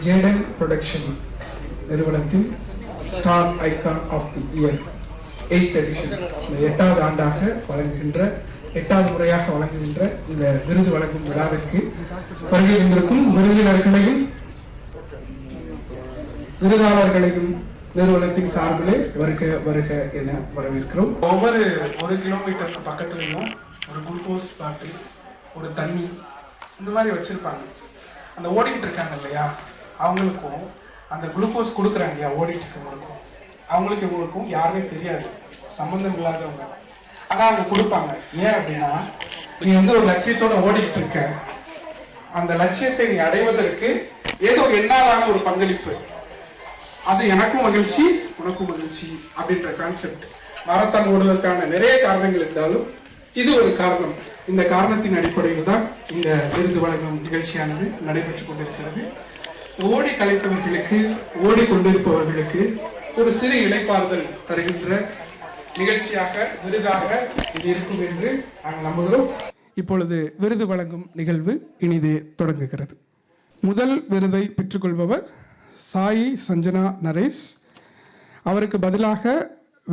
Jaden production நிறுவனத்தின் star icon of the year 8th edition, 8வது ஆண்டாக வழங்குகின்ற 8வது முறையாக வழங்குகின்ற இந்த விருது வழங்கும் விழாவிற்கு வருகை இருந்திருக்கும் விருந்தினர்களையும் விருதாளர்களையும் நிறுவனத்தின் சார்பிலே வருக வருக என வரவேற்கிறோம். ஒவ்வொரு 1 கிலோமீட்டருக்கு பக்கத்துலையும் ஒரு குளுக்கோஸ் பாட்டில், ஒரு தண்ணி இந்த மாதிரி வச்சிருப்பாங்க. அந்த ஓடிக்கிட்டு இருக்காங்க இல்லையா, அவங்களுக்கும் அந்த குளுக்கோஸ் கொடுக்குறாங்க இல்லையா, ஓடிட்டு இருக்கவங்களுக்கும் அவங்களுக்கு இவங்களுக்கும் யாருமே தெரியாது, சம்பந்தம் இல்லாதவங்க. ஆனால் அவங்க கொடுப்பாங்க. ஏன் அப்படின்னா, நீ வந்து ஒரு லட்சியத்தோட ஓடிக்கிட்டு இருக்க, அந்த லட்சியத்தை நீ அடைவதற்கு ஏதோ என்னாலான ஒரு பங்களிப்பு, அது எனக்கும் மகிழ்ச்சி உனக்கும் மகிழ்ச்சி அப்படின்ற கான்செப்ட். மாரத்தான் ஓடுவதற்கான நிறைய காரணங்கள் இருந்தாலும் இது ஒரு காரணம். இந்த காரணத்தின் அடிப்படையில் தான் இந்த விருது வழங்கும் நிகழ்ச்சியானது நடைபெற்றுக் கொண்டிருக்கிறது. ஓடி கலைத்தவர்களுக்கு, ஓடிக்கொண்டிருப்பவர்களுக்கு ஒரு சிறு இளைப்பாறுதல் தருகின்ற நிகழ்ச்சியாக, விருதாக இது இருக்கும் என்று நாங்கள் நம்புகிறோம். இப்பொழுது விருது வழங்கும் நிகழ்வு இனிதே தொடங்குகிறது. முதல் விருதை பெற்றுக்கொள்பவர் சாயி சஞ்சனா நரேஷ். அவருக்கு பதிலாக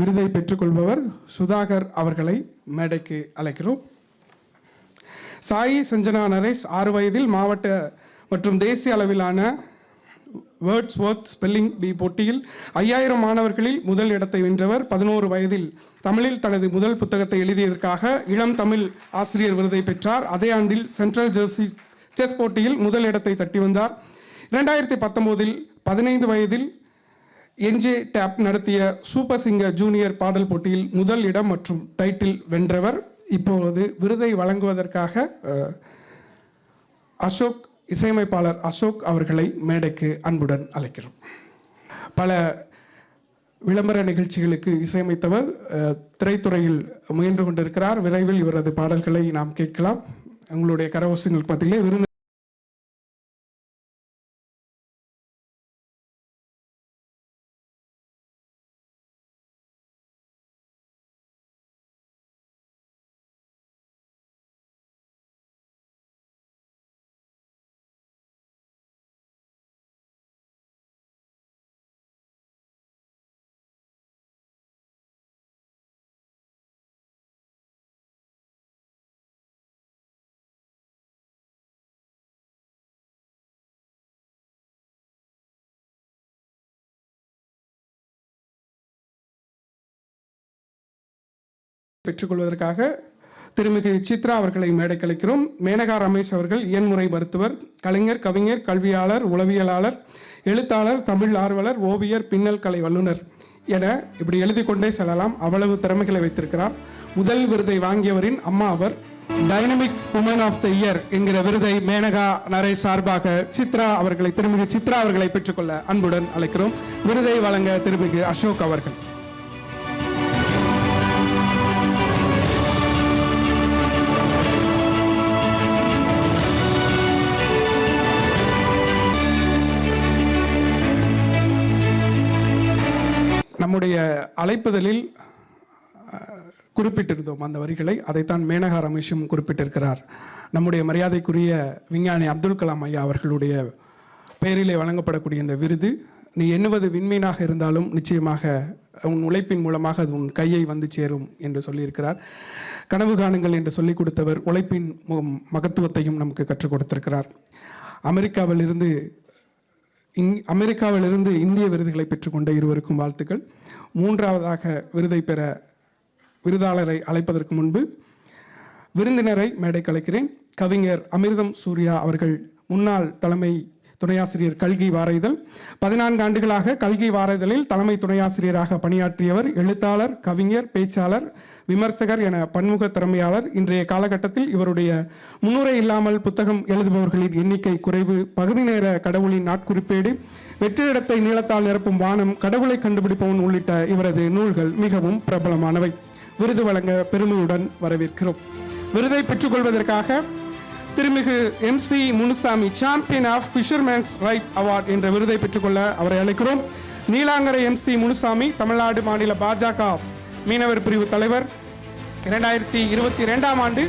விருதை பெற்றுக்கொள்பவர் சுதாகர் அவர்களை மேடைக்கு அழைக்கிறோம். சாயி சஞ்சனா நரேஷ் 6 வயதில் மாவட்ட மற்றும் தேசிய அளவிலான வேர்ட்ஸ் ஒர்த் ஸ்பெல்லிங் பி போட்டியில் 5000 மாணவர்களில் முதல் இடத்தை வென்றவர். 11 வயதில் தமிழில் தனது முதல் புத்தகத்தை எழுதியதற்காக இளம் தமிழ் ஆசிரியர் விருதை பெற்றார். அதே ஆண்டில் சென்ட்ரல் ஜெர்சி செஸ் போட்டியில் முதல் இடத்தை தட்டி வந்தார். 2019 15 வயதில் என்ஜே டேப் நடத்திய சூப்பர் சிங்கர் ஜூனியர் பாடல் போட்டியில் முதல் இடம் மற்றும் டைட்டில் வென்றவர். இப்பொழுது விருதை வழங்குவதற்காக அசோக், இசையமைப்பாளர் அசோக் அவர்களை மேடைக்கு அன்புடன் அழைக்கிறோம். பல விளம்பர நிகழ்ச்சிகளுக்கு இசையமைத்தவர், திரைத்துறையில் முயன்று கொண்டிருக்கிறார். விரைவில் இவரது பாடல்களை நாம் கேட்கலாம். உங்களுடைய கரவோசங்களுக்கு மத்தியிலே விருந்து பெற்றுக்கொள்வதற்காக திருமிகு சித்ரா அவர்களை மேடை கலைக்கிறோம். மேனகா ரமேஷ் அவர்கள் இயன்முறை மருத்துவர், கலைஞர், கவிஞர், கல்வியாளர், உளவியலாளர், எழுத்தாளர், தமிழ் ஆர்வலர், ஓவியர், பின்னல் கலை வல்லுநர் என இப்படி எழுதி கொண்டே செல்லலாம். அவ்வளவு திறமைகளை வைத்திருக்கிறார். முதல் விருதை வாங்கியவரின் அம்மா அவர். Dynamic woman of the year என்கிற விருதை மேனகா நரேஷ் சார்பாக சித்ரா அவர்களை, திருமிகு சித்ரா அவர்களை பெற்றுக்கொள்ள அன்புடன் அழைக்கிறோம். விருதை வழங்க திருமிகு அசோக் அவர்கள். நம்முடைய அழைப்புதலில் குறிப்பிட்டிருந்தோம் அந்த வரிகளை, அதைத்தான் மேனகா ரமேஷும் குறிப்பிட்டிருக்கிறார். நம்முடைய மரியாதைக்குரிய விஞ்ஞானி அப்துல் கலாம் ஐயா அவர்களுடைய பெயரிலே வழங்கப்படக்கூடிய இந்த விருது, நீ எண்ணுவது விண்மீனாக இருந்தாலும் நிச்சயமாக உன் உழைப்பின் மூலமாக அது உன் கையை வந்து சேரும் என்று சொல்லியிருக்கிறார். கனவு காணுங்கள் என்று சொல்லிக் கொடுத்தவர் உழைப்பின் மகத்துவத்தையும் நமக்கு கற்றுக் கொடுத்திருக்கிறார். அமெரிக்காவிலிருந்து இந்திய விருதுகளை பெற்றுக்கொண்ட இருவருக்கும் வாழ்த்துக்கள். மூன்றாவதாக விருதை பெற விருதாளரை அழைப்பதற்கு முன்பு விருந்தினரை மேடை கலைக்கிறேன். கவிஞர் அமிர்தம் சூர்யா அவர்கள், முன்னாள் தலைமை துணையாசிரியர், கல்கி வார-இதழ். 14 ஆண்டுகளாக கல்கி வார-இதழில் தலைமை துணையாசிரியராக பணியாற்றியவர். எழுத்தாளர், கவிஞர், பேச்சாளர், விமர்சகர் என பன்முக திறமையாளர். இன்றைய காலகட்டத்தில் இவருடைய முன்னுரை இல்லாமல் புத்தகம் எழுதுபவர்களின் எண்ணிக்கை குறைவு. பகுதி நேர கடவுளின் நாட்குறிப்பேடு, வெற்றிடத்தை நீளத்தால் நிரப்பும் வானம், கடவுளை கண்டுபிடிப்பவன் உள்ளிட்ட இவரது நூல்கள் மிகவும் பிரபலமானவை. விருது வழங்க பெருமையுடன் வரவேற்கிறோம். விருதை பெற்றுக்கொள்வதற்காக திருமிகு MC Munusamy, champion of fishermen's right award என்ற விருதை பெற்றுக்கொள்ள அவரை அழைக்கிறோம். நீலாங்கரை MC முனுசாமி தமிழ்நாடு மாநில பாஜக மீனவர் பிரிவு தலைவர். 2022ஆம் ஆண்டு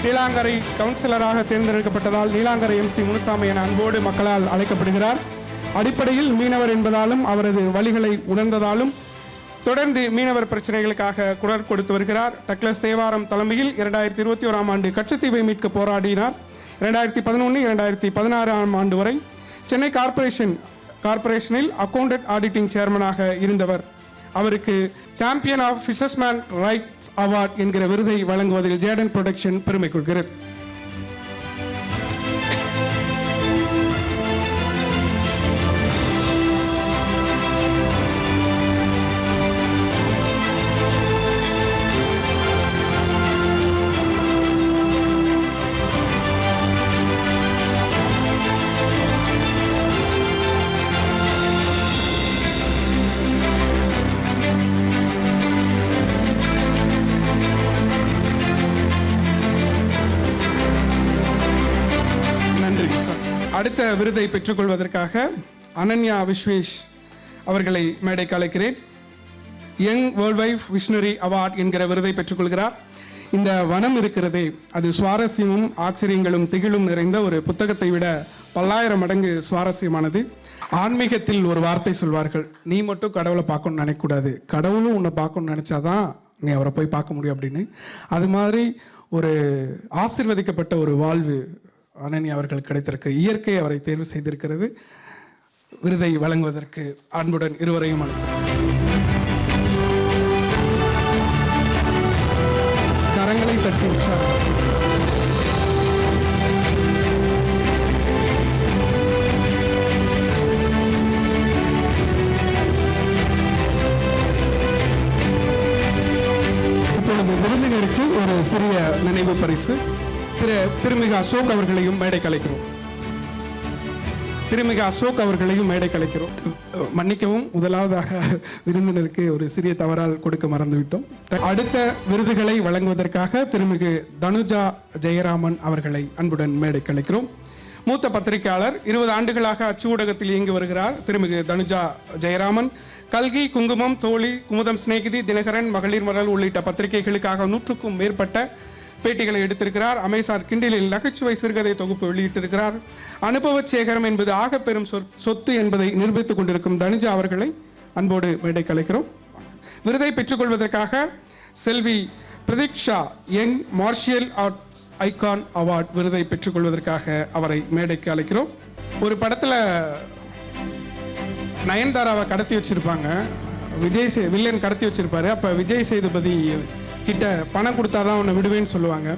நீலாங்கரை கவுன்சிலராக தேர்ந்தெடுக்கப்பட்டதால் நீலாங்கரை MC முனுசாமி என அன்போடு மக்களால் அழைக்கப்படுகிறார். அடிப்படையில் மீனவர் என்பதாலும் அவரது வழிகளை உணர்ந்ததாலும் தொடர்ந்து மீனவர் பிரச்சனைகளுக்காக குரல் கொடுத்து வருகிறார். டக்ளஸ் தேவாரம் தலைமையில் 2021 ஆண்டு கச்சத்தீவை மீட்க போராடினார். 2011 2016 ஆண்டு வரை சென்னை கார்ப்பரேஷனில் அக்கவுண்டன்ட் ஆடிட்டிங் சேர்மனாக இருந்தவர். அவருக்கு சாம்பியன் ஆஃப் ஃபிஷர்ஸ்மேன் ரைட்ஸ் அவார்ட் என்கிற விருதை வழங்குவதில் ஜேடன் புரொடக்ஷன் பெருமை கொள்கிறது. அடுத்த விருதை பெற்றுக்கொள்வதற்காக அனன்யா விஸ்வேஷ் அவர்களை மேடைக்கு அழைக்கிறேன். Young world wife visionary award என்கிற விருதை பெற்றுக்கொள்கிறார். இந்த வனம் இருக்கிறதே, அது சுவாரஸ்யமும் ஆச்சரியங்களும் திகிலும் நிறைந்த ஒரு புத்தகத்தை விட பல்லாயிரம் மடங்கு சுவாரஸ்யமானது. ஆன்மீகத்தில் ஒரு வார்த்தை சொல்வார்கள், நீ மட்டும் கடவுளை பார்க்கணும்னு நினைக்கக்கூடாது, கடவுளும் உன்னை பார்க்கணும்னு நினச்சாதான் நீ அவரை போய் பார்க்க முடியும் அப்படின்னு. அது மாதிரி ஒரு ஆசீர்வதிக்கப்பட்ட ஒரு வாழ்வு அனன்யா அவர்கள் கிடைத்திருக்கு. இயற்கை அவரை தேர்வு செய்திருக்கிறது. விருதை வழங்குவதற்கு அன்புடன் இருவரையும் அழைக்கிறேன். கரங்களை தட்டி உற்சாகம். இப்பொழுது விருந்தினருக்கு ஒரு சிறிய நினைவு பரிசு. திருமிகு அசோக் அவர்களையும் மேடைக்கு அழைக்கிறோம். மன்னிக்கவும், முதலாவதாக விருந்தினருக்கு ஒரு சிறிய தவறால் கொடுக்க மறந்துவிட்டோம். அடுத்த விருதுகளை வழங்குவதற்காக திருமிகு தனுஜா ஜெயராமன் அவர்களை அன்புடன் மேடைக்கு அழைக்கிறோம். மூத்த பத்திரிகையாளர், 20 ஆண்டுகளாக அச்சு ஊடகத்தில் இயங்கி வருகிறார் திருமிகு தனுஜா ஜெயராமன். கல்கி, குங்குமம், தோழி, குமுதம், சிநேகிதி, தினகரன், மகளிர் மலர் உள்ளிட்ட பத்திரிகைகளுக்காக 100க்கும் மேற்பட்ட பேட்டிகளை எடுத்திருக்கிறார். அமேசான் கிண்டலில் நகைச்சுவை சிறுகதை தொகுப்பு வெளியிட்டிருக்கிறார். அனுபவ சேகரம் என்பது ஆக பெரும் சொத்து என்பதை நிரூபித்துக் கொண்டிருக்கும் தனுஜா அவர்களை அன்போடு மேடைக்கு அழைக்கிறோம். விருதை பெற்றுக்கொள்வதற்காக செல்வி Pratheeksha young martial arts icon award விருதை பெற்றுக்கொள்வதற்காக அவரை மேடைக்கு அழைக்கிறோம். ஒரு படத்தில் நயன்தாராவை கடத்தி வச்சிருப்பாங்க, வில்லன் கடத்தி வச்சிருப்பாரு. அப்போ விஜய் சேதுபதி கிட்ட பணம் கொடுத்தாதான் அவனை விடுவேன்னு சொல்லுவாங்க.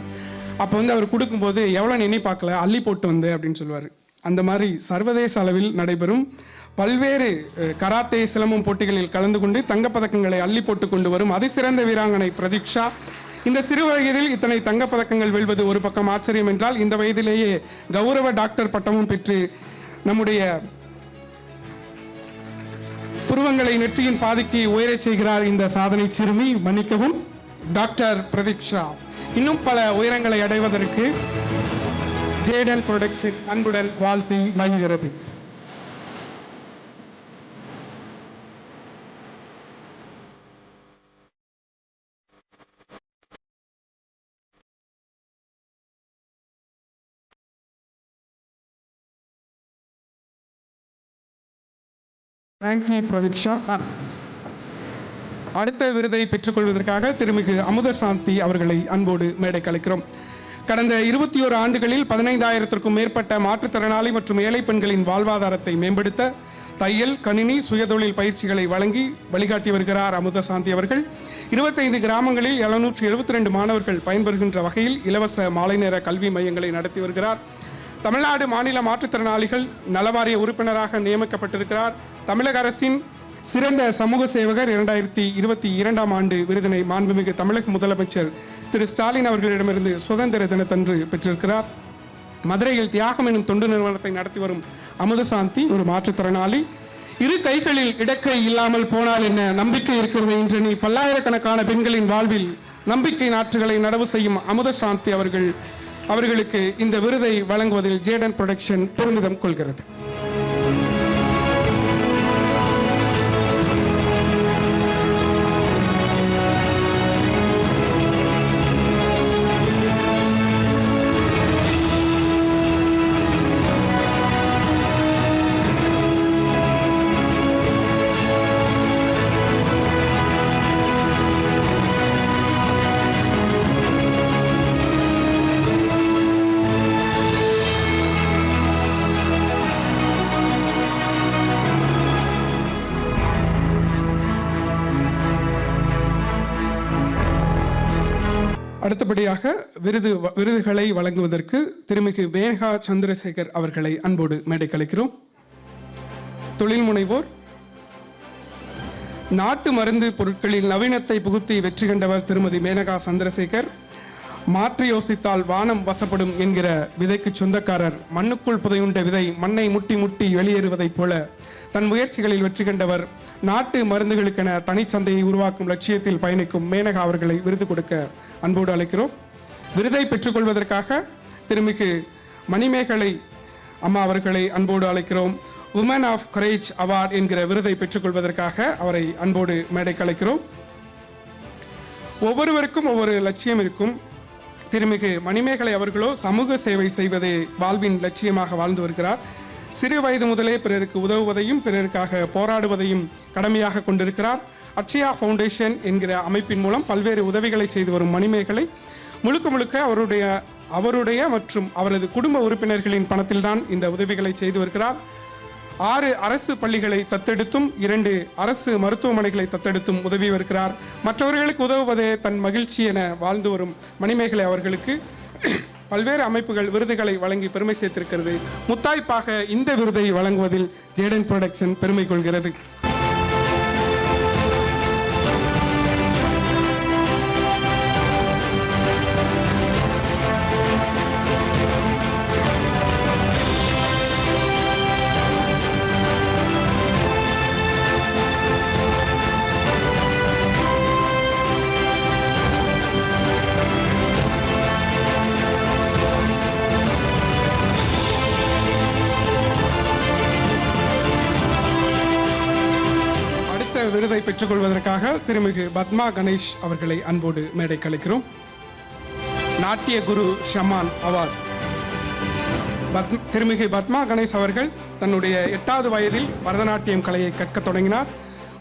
அப்போ அவர் கொடுக்கும்போது எவ்வளோ எண்ணி பார்க்கல, அள்ளி போட்டு வந்து அப்படின்னு சொல்லுவார். அந்த மாதிரி சர்வதேச அளவில் நடைபெறும் பல்வேறு கராத்தே, சிலம்பம் போட்டிகளில் கலந்து கொண்டு தங்கப்பதக்கங்களை அள்ளி போட்டு கொண்டு வரும் அதிசிறந்த வீராங்கனை பிரதீக்ஷா. இந்த சிறு வயதில் இத்தனை தங்கப்பதக்கங்கள் வெல்வது ஒரு பக்கம் ஆச்சரியம் என்றால், இந்த வயதிலேயே கௌரவ டாக்டர் பட்டமும் பெற்று நம்முடைய புருவங்களை நெற்றியின் பாதிக்கு உயரச் செய்கிறார் இந்த சாதனை சிறுமி. மன்னிக்கவும், டாக்டர் பிரதீக்ஷா இன்னும் பல உயரங்களை அடைவதற்கு ஜேடன் புரொடக்ஷன் அன்புடன் வாழ்த்தி மகிழ்கிறது. தேங்க்யூ பிரதீக்ஷா. அடுத்த விருதை பெற்றுக்கொள்வதற்காக திருமிகு அமுதசாந்தி அவர்களை அன்போடு மேடைக்கு அழைக்கிறோம். கடந்த 21 ஆண்டுகளில் 15,000க்கும் மேற்பட்ட மாற்றுத்திறனாளி மற்றும் ஏழை பெண்களின் வாழ்வாதாரத்தை மேம்படுத்த தையல், கணினி, சுயதொழில் பயிற்சிகளை வழங்கி வழிகாட்டி வருகிறார் அமுதசாந்தி அவர்கள். 25 கிராமங்களில் 772 மாணவர்கள் பயன்பெறுகின்ற வகையில் இலவச மாலை நேர கல்வி மையங்களை நடத்தி வருகிறார். தமிழ்நாடு மாநில மாற்றுத்திறனாளிகள் நலவாரிய உறுப்பினராக நியமிக்கப்பட்டிருக்கிறார். தமிழக அரசின் சிறந்த சமூக சேவகர் 2022 ஆண்டு விருதினை மாண்புமிகு தமிழக முதலமைச்சர் திரு ஸ்டாலின் அவர்களிடமிருந்து சுதந்திர தினத்தன்று பெற்றிருக்கிறார். மதுரையில் தியாகம் எனும் தொண்டு நிறுவனத்தை நடத்தி வரும் அமுதசாந்தி ஒரு மாற்றுத்திறனாளி. இரு கைகளில் இடக்கை இல்லாமல் போனால் என்ன, நம்பிக்கை இருக்கிறது என்று நீ பல்லாயிரக்கணக்கான பெண்களின் வாழ்வில் நம்பிக்கை நாற்றுகளை நடவு செய்யும் அமுதசாந்தி அவர்களுக்கு இந்த விருதை வழங்குவதில் ஜேடன் புரொடக்ஷன் பெருமிதம் கொள்கிறது. அடுத்தபடியாக விருதுகளை வழங்குவதற்கு திருமிகு மேனகா சந்திரசேகர் அவர்களை அன்போடு மேடைக்கு அழைக்கிறோம். தொழில் முனைவோர், நாட்டு மருந்து பொருட்களில் நவீனத்தை புகுத்தி வெற்றி கண்டவர் திருமதி மேனகா சந்திரசேகர். மாற்றி யோசித்தால் வானம் வசப்படும் என்கிற விதைக்கு சொந்தக்காரர். மண்ணுக்குள் புதையுண்ட விதை மண்ணை முட்டி முட்டி வெளியேறுவதைப் போல தன் முயற்சிகளில் வெற்றி கண்டவர். நாட்டு மருந்துகளுக்கென தனிச்சந்தையை உருவாக்கும் லட்சியத்தில் பயணிக்கும் மேனகா அவர்களை விருது கொடுக்க அன்போடு அழைக்கிறோம். விருதை பெற்றுக்கொள்வதற்காக திருமிகு மணிமேகலை அம்மா அவர்களை அன்போடு அழைக்கிறோம். உமன் ஆஃப் கரேஜ் அவார்ட் என்கிற விருதை பெற்றுக்கொள்வதற்காக அவரை அன்போடு மேடைக்கு அழைக்கிறோம். ஒவ்வொருவருக்கும் ஒவ்வொரு லட்சியம் இருக்கும். திருமிகு மணிமேகலை அவர்களோ சமூக சேவை செய்வதே வாழ்வின் லட்சியமாக வாழ்ந்து வருகிறார். சிறு வயது முதலே பிறருக்கு உதவுவதையும் பிறருக்காக போராடுவதையும் கடமையாக கொண்டிருக்கிறார். அக்ஷயா ஃபவுண்டேஷன் என்கிற அமைப்பின் மூலம் பல்வேறு உதவிகளை செய்து வரும் மணிமேகலை முழுக்க அவருடைய மற்றும் அவரது குடும்ப உறுப்பினர்களின் பணத்தில்தான் இந்த உதவிகளை செய்து வருகிறார். 6 அரசு பள்ளிகளை தத்தெடுத்தும் 2 அரசு மருத்துவமனைகளை தத்தெடுத்தும் உதவி வருகிறார். மற்றவர்களுக்கு உதவுவதே தன் மகிழ்ச்சி என வாழ்ந்து வரும் மணிமேகலை அவர்களுக்கு பல்வேறு அமைப்புகள் விருதுகளை வழங்கி பெருமை சேர்த்திருக்கிறது. முத்தாய்ப்பாக இந்த விருதை வழங்குவதில் ஜேடன் புரொடக்ஷன் பெருமை கொள்கிறது. விருதை பெற்றுக்கொள்வதற்காக திருமிகு பத்மா கணேஷ் அவர்களை அன்போடு மேடைக்கு அழைக்கிறோம். நாட்டிய குரு ஷமான் அவார்ட். திருமிகு பத்மா கணேஷ் அவர்கள் தன்னுடைய 8வது வயதில் பரதநாட்டியம் கலையை கற்க தொடங்கினார்.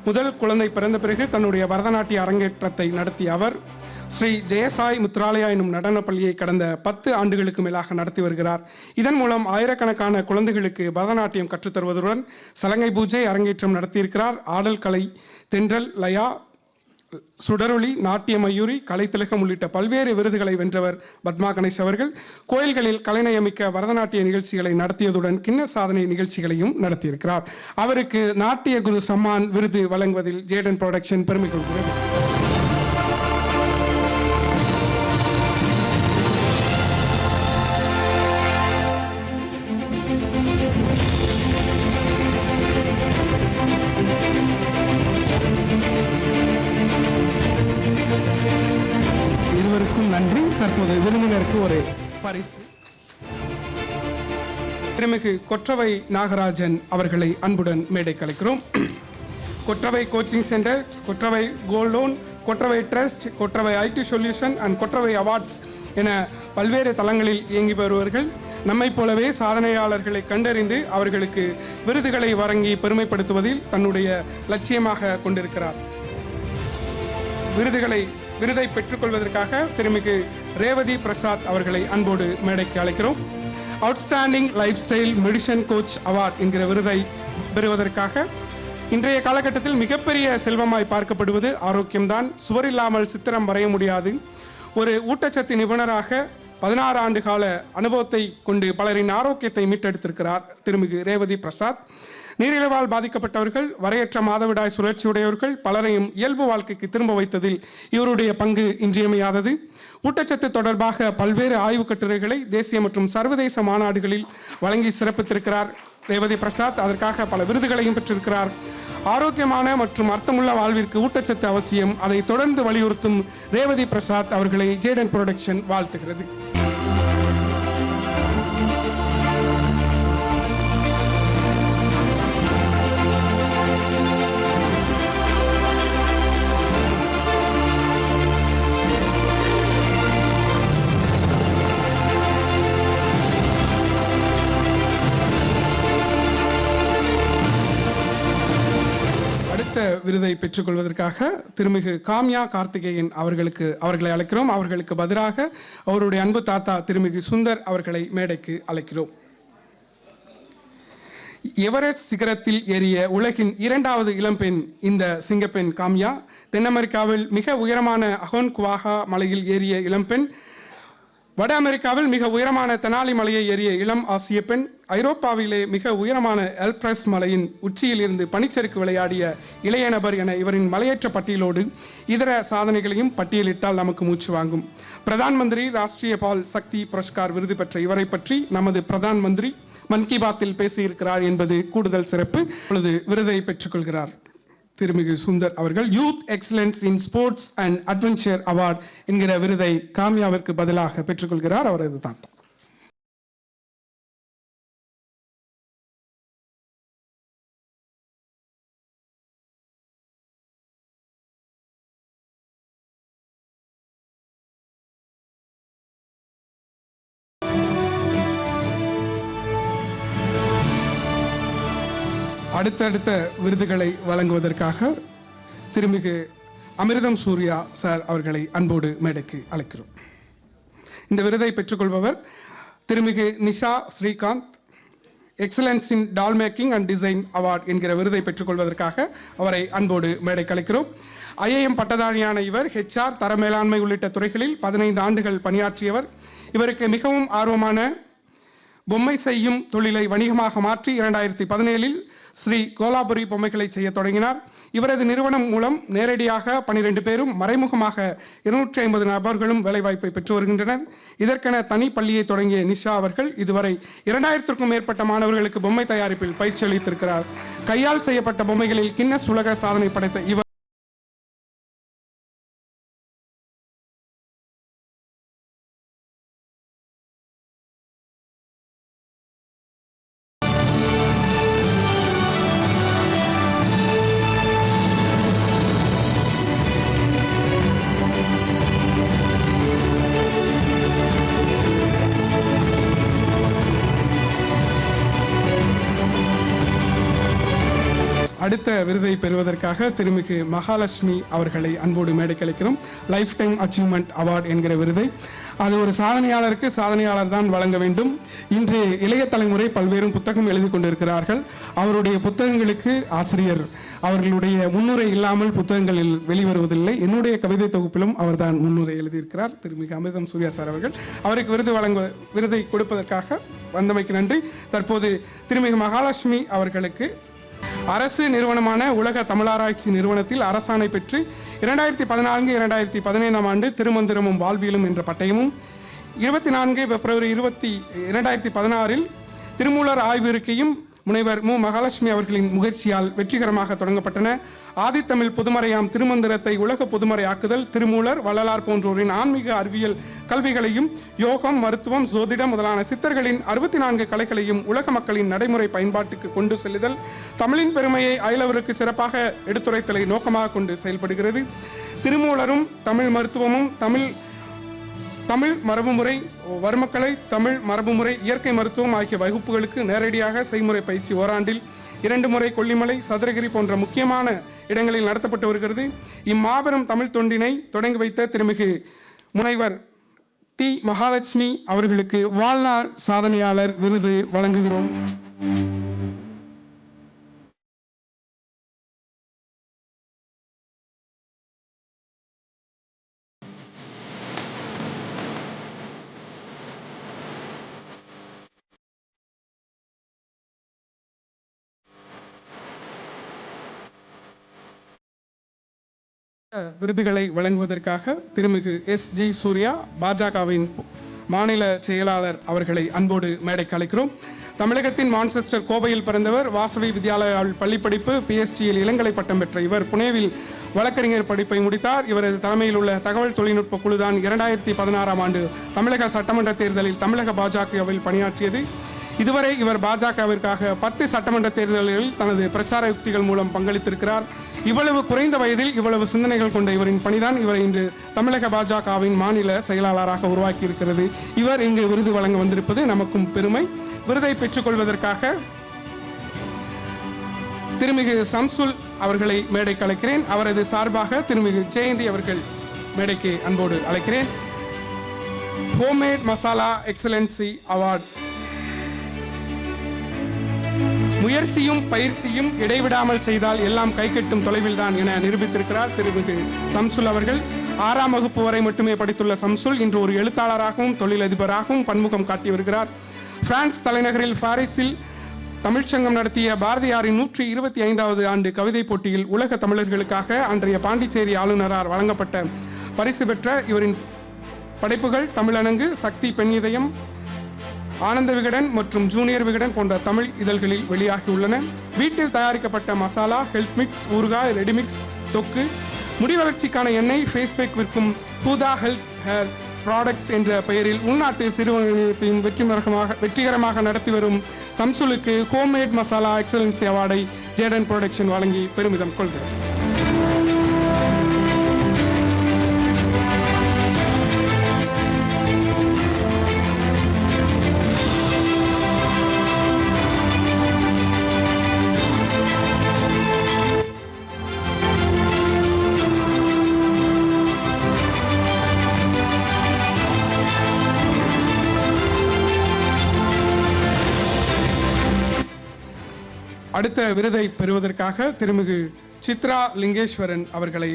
முதல் குழந்தை பிறந்த பிறகு தன்னுடைய பரதநாட்டிய அரங்கேற்றத்தை நடத்திய அவர் ஸ்ரீ ஜெயசாய் முத்ராலயா என்னும் நடன பள்ளியை கடந்த 10 ஆண்டுகளுக்கு மேலாக நடத்தி வருகிறார். இதன் மூலம் ஆயிரக்கணக்கான குழந்தைகளுக்கு பரதநாட்டியம் கற்றுத்தருவதுடன் சலங்கை பூஜை அரங்கேற்றம் நடத்தியிருக்கிறார். ஆடல் கலை, தென்றல், லயா, சுடரொளி, நாட்டிய மயூரி, கலைத்திலகம் உள்ளிட்ட பல்வேறு விருதுகளை வென்றவர் பத்மா கணேஷ் அவர்கள். கோயில்களில் கலைநயமிக்க பரதநாட்டிய நிகழ்ச்சிகளை நடத்தியதுடன் கிண்ண சாதனை நிகழ்ச்சிகளையும் நடத்தியிருக்கிறார். அவருக்கு நாட்டிய குரு சம்மான் விருது வழங்குவதில் ஜேடன் புரொடக்ஷன் பெருமை கொள்கிறது. நன்றி. தற்போது விருந்தினருக்கு ஒரு பரிசு. திருமிகு கொற்றவை நாகராஜன் அவர்களை அன்புடன் மேடைக்கு அழைக்கிறோம். Kotravai coaching centre, Kotravai gold loan, Kotravai trust, Kotravai IT solution and Kotravai awards என பல்வேறு தளங்களில் இயங்கி வருபவர்கள். நம்மை போலவே சாதனையாளர்களை கண்டறிந்து அவர்களுக்கு விருதுகளை வழங்கி பெருமைப்படுத்துவதில் தன்னுடைய லட்சியமாக கொண்டிருக்கிறார். விருதை பெற்றுக்கொள்வதற்காக திருமிகு ரேவதி பிரசாத் அவர்களை அன்போடு மேடைக்கு அழைக்கிறோம். Outstanding life style medicine coach award என்கிற விருதை பெறுவதற்காக இன்றைய காலகட்டத்தில் மிகப்பெரிய செல்வமாய் பார்க்கப்படுவது ஆரோக்கியம்தான். சுவரில்லாமல் சித்திரம் வரைய முடியாது. ஒரு ஊட்டச்சத்து நிபுணராக 16 ஆண்டு கால அனுபவத்தை கொண்டு பலரின் ஆரோக்கியத்தை மீட்டெடுத்திருக்கிறார் திருமிகு ரேவதி பிரசாத். நீரிழிவால் பாதிக்கப்பட்டவர்கள், வரையற்ற மாதவிடாய் சுழற்சியுடையவர்கள் பலரையும் இயல்பு வாழ்க்கைக்கு திரும்ப வைத்ததில் இவருடைய பங்கு இன்றியமையாதது. ஊட்டச்சத்து தொடர்பாக பல்வேறு ஆய்வுக் கட்டுரைகளை தேசிய மற்றும் சர்வதேச மாநாடுகளில் வழங்கி சிறப்பித்திருக்கிறார் ரேவதி பிரசாத். அதற்காக பல விருதுகளையும் பெற்றிருக்கிறார். ஆரோக்கியமான மற்றும் அர்த்தமுள்ள வாழ்விற்கு ஊட்டச்சத்து அவசியம். அதை தொடர்ந்து வலியுறுத்தும் ரேவதி பிரசாத் அவர்களை ஜேடன் புரொடக்ஷன் வாழ்த்துகிறது. விருதை பெற்றுக்கொள்வதற்காக திருமிகு காம்யா கார்த்திகேயன் அவர்களை அழைக்கிறோம். அவர்களுக்கு பதிலாக அவருடைய அன்பு தாத்தா திருமிகு சுந்தர் அவர்களை மேடைக்கு அழைக்கிறோம். எவரெஸ்ட் சிகரத்தில் ஏறிய உலகின் 2வது இளம்பெண் இந்த சிங்கப்பெண் காம்யா. தென் அமெரிக்காவில் மிக உயரமான அகோன்குவாகா மலையில் ஏறிய இளம்பெண். வட அமெரிக்காவில் மிக உயரமான தெனாலி மலையை ஏறிய இளம் ஆசிய பெண். ஐரோப்பாவிலே மிக உயரமான எல்ப்ரஸ் மலையின் உச்சியில் இருந்து பனிச்சறுக்கு விளையாடிய இளைய நபர் என இவரின் மலையேற்ற பட்டியலோடு இதர சாதனைகளையும் பட்டியலிட்டால் நமக்கு மூச்சு வாங்கும். பிரதான் மந்திரி ராஷ்டிரிய பால் சக்தி புரஸ்கார் விருது பெற்ற இவரை பற்றி நமது பிரதான் மந்திரி மன் கி பாத்தில் பேசியிருக்கிறார் என்பது கூடுதல் சிறப்பு. இப்பொழுது விருதை பெற்றுக்கொள்கிறார் திருமிகு சுந்தர் அவர்கள். Youth excellence in sports and adventure award என்கிற விருதை காம்யாவிற்கு பதிலாக பெற்றுக்கொள்கிறார் அவரது தாத்தா. அடுத்தடுத்த விருதுகளை வழங்குவதற்காக திருமிகு அமிர்தம் சூர்யா சார் அவர்களை அன்போடு மேடைக்கு அழைக்கிறோம். இந்த விருதை பெற்றுக்கொள்பவர் திருமிகு Nisha Srikanth. Excellence in doll making and design award என்கிற விருதை பெற்றுக்கொள்வதற்காக அவரை அன்போடு மேடைக்கு அழைக்கிறோம். IIM பட்டதாரியான இவர் HR, தர மேலாண்மை உள்ளிட்ட துறைகளில் 15 ஆண்டுகள் பணியாற்றியவர். இவருக்கு மிகவும் ஆர்வமான பொம்மை செய்யும் தொழிலை வணிகமாக மாற்றி 2017இல் ஸ்ரீ கோலாபுரி பொம்மைகளை செய்ய தொடங்கினார். இவரது நிறுவனம் மூலம் நேரடியாக 12 பேரும் மறைமுகமாக 250 நபர்களும் வேலைவாய்ப்பை பெற்று வருகின்றனர். இதற்கென தனி பள்ளியை தொடங்கிய நிஷா அவர்கள் இதுவரை 2000க்கும் மேற்பட்ட மாணவர்களுக்கு பொம்மை தயாரிப்பில் பயிற்சி அளித்திருக்கிறார். கையால் செய்யப்பட்ட பொம்மைகளில் கின்னஸ் உலக சாதனை படைத்த இவர் அடுத்த விருதை பெறுவதற்காக திருமிகு மகாலட்சுமி அவர்களை அன்போடு மேடைக்கு அழைக்கிறோம். லைஃப் டைம் அச்சீவ்மெண்ட் அவார்டு என்கிற விருதை அது ஒரு சாதனையாளருக்கு சாதனையாளர் தான் வழங்க வேண்டும். இன்று இளைய தலைமுறை பல்வேறு புத்தகம் எழுதி கொண்டிருக்கிறார்கள். அவருடைய புத்தகங்களுக்கு ஆசிரியர் அவர்களுடைய முன்னுரை இல்லாமல் புத்தகங்களில் வெளிவருவதில்லை. என்னுடைய கவிதை தொகுப்பிலும் அவர்தான் முன்னுரை எழுதியிருக்கிறார். திருமிகு அமிர்தம் சூர்யா சார் அவர்கள். அவருக்கு விருதை கொடுப்பதற்காக வந்தமைக்கு நன்றி. தற்போது திருமிகு மகாலட்சுமி அவர்களுக்கு அரசு நிறுவனமான உலக தமிழாராய்ச்சி நிறுவனத்தில் அரசாணை பெற்று 2014-2015 ஆண்டு திருமந்திரமும் வாழ்வியலும் என்ற பட்டயமும், 24 பிப்ரவரி 2016இல் திருமூலர் ஆய்வு இருக்கையும் முனைவர் மு. மகாலட்சுமி அவர்களின் முயற்சியால் வெற்றிகரமாக தொடங்கப்பட்டன. ஆதித்தமிழ் பொதுமறையாம் திருமந்திரத்தை உலக பொதுமறை ஆக்குதல், திருமூலர், வள்ளலார் போன்றோரின் ஆன்மீக அறிவியல் கல்விகளையும், யோகம், மருத்துவம், ஜோதிடம் முதலான சித்தர்களின் 64 கலைகளையும் உலக மக்களின் நடைமுறை பயன்பாட்டுக்கு கொண்டு செல்லுதல், தமிழின் பெருமையை அயலவருக்கு சிறப்பாக எடுத்துரைத்தலை நோக்கமாக கொண்டு செயல்படுகிறது. திருமூலரும் தமிழ் மருத்துவமும், தமிழ் மரபுமுறை, வர்மக்கலை, தமிழ் மரபுமுறை, இயற்கை மருத்துவம் ஆகிய வகுப்புகளுக்கு நேரடியாக செய்முறை பயிற்சி ஓராண்டில் 2 முறை கொல்லிமலை, சதுரகிரி போன்ற முக்கியமான இடங்களில் நடத்தப்பட்டு வருகிறது. இம்மாபெரும் தமிழ் தொண்டினை தொடங்கி வைத்த திருமிகு முனைவர் டி. மகாலட்சுமி அவர்களுக்கு வாழ்நாள் சாதனையாளர் விருது வழங்குகிறோம். விருதுகளை வழங்குவதற்காக திருமிகு S.G. சூர்யா பாஜகவின் மாநில செயலாளர் அவர்களை அன்போடு மேடைக்கு அழைக்கிறோம். தமிழகத்தின் மான்செஸ்டர் கோவையில் பிறந்தவர். வாசவி வித்யாலயாவில் பள்ளிப்படிப்பு, PhDயில் இளங்கலை பட்டம் பெற்ற இவர் புனேவில் வழக்கறிஞர் படிப்பை முடித்தார். இவரது தலைமையில் உள்ள தகவல் தொழில்நுட்ப குழுதான் 2016 ஆண்டு தமிழக சட்டமன்ற தேர்தலில் தமிழக பாஜகவில் பணியாற்றியது. இதுவரை இவர் பாஜகவிற்காக 10 சட்டமன்ற தேர்தல்களில் தனது பிரச்சார யுக்திகள் மூலம் பங்களித்திருக்கிறார். இவ்வளவு குறைந்த வயதில் இவ்வளவு சிந்தனைகள் கொண்ட இவரின் பணிதான் இவரை இன்று தமிழக பாஜகவின் மாநில செயலாளராக உருவாக்கி இருக்கிறது. இவர் இங்கு விருது வழங்க வந்திருப்பது நமக்கும் பெருமை. விருதை பெற்றுக்கொள்வதற்காக திருமிகு சம்சுல் அவர்களை மேடைக்கு அழைக்கிறேன். அவரது சார்பாக திருமிகு ஜெயந்தி அவர்கள் மேடைக்கு அன்போடு அழைக்கிறேன். ஹோம்மேட் மசாலா எக்ஸலன்சி அவார்ட் முயற்சியும் பயிற்சியும் இடைவிடாமல் செய்தால் எல்லாம் கைகட்டும் தொலைவில் தான் என நிரூபித்திருக்கிறார் திருமிகு சம்சுல் அவர்கள். 6ஆம் வகுப்பு வரை மட்டுமே படித்துள்ள சம்சுல் இன்று ஒரு எழுத்தாளராகவும் தொழிலதிபராகவும் பன்முகம் காட்டி வருகிறார். பிரான்ஸ் தலைநகரில் பாரிஸில் தமிழ்ச்சங்கம் நடத்திய பாரதியாரின் 125வது ஆண்டு கவிதை போட்டியில் உலக தமிழர்களுக்காக அன்றைய பாண்டிச்சேரி ஆளுநரால் வழங்கப்பட்ட பரிசு பெற்ற இவரின் படைப்புகள் தமிழனங்கு, சக்தி பெண் இதயம், ஆனந்த விகடன் மற்றும் ஜூனியர் விகடன் போன்ற தமிழ் இதழ்களில் வெளியாகியுள்ளன. வீட்டில் தயாரிக்கப்பட்ட மசாலா, ஹெல்த் மிக்ஸ், ஊறுகாய், ரெடிமிக்ஸ், தொக்கு, முடி வளர்ச்சிக்கான எண்ணெய், ஃபேஸ்பேக் விற்கும் பூதா ஹெல்த் ஹேர் ப்ராடக்ட்ஸ் என்ற பெயரில் உள்நாட்டு சிறுவனத்தையும் வெற்றிகரமாக நடத்தி வரும் சம்சுலுக்கு ஹோம்மேட் மசாலா எக்ஸலன்சி அவார்டை ஜேடன் புரொடக்ஷன் வழங்கி பெருமிதம் கொள்கிறது. அடுத்த விருதை பெறுவதற்காக திருமிகு சித்ரா லிங்கேஸ்வரன் அவர்களை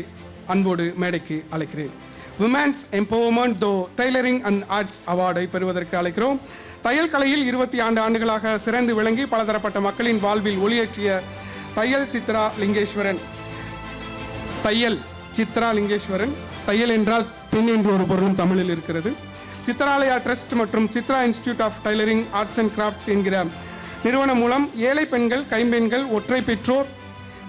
அன்போடு மேடைக்கு அழைக்கிறேன். விமென்ஸ் எம்பவர்மெண்ட் தோ டெய்லரிங் அண்ட் ஆர்ட்ஸ் அவார்டை பெறுவதற்கு அழைக்கிறோம். தையல் கலையில் 20 ஆண்டுகளாக சிறந்து விளங்கி பலதரப்பட்ட மக்களின் வாழ்வில் ஒளியேற்றிய தையல் சித்ரா லிங்கேஸ்வரன். தையல் என்றால் பெண் என்று ஒரு பொருளும் தமிழில் இருக்கிறது. சித்ராலயா ட்ரஸ்ட் மற்றும் Chitra institute of tailoring arts and crafts என்கிற நிறுவனம் மூலம் ஏழை பெண்கள், கைம்பெண்கள், ஒற்றை பெற்றோர்,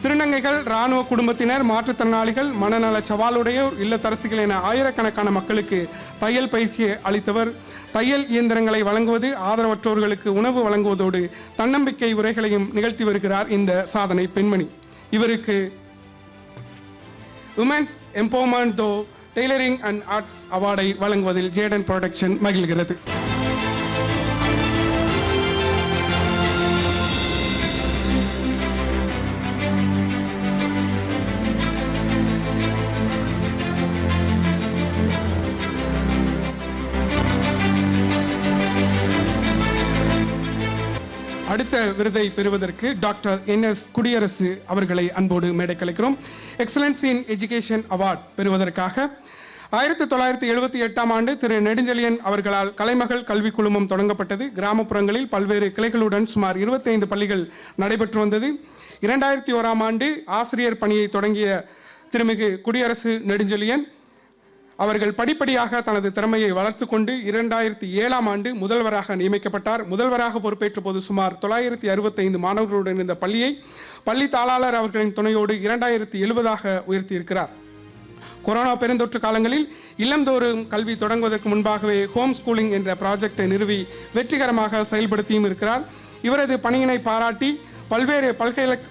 திருநங்கைகள், இராணுவ குடும்பத்தினர், மாற்றுத்திறனாளிகள், மனநல சவாலுடையோர், இல்லத்தரசிகள் என ஆயிரக்கணக்கான மக்களுக்கு தையல் பயிற்சியை அளித்தவர். தையல் இயந்திரங்களை வழங்குவது, ஆதரவற்றோர்களுக்கு உணவு வழங்குவதோடு தன்னம்பிக்கை உரைகளையும் நிகழ்த்தி வருகிறார் இந்த சாதனை பெண்மணி. இவருக்கு விமென்ஸ் எம்பவர்மெண்ட் தோ டெய்லரிங் அண்ட் ஆர்ட்ஸ் அவார்டை வழங்குவதில் ஜேடன் புரொடக்ஷன் மகிழ்கிறது. அடுத்த விருதை பெறுவதற்கு டாக்டர் NS குடியரசு அவர்களை அன்போடு மேடைக்கு அழைக்கிறோம். எக்ஸலன்ஸ் இன் எஜுகேஷன் அவார்ட் பெறுவதற்காக 1978ஆம் ஆண்டு திரு நெடுஞ்செழியன் அவர்களால் கலைமகள் கல்வி குழுமம் தொடங்கப்பட்டது. கிராமப்புறங்களில் பல்வேறு கிளைகளுடன் சுமார் 25 பள்ளிகள் நடைபெற்று வந்தது. 2001ஆம் ஆண்டு ஆசிரியர் பணியை தொடங்கிய திருமிகு குடியரசு நெடுஞ்செழியன் அவர்கள் படிப்படியாக தனது திறமையை வளர்த்து கொண்டு 2007ஆம் ஆண்டு முதல்வராக நியமிக்கப்பட்டார். முதல்வராக பொறுப்பேற்ற போது சுமார் 965 மாணவர்களுடன் இருந்த பள்ளியை பள்ளி தாளாளர் அவர்களின் துணையோடு 2070ஆக உயர்த்தியிருக்கிறார். கொரோனா பெருந்தொற்று காலங்களில் இல்லந்தோறும் கல்வி தொடங்குவதற்கு முன்பாகவே ஹோம் ஸ்கூலிங் என்ற ப்ராஜெக்டை நிறுவி வெற்றிகரமாக செயல்படுத்தியும் இருக்கிறார். இவரது பணியினை பாராட்டி பல்வேறு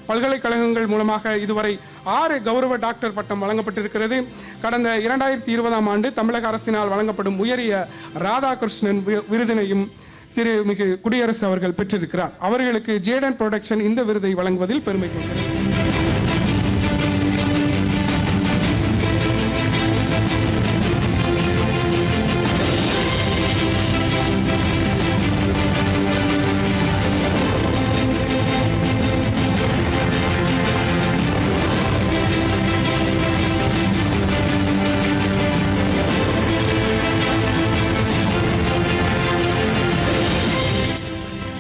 பல்கலைக்கழகங்கள் மூலமாக இதுவரை 6 கௌரவ டாக்டர் பட்டம் வழங்கப்பட்டிருக்கிறது. கடந்த 2020ஆம் ஆண்டு தமிழக அரசினால் வழங்கப்படும் உயரிய ராதாகிருஷ்ணன் விருதினையும் திருமிகு குடியரசு அவர்கள் பெற்றிருக்கிறார். அவர்களுக்கு ஜேடன் புரொடக்ஷன் இந்த விருதை வழங்குவதில் பெருமை கொள்கிறது.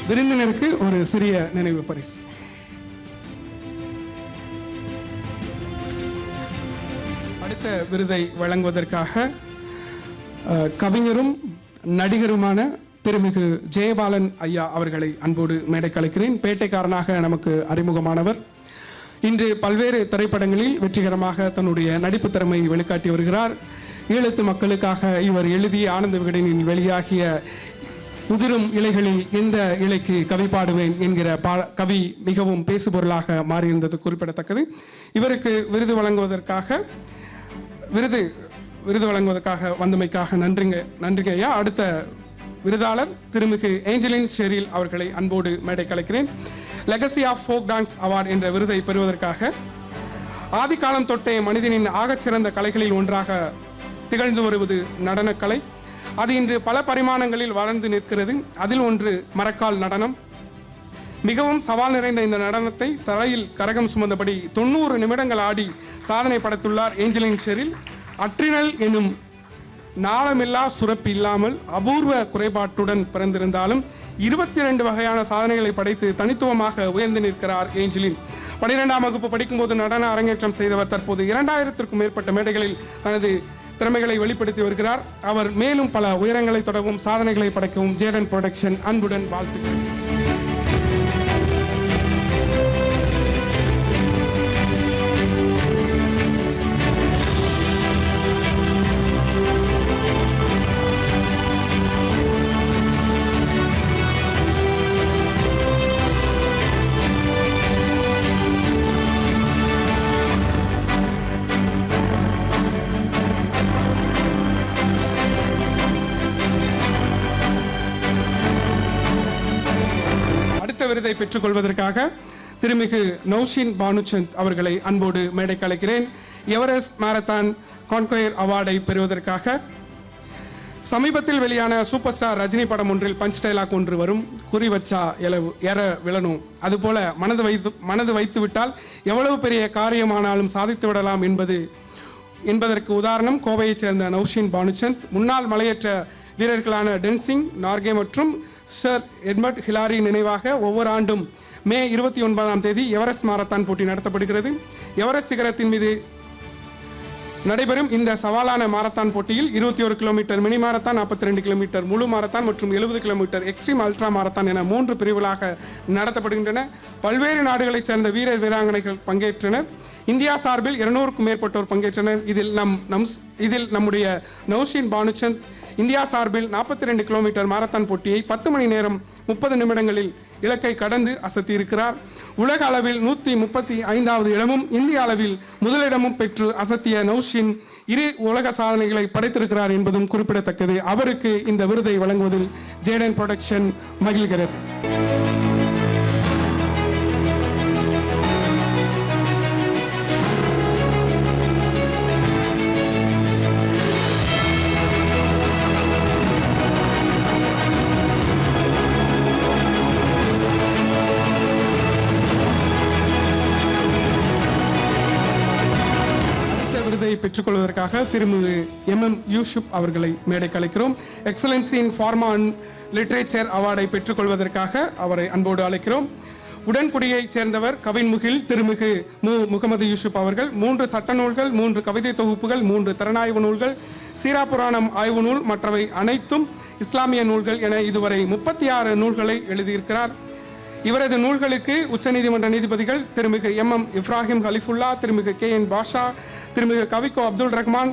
விருந்தினருக்கு ஒரு சிறிய நினைவு பரிசு. அடுத்த விருதை வழங்குவதற்காக கவிஞரும் நடிகருமான திருமிகு ஜெயபாலன் ஐயா அவர்களை அன்போடு மேடைக்கு அழைக்கிறேன். பேட்டைக்காரனாக நமக்கு அறிமுகமானவர். இன்று பல்வேறு திரைப்படங்களில் வெற்றிகரமாக தன்னுடைய நடிப்பு திறமையை வெளிக்காட்டி வருகிறார். ஈழத்து மக்களுக்காக இவர் எழுதிய ஆனந்த விகடனில் வெளியாகிய உதிரும் இலைகளில் எந்த இலைக்கு கவி பாடுவேன் என்கிற கவி மிகவும் பேசுபொருளாக மாறியிருந்தது குறிப்பிடத்தக்கது. இவருக்கு விருது வழங்குவதற்காக வந்தமைக்காக நன்றிங்க ஐயா. அடுத்த விருதாளர் திருமிகு ஏஞ்சலின் ஷெரில் அவர்களை அன்போடு மேடை கலைக்கிறேன். Legacy of folk dance award என்ற விருதை பெறுவதற்காக ஆதிகாலம் தொட்டே மனிதனின் ஆகச்சிறந்த கலைகளில் ஒன்றாக திகழ்ந்து வருவது நடனக்கலை. அது இன்று பல பரிமாணங்களில் வளர்ந்து நிற்கிறது. அதில் ஒன்று மரக்கால் நடனம். மிகவும் சவால் நிறைந்த இந்த நடனத்தை தரையில் கரகம் சுமந்தபடி 90 நிமிடங்கள் ஆடி சாதனை படைத்துள்ளார் ஏஞ்சலின் ஷெரில். அட்ரினல் எனும் நாளமில்லா சுரப்பு இல்லாமல் அபூர்வ குறைபாட்டுடன் பிறந்திருந்தாலும் 22 வகையான சாதனைகளை படைத்து தனித்துவமாக உயர்ந்து நிற்கிறார் ஏஞ்சலின். 12ஆம் வகுப்பு படிக்கும்போது நடன அரங்கேற்றம் செய்தவர் தற்போது 2000க்கும் மேற்பட்ட மேடைகளில் தனது திறமைகளை வெளிப்படுத்தி வருகிறார். அவர் மேலும் பல உயரங்களை தொடரவும் சாதனைகளை படைக்கவும் ஜேடன் புரொடக்ஷன் அன்புடன் வாழ்த்துக்கள். விருதை பெற்றுக் கொள்வதற்காக திருமிகு நௌஷின் பானுச்சந்த் அவர்களை அன்போடு மேடைக்கு அழைக்கிறேன். எவரெஸ்ட் மாரத்தான் கான்கொயர் அவார்டை பெறுவதற்காக சமீபத்தில் வெளியான சூப்பர் ஸ்டார் ரஜினி படம் ஒன்றில் பஞ்ச் டைலாக் ஒன்று வரும், குறி வச்சா எற விழணும், அதுபோல மனது வைத்து விட்டால் எவ்வளவு பெரிய காரியமானாலும் சாதித்து விடலாம் என்பதற்கு உதாரணம் கோவையைச் சேர்ந்த நௌஷின் பானுச்சந்த். முன்னாள் மலையேற்ற வீரர்களான டென்சிங் நார்கே மற்றும் சர் எட்மண்ட் ஹிலாரி நினைவாக ஒவ்வொரு ஆண்டும் மே 29ஆம் தேதி எவரெஸ்ட் மாரத்தான் போட்டி நடத்தப்படுகிறது. எவரெஸ்ட் சிகரத்தின் மீது நடைபெறும் இந்த சவாலான மாரத்தான் போட்டியில் 21 கிலோமீட்டர் மினி மாரத்தான், 42 கிலோமீட்டர் முழு மாரத்தான் மற்றும் 70 கிலோமீட்டர் எக்ஸ்ட்ரீம் அல்ட்ரா மாரத்தான் என 3 பிரிவுகளாக நடத்தப்படுகின்றன. பல்வேறு நாடுகளைச் சேர்ந்த வீரர் வீராங்கனைகள் பங்கேற்றனர். இந்தியா சார்பில் 200க்கும் மேற்பட்டோர் பங்கேற்றனர். இதில் நம்முடைய நௌஷின் பானுச்சந்த் இந்தியா சார்பில் 42 கிலோமீட்டர் மாரத்தான் போட்டியை 10 மணி நேரம் 30 நிமிடங்களில் இலக்கை கடந்து அசத்தியிருக்கிறார். உலக அளவில் 135வது இடமும் இந்திய அளவில் முதலிடமும் பெற்று அசத்திய நௌஷின் 2 உலக சாதனைகளை படைத்திருக்கிறார் என்பதும் குறிப்பிடத்தக்கது. அவருக்கு இந்த விருதை வழங்குவதில் ஜேடன் புரொடக்ஷன் மகிழ்கிறது. பெற்றுக் கொள்வதற்காக திருமிகு MM யூசுப் அவர்களை மேடைக்கு அழைக்கிறோம். Excellency in pharma and literature அவார்டை பெற்றுக் கொள்வதற்காக அவரை அன்போடு அழைக்கிறோம். உடன்குடியைச் சேர்ந்தவர் கவின்முகில் திருமிகு முகமது யூசுப் அவர்கள் 3 சட்ட நூல்கள், 3 கவிதை தொகுப்புகள், 3 திறனாய்வு நூல்கள், சீரா புராணம் ஆய்வு நூல், மற்றவை அனைத்தும் இஸ்லாமிய நூல்கள் என இதுவரை 36 நூல்களை எழுதியிருக்கிறார். இவரது நூல்களுக்கு உச்சநீதிமன்ற நீதிபதிகள் திருமிகு MM இப்ராஹிம் ஹலிஃபுல்லா, திருமிகு KN பாஷா, திருமிகு கவிக்கோ அப்துல் ரஹ்மான்,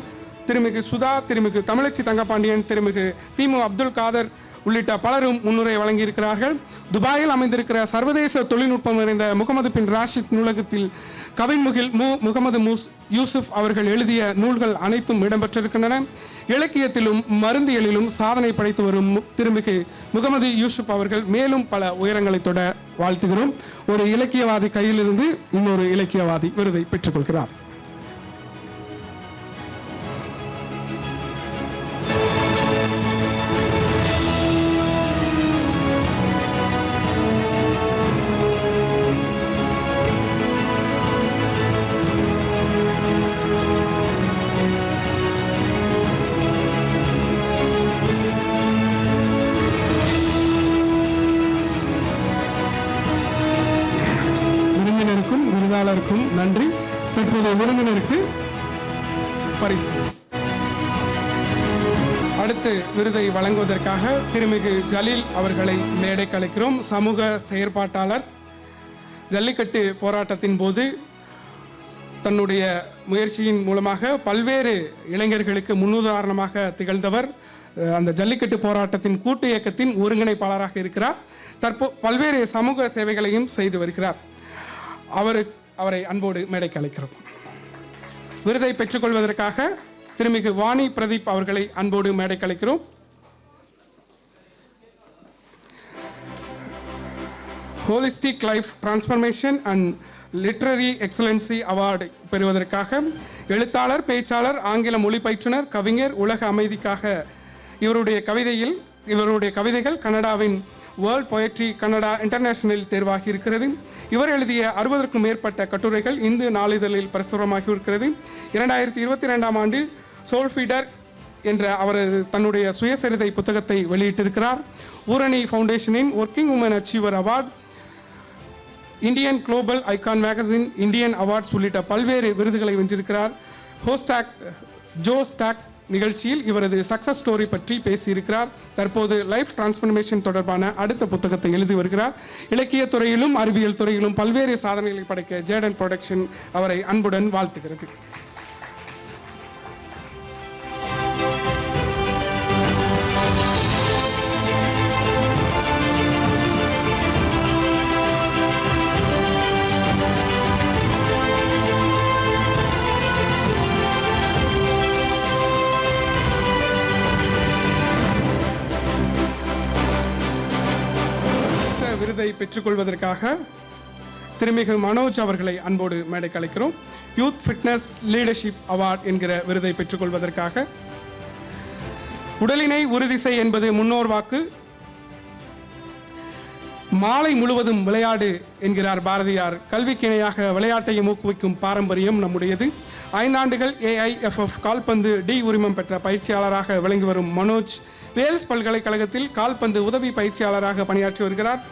திருமிகு சுதா, திருமிகு தமிழச்சி தங்கப்பாண்டியன், திருமிகு திமு அப்துல் காதர் உள்ளிட்ட பலரும் முன்னுரை வழங்கியிருக்கிறார்கள். துபாயில் அமைந்திருக்கிற சர்வதேச தொழில்நுட்பம் நிறைந்த முகமது பின் ராஷித் நூலகத்தில் கவின்முகில் முகமது யூசுப் அவர்கள் எழுதிய நூல்கள் அனைத்தும் இடம்பெற்றிருக்கின்றன. இலக்கியத்திலும் மருந்தியலிலும் சாதனை படைத்து வரும் திருமிகு முகமது யூசுப் அவர்கள் மேலும் பல உயரங்களை தொட வாழ்த்துகிறோம். ஒரு இலக்கியவாதி கையிலிருந்து இன்னொரு இலக்கியவாதி விருதை பெற்றுக்கொள்கிறார். நன்றி. தற்போது விருந்தினருக்கு பரிசு. அடுத்து விருதை வழங்குவதற்காக திருமிகு ஜலீல் அவர்களை மேடைக்கு அழைக்கிறோம். சமூக செயற்பாட்டாளர். ஜல்லிக்கட்டு போராட்டத்தின் போது தன்னுடைய முயற்சியின் மூலமாக பல்வேறு இளைஞர்களுக்கு முன்னுதாரணமாக திகழ்ந்தவர். அந்த ஜல்லிக்கட்டு போராட்டத்தின் கூட்டு இயக்கத்தின் ஒருங்கிணைப்பாளராக இருக்கிறார். பல்வேறு சமூக சேவைகளையும் செய்து வருகிறார். அவரை அன்போடு மேடைக்கு அழைக்கிறோம். விருதை பெற்றுக்கொள்வதற்காக திருமிகு வாணி பிரதீப் அவர்களை அன்போடு மேடைக்கு அழைக்கிறோம். Holistic life transformation and literary excellency award பெறுவதற்காக எழுத்தாளர், பேச்சாளர், ஆங்கில மொழி பயிற்றுனர், கவிஞர், உலக அமைதிக்காக இவருடைய கவிதைகள் கனடாவின் வேர்ல்ட் பொயட்ரி கனடா இன்டர்நேஷனலில் தேர்வாகி இருக்கிறது. இவர் எழுதிய 60க்கும் மேற்பட்ட கட்டுரைகள் இந்து நாளிதழில் பிரசுரமாகி இருக்கிறது. 2022ஆம் ஆண்டில் சோல்ஃபீடர் என்ற அவரது தன்னுடைய சுயசரிதை புத்தகத்தை வெளியிட்டிருக்கிறார். ஊரணி ஃபவுண்டேஷனின் working woman achiever award, Indian global icon magazine Indian awards உள்ளிட்ட பல்வேறு விருதுகளை வென்றிருக்கிறார். ஜோ ஸ்டாக் நிகழ்ச்சியில் இவரது சக்சஸ் ஸ்டோரி பற்றி பேசியிருக்கிறார். தற்போது லைஃப் டிரான்ஸ்ஃபர்மேஷன் தொடர்பான அடுத்த புத்தகத்தை எழுதி வருகிறார். இலக்கிய துறையிலும் அறிவியல் துறையிலும் பல்வேறு சாதனைகளை படைக்க ஜேடன் புரொடக்ஷன் அவரை அன்புடன் வாழ்த்துகிறது. விருதை பெற்றுக்கொள்வதற்காக திருமிகு மனோஜ் அவர்களை அன்போடு மேடைக்கு அழைக்கிறோம். யூத் ஃபிட்னஸ் லீடர்ஷிப் அவார்ட் என்கிற விருதை பெற்றுக்கொள்வதற்காக. உடலினை உறுதி செய் என்பது முன்னோர் வாக்கு, மாலை முழுவதும் விளையாடு என்கிறார் பாரதியார். கல்விக்கு இணையாக விளையாட்டையும் ஊக்குவிக்கும் பாரம்பரியம் நம்முடையது. 5 ஆண்டுகள் AIFF கால்பந்து D உரிமம் பெற்ற பயிற்சியாளராக விளங்கி வரும் மனோஜ் வேல்ஸ் பல்கலைக்கழகத்தில் கால்பந்து உதவி பயிற்சியாளராக பணியாற்றி வருகிறார்.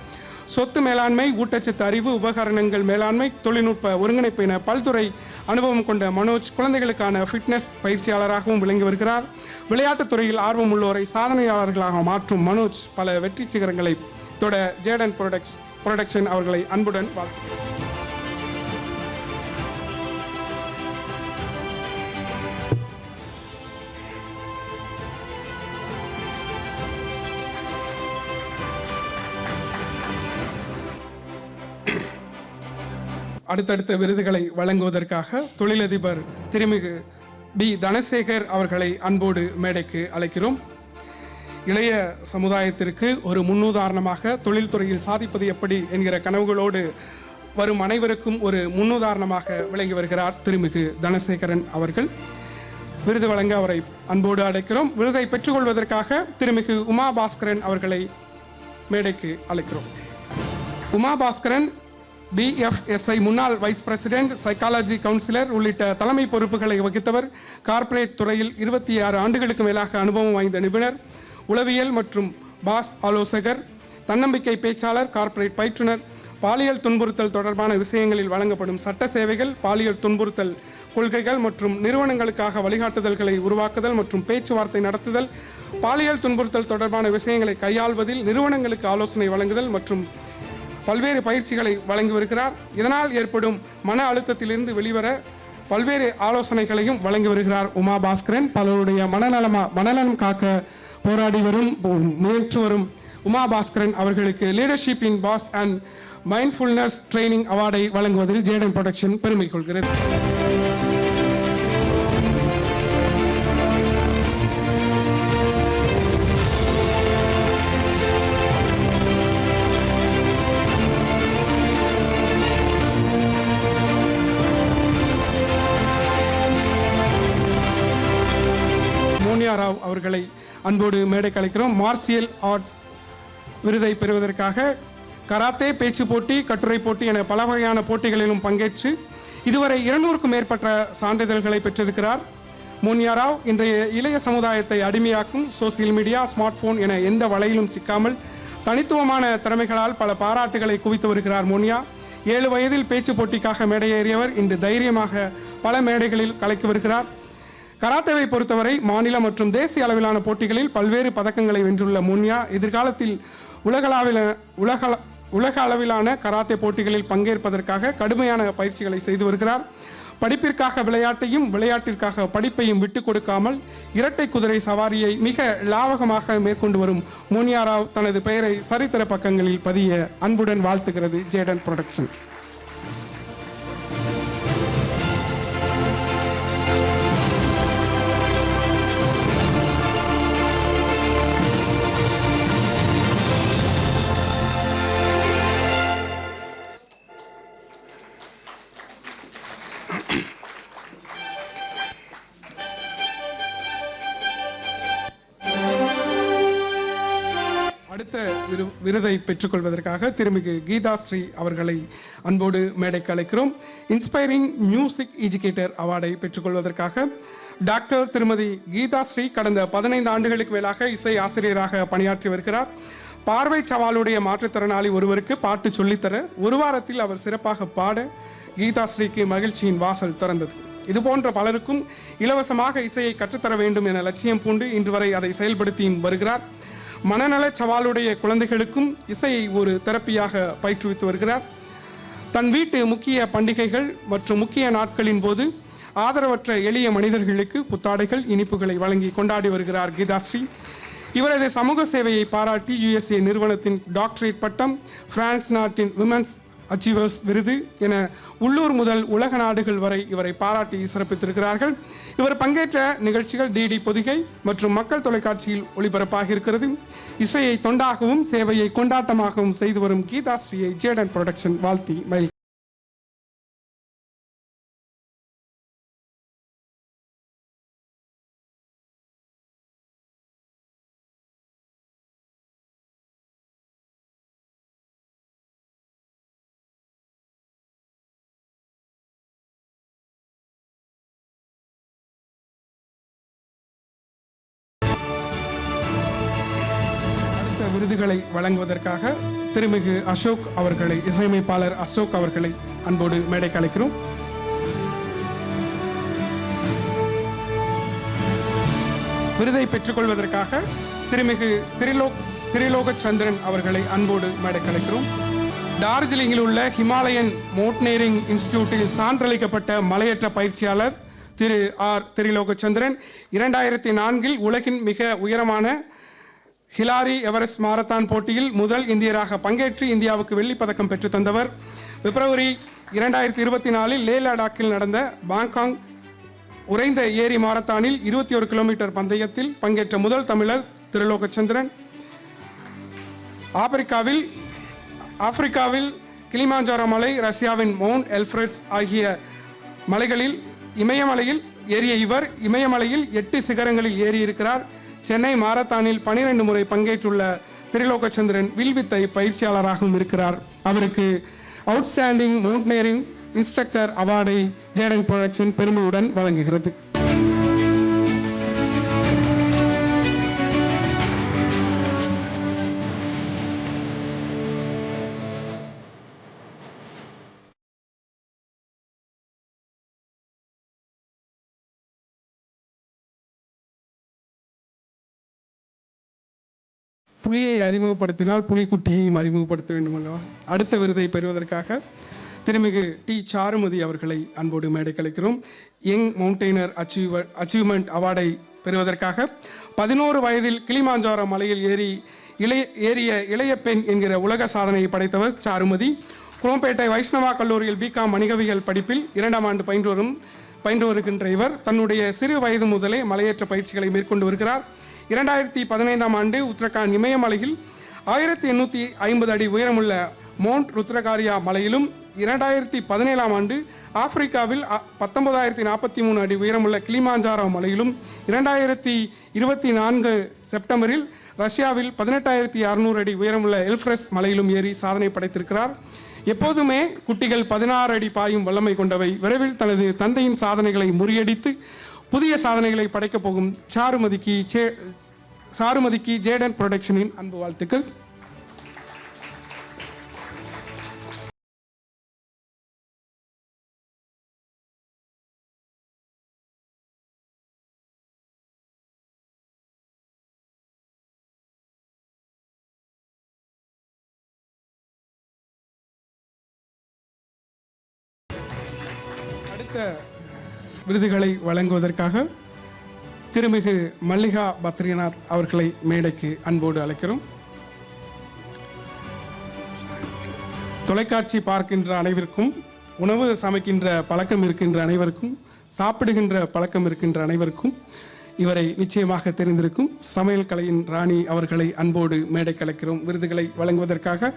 சொத்து மேலாண்மை, ஊட்டச்சத்து அறிவு, உபகரணங்கள் மேலாண்மை, தொழில்நுட்ப ஒருங்கிணைப்பு என பல்துறை அனுபவம் கொண்ட மனோஜ் குழந்தைகளுக்கான ஃபிட்னஸ் பயிற்சியாளராகவும் விளங்கி வருகிறார். விளையாட்டுத் துறையில் ஆர்வம் உள்ளோரை சாதனையாளர்களாக மாற்றும் மனோஜ் பல வெற்றி சிகரங்களை தொட ஜேடன் புரொடக்ஷன் அவர்களை அன்புடன் வாழ்த்துகிறேன். அடுத்தடுத்த விருதுகளை வழங்குவதற்காக தொழிலதிபர் திருமிகு B தனசேகர் அவர்களை அன்போடு மேடைக்கு அழைக்கிறோம். இளைய சமுதாயத்திற்கு ஒரு முன்னுதாரணமாக தொழில்துறையில் சாதிப்பது எப்படி என்கிற கனவுகளோடு வரும் அனைவருக்கும் ஒரு முன்னுதாரணமாக விளங்கி வருகிறார் திருமிகு தனசேகரன் அவர்கள். விருது வழங்க அவரை அன்போடு அழைக்கிறோம். விருதை பெற்றுக்கொள்வதற்காக திருமிகு உமா பாஸ்கரன் அவர்களை மேடைக்கு அழைக்கிறோம். உமா பாஸ்கரன் BFSI முன்னாள் வைஸ் பிரசிடென்ட், சைக்காலஜி கவுன்சிலர் உள்ளிட்ட தலைமை பொறுப்புகளை வகித்தவர். கார்ப்பரேட் துறையில் 26 ஆண்டுகளுக்கு மேலாக அனுபவம் வாய்ந்த நிபுணர், உளவியல் மற்றும் பாஸ் ஆலோசகர், தன்னம்பிக்கை பேச்சாளர், கார்ப்பரேட் பயிற்றுனர், பாலியல் துன்புறுத்தல் தொடர்பான விஷயங்களில் வழங்கப்படும் சட்ட சேவைகள், பாலியல் துன்புறுத்தல் கொள்கைகள் மற்றும் நிறுவனங்களுக்காக வழிகாட்டுதல்களை உருவாக்குதல் மற்றும் பேச்சுவார்த்தை நடத்துதல், பாலியல் துன்புறுத்தல் தொடர்பான விஷயங்களை கையாள்வதில் நிறுவனங்களுக்கு ஆலோசனை வழங்குதல் மற்றும் பல்வேறு பயிற்சிகளை வழங்கி வருகிறார். இதனால் ஏற்படும் மன அழுத்தத்திலிருந்து வெளிவர பல்வேறு ஆலோசனைகளையும் வழங்கி வருகிறார் உமா பாஸ்கரன். பலருடைய மனநலம் காக்க போராடி முயன்று வரும் உமா பாஸ்கரன் அவர்களுக்கு leadership in pause and mindfulness training அவார்டை வழங்குவதில் ஜேடன் புரொடக்ஷன் பெருமை கொள்கிறது. ராவ் அவர்களை அன்போடு மேடைக்கு அழைக்கிறோம். மார்சியல் ஆர்ட்ஸ் விருதை பெறுவதற்காக கராத்தே, பேச்சு போட்டி, கட்டுரை போட்டி என பல வகையான போட்டிகளிலும் பங்கேற்று இதுவரை 200க்கும் மேற்பட்ட சான்றிதழ்களை பெற்றிருக்கிறார். மோனியா ராவ் இன்றைய இளைய சமுதாயத்தை அடிமையாக்கும் சோசியல் மீடியா, ஸ்மார்ட் போன் என எந்த வலையிலும் சிக்காமல் தனித்துவமான திறமைகளால் பல பாராட்டுகளை குவித்து வருகிறார் மோனியா. 7 வயதில் பேச்சு போட்டிக்காக மேடையேறியவர் இன்று தைரியமாக பல மேடைகளில் கலக்கி வருகிறார். கராத்தேவை பொறுத்தவரை மாநில மற்றும் தேசிய அளவிலான போட்டிகளில் பல்வேறு பதக்கங்களை வென்றுள்ள மோனியா எதிர்காலத்தில் உலக அளவிலான கராத்தே போட்டிகளில் பங்கேற்பதற்காக கடுமையான பயிற்சிகளை செய்து வருகிறார். படிப்பிற்காக விளையாட்டையும் விளையாட்டிற்காக படிப்பையும் விட்டுக் கொடுக்காமல் இரட்டை குதிரை சவாரியை மிக லாவகமாக மேற்கொண்டு வரும் மோனியா ராவ் தனது பெயரை சரித்திர பக்கங்களில் பதிய அன்புடன் வாழ்த்துகிறது ஜேடன் புரொடக்ஷன். அடுத்த விருதை பெற்றுக்கொள்வதற்காக திருமிகு கீதா ஸ்ரீ அவர்களை அன்போடு மேடைக்கு அழைக்கிறோம். இன்ஸ்பைரிங் மியூசிக் எஜுகேட்டர் அவார்டை பெற்றுக்கொள்வதற்காக டாக்டர் திருமதி கீதா ஸ்ரீ கடந்த 15 ஆண்டுகளுக்கு மேலாக இசை ஆசிரியராக பணியாற்றி வருகிறார். பார்வை சவாலுடைய மாற்றுத்திறனாளி ஒருவருக்கு பாட்டு சொல்லித்தர ஒரு வாரத்தில் அவர் சிறப்பாக பாட கீதா ஸ்ரீக்கு மகிழ்ச்சியின் வாசல் திறந்தது. இதுபோன்ற பலருக்கும் இலவசமாக இசையை கற்றுத்தர வேண்டும் என லட்சியம் பூண்டு இன்று வரை அதை செயல்படுத்தியும் வருகிறார். மனநல சவாலுடைய குழந்தைகளுக்கும் இசையை ஒரு தெரப்பியாக பயிற்றுவித்து வருகிறார். தன் வீட்டு முக்கிய பண்டிகைகள் மற்றும் முக்கிய நாட்களின் போது ஆதரவற்ற எளிய மனிதர்களுக்கு புத்தாடைகள் இனிப்புகளை வழங்கி கொண்டாடி வருகிறார் கீதாஸ்ரீ. இவரது சமூக சேவையை பாராட்டி USA நிறுவனத்தின் டாக்டரேட் பட்டம், பிரான்ஸ் நாட்டின் விமன்ஸ் அச்சீவர்ஸ் விருது என உள்ளூர் முதல் உலக நாடுகள் வரை இவரை பாராட்டி சிறப்பித்திருக்கிறார்கள். இவர் பங்கேற்ற நிகழ்ச்சிகள் DD பொதிகை மற்றும் மக்கள் தொலைக்காட்சியில் ஒளிபரப்பாக இருக்கிறது. இசையை தொண்டாகவும் சேவையை கொண்டாட்டமாகவும் செய்து வரும் கீதாஸ்ரீயை ஜேடன் புரொடக்ஷன் வாழ்த்தி மகிழ்ச்சி. விருதுகளை வழங்குவதற்காக திருமிகு அசோக் அவர்களை, இசையமைப்பாளர் அசோக் அவர்களை அன்போடு மேடைக்கு அழைக்கிறோம். விருதை பெற்றுக்கொள்வதற்காக திருமிகு திரிலோக சந்திரன் அவர்களை அன்போடு மேடைக்கு அழைக்கிறோம். டார்ஜிலிங்கில் உள்ள ஹிமாலயன் மவுண்டனீரிங் இன்ஸ்டிடியூட்டில் சான்றளிக்கப்பட்ட மலையேற்ற பயிற்சியாளர் திரு திரிலோக சந்திரன் 2004 உலகின் மிக உயரமான ஹிலாரி எவரெஸ்ட் மாரத்தான் போட்டியில் முதல் இந்தியராக பங்கேற்று இந்தியாவுக்கு வெள்ளிப்பதக்கம் பெற்று தந்தவர். பிப்ரவரி 2024 லே லடாக்கில் நடந்த பாங்காங் உறைந்த ஏரி மாரத்தானில் 21 கிலோமீட்டர் பந்தயத்தில் பங்கேற்ற முதல் தமிழர் திரிலோகச்சந்திரன். ஆப்பிரிக்காவில் கிளிமாஞ்சாரோ மலை, ரஷ்யாவின் மவுண்ட் எல்ஃப்ரெட்ஸ் ஆகிய மலைகளில் இமயமலையில் ஏறிய இவர் இமயமலையில் 8 சிகரங்களில் ஏறியிருக்கிறார். சென்னை மாரத்தானில் 12 முறை பங்கேற்றுள்ள திரிலோகச்சந்திரன் வில்வித்தை பயிற்சியாளராகவும் இருக்கிறார். அவருக்கு அவுட்ஸ்டாண்டிங் மவுண்டனீரிங் இன்ஸ்ட்ரக்டர் அவார்டை ஜேடன் புரொடக்ஷன் பெருமையுடன் வழங்குகிறது. புலியை அறிமுகப்படுத்தினால் புலிக்குட்டியையும் அறிமுகப்படுத்த வேண்டும் அல்லவா? அடுத்த விருதை பெறுவதற்காக திருமிகு சாருமதி அவர்களை அன்போடு மேடை கலைக்கிறோம். யங் மவுண்டெய்னர் அச்சீவ்மெண்ட் அவார்டை பெறுவதற்காக 11 வயதில் கிளிமாஞ்சாரோ மலையில் ஏறிய இளைய பெண் என்கிற உலக சாதனையை படைத்தவர் சாருமதி. குரோம்பேட்டை வைஷ்ணவா கல்லூரியில் BCom வணிகவியல் படிப்பில் 2ஆம் ஆண்டு பயின்று வருகின்ற இவர் தன்னுடைய சிறு வயது முதலே மலையேற்ற பயிற்சிகளை மேற்கொண்டு வருகிறார். 2015ஆம் ஆண்டு உத்தரகாண்ட் இமயமலையில் 1850 அடி உயரமுள்ள மவுண்ட் ருத்ரகாரியா மலையிலும், 2017ஆம் ஆண்டு ஆப்பிரிக்காவில் 19,043 அடி உயரமுள்ள கிளிமாஞ்சாரோ மலையிலும், 2024 செப்டம்பரில் ரஷ்யாவில் 18,600 அடி உயரமுள்ள எல்ஃப்ரெஸ் மலையிலும் ஏறி சாதனை படைத்திருக்கிறார். எப்போதுமே குட்டிகள் 16 அடி பாயும் வல்லமை கொண்டவை. விரைவில் தனது தந்தையின் சாதனைகளை முறியடித்து புதிய சாதனைகளை படைக்கப் போகும் சாருமதிக்கு ஜேடன் புரொடக்ஷனின் அன்பு வாழ்த்துக்கள். அடுத்த விருதுகளை வழங்குவதற்காக திருமிகு மல்லிகா பத்ரிநாத் அவர்களை மேடைக்கு அன்போடு அழைக்கிறோம். தொலைக்காட்சி பார்க்கின்ற அனைவருக்கும், உணவு சமைக்கின்ற பழக்கம் இருக்கின்ற அனைவருக்கும், சாப்பிடுகின்ற பழக்கம் இருக்கின்ற அனைவருக்கும் இவரை நிச்சயமாக தெரிந்திருக்கும். சமையல் கலையின் ராணி அவர்களை அன்போடு மேடைக்கு அழைக்கிறோம். விருதுகளை வழங்குவதற்காக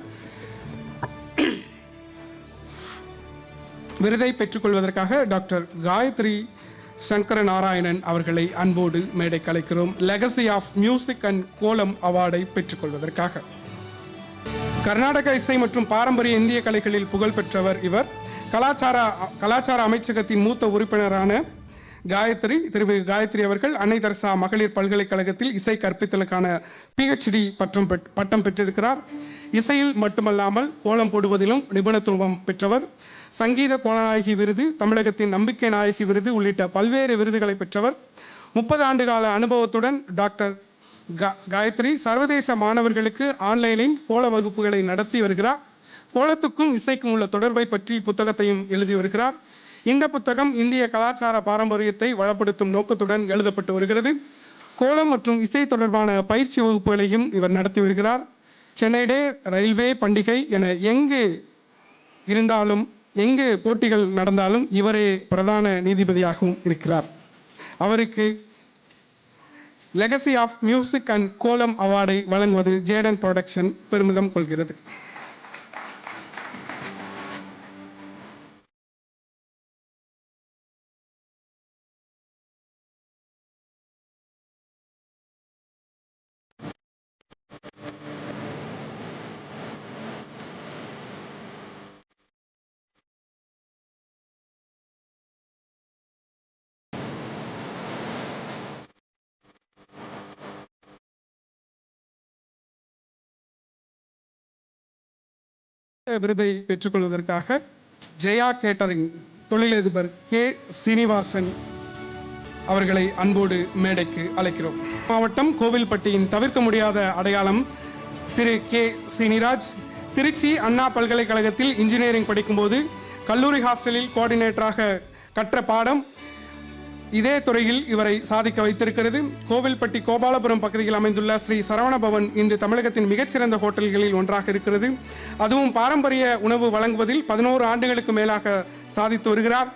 விருதை பெற்றுக்கொள்வதற்காக டாக்டர் காயத்ரி சங்கர நாராயணன் அவர்களை அன்போடு மேடை கலைக்கிறோம். லெகசி ஆஃப் மியூசிக் அண்ட் கோலம் அவார்டை பெற்றுக்கொள்வதற்காக கர்நாடக இசை மற்றும் பாரம்பரிய இந்திய கலைகளில் புகழ் பெற்றவர் இவர். கலாச்சார அமைச்சகத்தின் மூத்த உறுப்பினரான காயத்ரி அவர்கள் அன்னை தெரசா மகளிர் பல்கலைக்கழகத்தில் இசை கற்பித்தலுக்கான PhD பட்டம் பெற்றிருக்கிறார். இசையில் மட்டுமல்லாமல் கோலம் போடுவதிலும் நிபுணத்துவம் பெற்றவர். சங்கீத கோலநாயகி விருது, தமிழகத்தின் நம்பிக்கை நாயகி விருது உள்ளிட்ட பல்வேறு விருதுகளை பெற்றவர். 30 ஆண்டுகால அனுபவத்துடன் டாக்டர் காயத்ரி சர்வதேச மாணவர்களுக்கு ஆன்லைனில் கோல வகுப்புகளை நடத்தி வருகிறார். கோலத்துக்கும் இசைக்கும் உள்ள தொடர்பை பற்றி புத்தகத்தையும் எழுதி வருகிறார். இந்த புத்தகம் இந்திய கலாச்சார பாரம்பரியத்தை வளப்படுத்தும் நோக்கத்துடன் எழுதப்பட்டு வருகிறது. கோலம் மற்றும் இசை தொடர்பான பயிற்சி வகுப்புகளையும் இவர் நடத்தி வருகிறார். சென்னை டே, ரயில்வே பண்டிகை என எங்கு போட்டிகள் நடந்தாலும் இவரே பிரதான நீதிபதியாகவும் இருக்கிறார். அவருக்கு லெகசி ஆஃப் மியூசிக் அண்ட் கோலம் அவார்டை வழங்குவது ஜேடன் புரொடக்ஷன் பெருமிதம் கொள்கிறது. விருதை பெற்றுக்கொள்வதற்காக ஜெயா கேட்டரிங் தொழிலதிபர் K. சீனிவாசன் அவர்களை அன்போடு மேடைக்கு அழைக்கிறோம். மாவட்டம் கோவில்பட்டியின் தவிர்க்க முடியாத அடையாளம் திரு K. சீனிராஜ் திருச்சி அண்ணா பல்கலைக்கழகத்தில் இன்ஜினியரிங் படிக்கும்போது கல்லூரி ஹாஸ்டலில் கோஆர்டினேட்டராக கற்ற பாடம் இதே துறையில் இவரை சாதிக்க வைத்திருக்கிறது. கோவில்பட்டி கோபாலபுரம் பகுதியில் அமைந்துள்ள ஸ்ரீ சரவண பவன் இன்று தமிழகத்தின் மிகச்சிறந்த ஹோட்டல்களில் ஒன்றாக இருக்கிறது. அதுவும் பாரம்பரிய உணவு வழங்குவதில் 11 ஆண்டுகளுக்கு மேலாக சாதித்து வருகிறார்.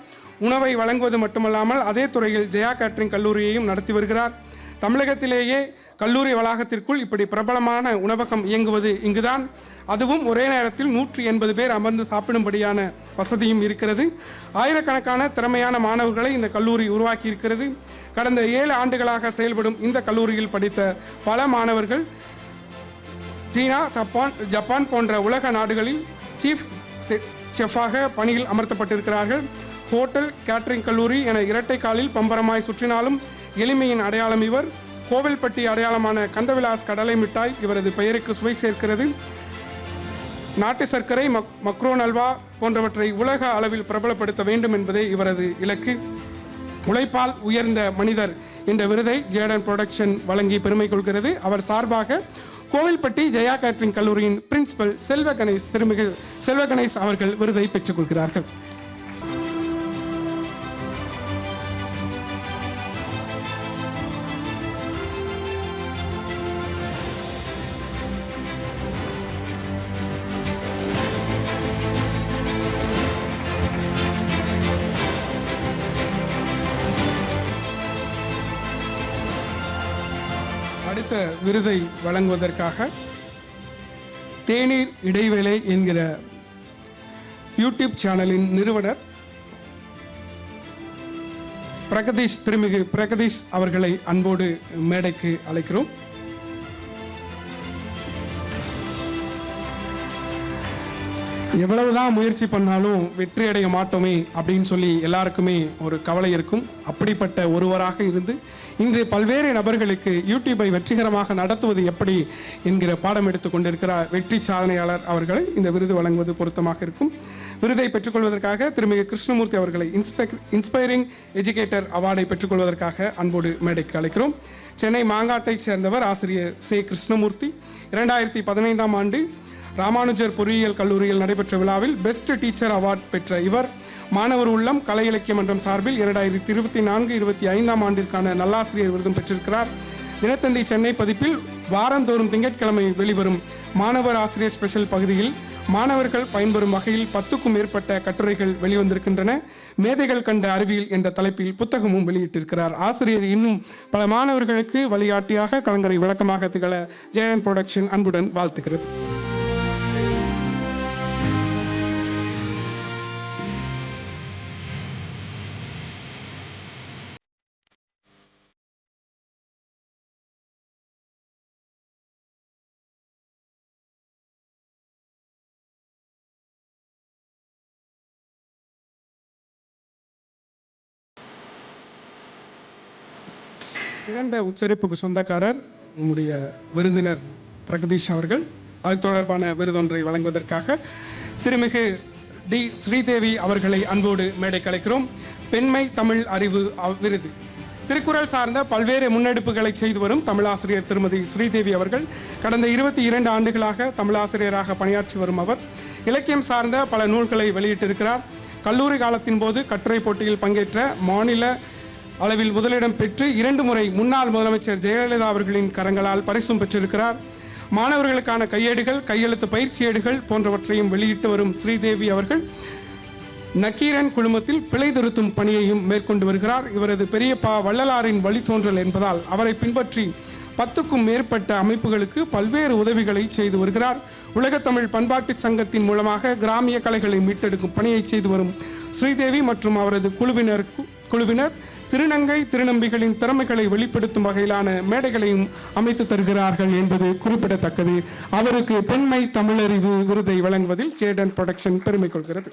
உணவை வழங்குவது மட்டுமல்லாமல் அதே துறையில் ஜெயா கேட்டரிங் கல்லூரியையும் நடத்தி வருகிறார். தமிழகத்திலேயே கல்லூரி வளாகத்திற்குள் இப்படி பிரபலமான உணவகம் இயங்குவது இங்குதான். அதுவும் ஒரே நேரத்தில் 180 பேர் அமர்ந்து சாப்பிடும்படியான வசதியும் இருக்கிறது. ஆயிரக்கணக்கான திறமையான மாணவர்களை இந்த கல்லூரி உருவாக்கி இருக்கிறது. கடந்த 7 ஆண்டுகளாக செயல்படும் இந்த கல்லூரியில் படித்த பல மாணவர்கள் சீனா, ஜப்பான் போன்ற உலக நாடுகளில் சீஃப் செஃப்பாக பணியில் அமர்த்தப்பட்டிருக்கிறார்கள். ஹோட்டல், கேட்டரிங் கல்லூரி என இரட்டை காலில் பம்பரமாய் சுற்றினாலும் எளிமையின் அடையாளம் இவர். கோவில்பட்டி அடையாளமான கந்தவிலாஸ் கடலை மிட்டாய் இவரது பெயருக்கு சுவை சேர்க்கிறது. நாட்டு சர்க்கரை, மக்ரோன் அல்வா போன்றவற்றை உலக அளவில் பிரபலப்படுத்த வேண்டும் என்பதே இவரது இலக்கு. உழைப்பால் உயர்ந்த மனிதர் என்ற விருதை ஜேடன் புரொடக்ஷன் வழங்கி பெருமை கொள்கிறது. அவர் சார்பாக கோவில்பட்டி ஜெயா கேட்டரிங் கல்லூரியின் பிரின்சிபல் திருமிகு செல்வ கணேஷ் அவர்கள் விருதை பெற்றுக் கொள்கிறார்கள். அடுத்த விருதை வழங்குவதற்காக தேநீர் இடைவேளை என்கிற யூடியூப் சேனலின் நிறுவனர் திருமிகு பிரகதீஷ் அவர்களை அன்போடு மேடைக்கு அழைக்கிறோம். எவ்வளவுதான் முயற்சி பண்ணாலும் வெற்றி அடைய மாட்டோமே அப்படின்னு சொல்லி எல்லாருக்குமே ஒரு கவலை இருக்கும். அப்படிப்பட்ட ஒருவராக இருந்து இன்று பல்வேறு நபர்களுக்கு யூடியூபை வெற்றிகரமாக நடத்துவது எப்படி என்கிற பாடம் எடுத்துக் கொண்டிருக்கிறார் வெற்றி சாதனையாளர் அவர்களை இந்த விருது வழங்குவது பொருத்தமாக இருக்கும். விருதை பெற்றுக்கொள்வதற்காக திருமிகு கிருஷ்ணமூர்த்தி அவர்களை இன்ஸ்பைரிங் எஜுகேட்டர் அவார்டை பெற்றுக்கொள்வதற்காக அன்போடு மேடைக்கு அழைக்கிறோம். சென்னை மாங்காட்டைச் சேர்ந்தவர் ஆசிரியர் சே. கிருஷ்ணமூர்த்தி. 2015ஆம் ஆண்டு ராமானுஜர் பொறியியல் கல்லூரியில் நடைபெற்ற விழாவில் பெஸ்ட் டீச்சர் அவார்ட் பெற்ற இவர் மாணவர் உள்ளம் கலை இலக்கிய மன்றம் சார்பில் 2024-25ஆம் ஆண்டிற்கான நல்லாசிரியர் விருதும் பெற்றிருக்கிறார். தினத்தந்தி சென்னை பதிப்பில் வாரந்தோறும் திங்கட்கிழமை வெளிவரும் மாணவர் ஆசிரியர் ஸ்பெஷல் பகுதியில் மாணவர்கள் பயன்பெறும் வகையில் 10க்கும் மேற்பட்ட கட்டுரைகள் வெளிவந்திருக்கின்றன. மேதைகள் கண்ட அறிவியல் என்ற தலைப்பில் புத்தகமும் வெளியிட்டிருக்கிறார். ஆசிரியர் இன்னும் பல மாணவர்களுக்கு வழிகாட்டியாக கலங்கரை விளக்கமாக திகழ ஜேடன் புரொடக்ஷன் அன்புடன் வாழ்த்துகிறது. சிறந்த உச்சரிப்புக்கு சொந்தக்காரர் நம்முடைய விருந்தினர் பிரகதீஷ் அவர்கள். அது தொடர்பான விருதொன்றை வழங்குவதற்காக திருமிகு டி ஸ்ரீதேவி அவர்களை அன்போடு மேடை கலைக்கிறோம். பெண்மை தமிழ் அறிவு விருது திருக்குறள் சார்ந்த பல்வேறு முன்னெடுப்புகளை செய்து வரும் தமிழாசிரியர் திருமதி ஸ்ரீதேவி அவர்கள் கடந்த 22 ஆண்டுகளாக தமிழாசிரியராக பணியாற்றி வரும் அவர் இலக்கியம் சார்ந்த பல நூல்களை வெளியிட்டிருக்கிறார். கல்லூரி காலத்தின் போது கட்டுரை போட்டியில் பங்கேற்ற மாநில அளவில் முதலிடம் பெற்று 2 முறை முன்னாள் முதலமைச்சர் ஜெயலலிதா அவர்களின் கரங்களால் பரிசும் பெற்றிருக்கிறார். மாணவர்களுக்கான கையேடுகள், கையெழுத்து பயிற்சி ஏடுகள் போன்றவற்றையும் வெளியிட்டு வரும் ஸ்ரீதேவி அவர்கள் நக்கீரன் குழுமத்தில் பிழை திருத்தும் பணியையும் மேற்கொண்டு வருகிறார். இவரது பெரியப்பா வள்ளலாரின் வழித்தோன்றல் என்பதால் அவரை பின்பற்றி 10க்கும் மேற்பட்ட அமைப்புகளுக்கு பல்வேறு உதவிகளை செய்து வருகிறார். உலகத்தமிழ் பண்பாட்டு சங்கத்தின் மூலமாக கிராமிய கலைகளை மீட்டெடுக்கும் பணியை செய்து வரும் ஸ்ரீதேவி மற்றும் அவரது குழுவினர் திருநங்கை திருநம்பிகளின் திறமைகளை வெளிப்படுத்தும் வகையிலான மேடைகளையும் அமைத்து தருகிறார்கள் என்பது குறிப்பிடத்தக்கது. அவருக்கு பெண்மை தமிழறிவு விருதை வழங்குவதில் ஜேடன் புரொடக்ஷன் பெருமை கொள்கிறது.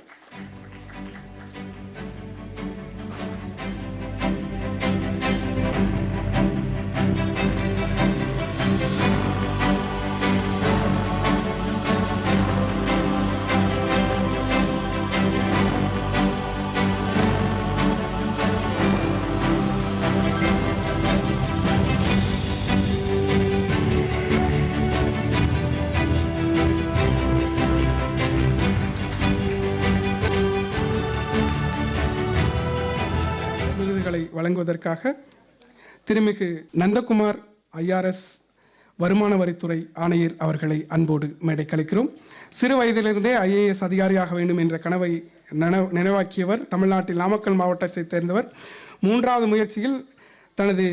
வழங்குவதற்காக திருமிகு நந்தகுமார் IRS வருமான வரித்துறை ஆணையர் அவர்களை அன்போடு மேடை கலைக்கிறோம். சிறு வயதிலிருந்தே IAS அதிகாரியாக வேண்டும் என்ற கனவை நினைவாக்கியவர். தமிழ்நாட்டில் நாமக்கல் மாவட்டத்தைச் சேர்ந்தவர். 3வது முயற்சியில் தனது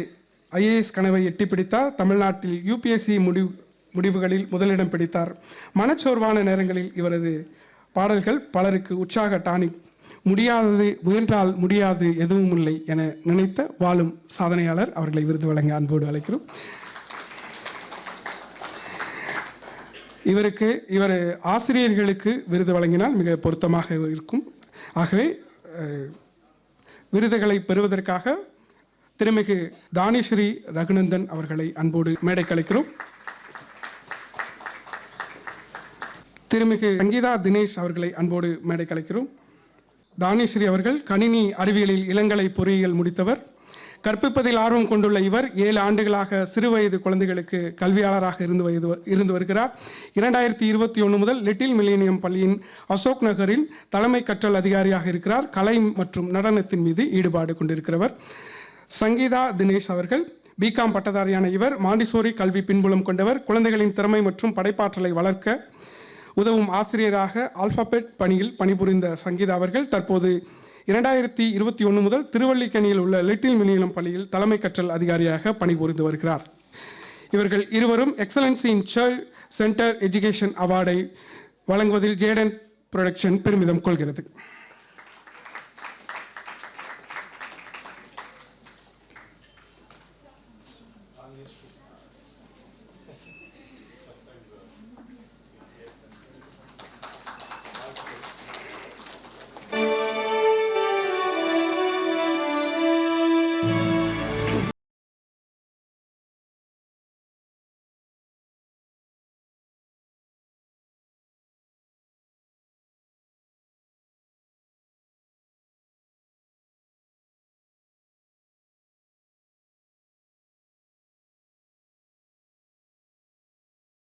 IAS கனவை எட்டி பிடித்தார். தமிழ்நாட்டில் UPSC முடிவுகளில் முதலிடம் பிடித்தார். மனச்சோர்வான நேரங்களில் இவரது பாடல்கள் பலருக்கு உற்சாக டானிக். முடியாதது முயன்றால் முடியாது எதுவும் இல்லை என நினைத்த வாழும் சாதனையாளர். அவர்களை விருது வழங்க அன்போடு அழைக்கிறோம். இவர் ஆசிரியர்களுக்கு விருது வழங்கினால் மிக பொருத்தமாக இருக்கும். ஆகவே விருதுகளை பெறுவதற்காக திருமிகு தானிஸ்ரீ ரகுநந்தன் அவர்களை அன்போடு மேடை கலைக்கிறோம். திருமிகு சங்கீதா தினேஷ் அவர்களை அன்போடு மேடை கலைக்கிறோம். தானிஸ்ரீ அவர்கள் கணினி அறிவியலில் இளங்கலை பொறியியல் முடித்தவர். கற்பிப்பதில் ஆர்வம் கொண்டுள்ள இவர் 7 ஆண்டுகளாக சிறுவயது குழந்தைகளுக்கு கல்வியாளராக இருந்து வருகிறார். 2021 முதல் லிட்டில் மில்லேனியம் பள்ளியின் அசோக் நகரில் தலைமை கற்றல் அதிகாரியாக இருக்கிறார். கலை மற்றும் நடனத்தின் மீது ஈடுபாடு கொண்டிருக்கிறவர். சங்கீதா தினேஷ் அவர்கள் பிகாம் பட்டதாரியான இவர் மாண்டிசோரி கல்வி பின்புலம் கொண்டவர். குழந்தைகளின் திறமை மற்றும் படைப்பாற்றலை வளர்க்க உதவும் ஆசிரியராக ஆல்பாபெட் பணியில் பணிபுரிந்த சங்கீதா அவர்கள் தற்போது 2021 முதல் திருவல்லிக்கேணியில் உள்ள லிட்டில் மில்லேனியம் பள்ளியில் தலைமை கற்றல் அதிகாரியாக பணிபுரிந்து வருகிறார். இவர்கள் இருவரும் excellency in child centre education அவார்டை வழங்குவதில் ஜேடன் புரொடக்ஷன் பெருமிதம் கொள்கிறது.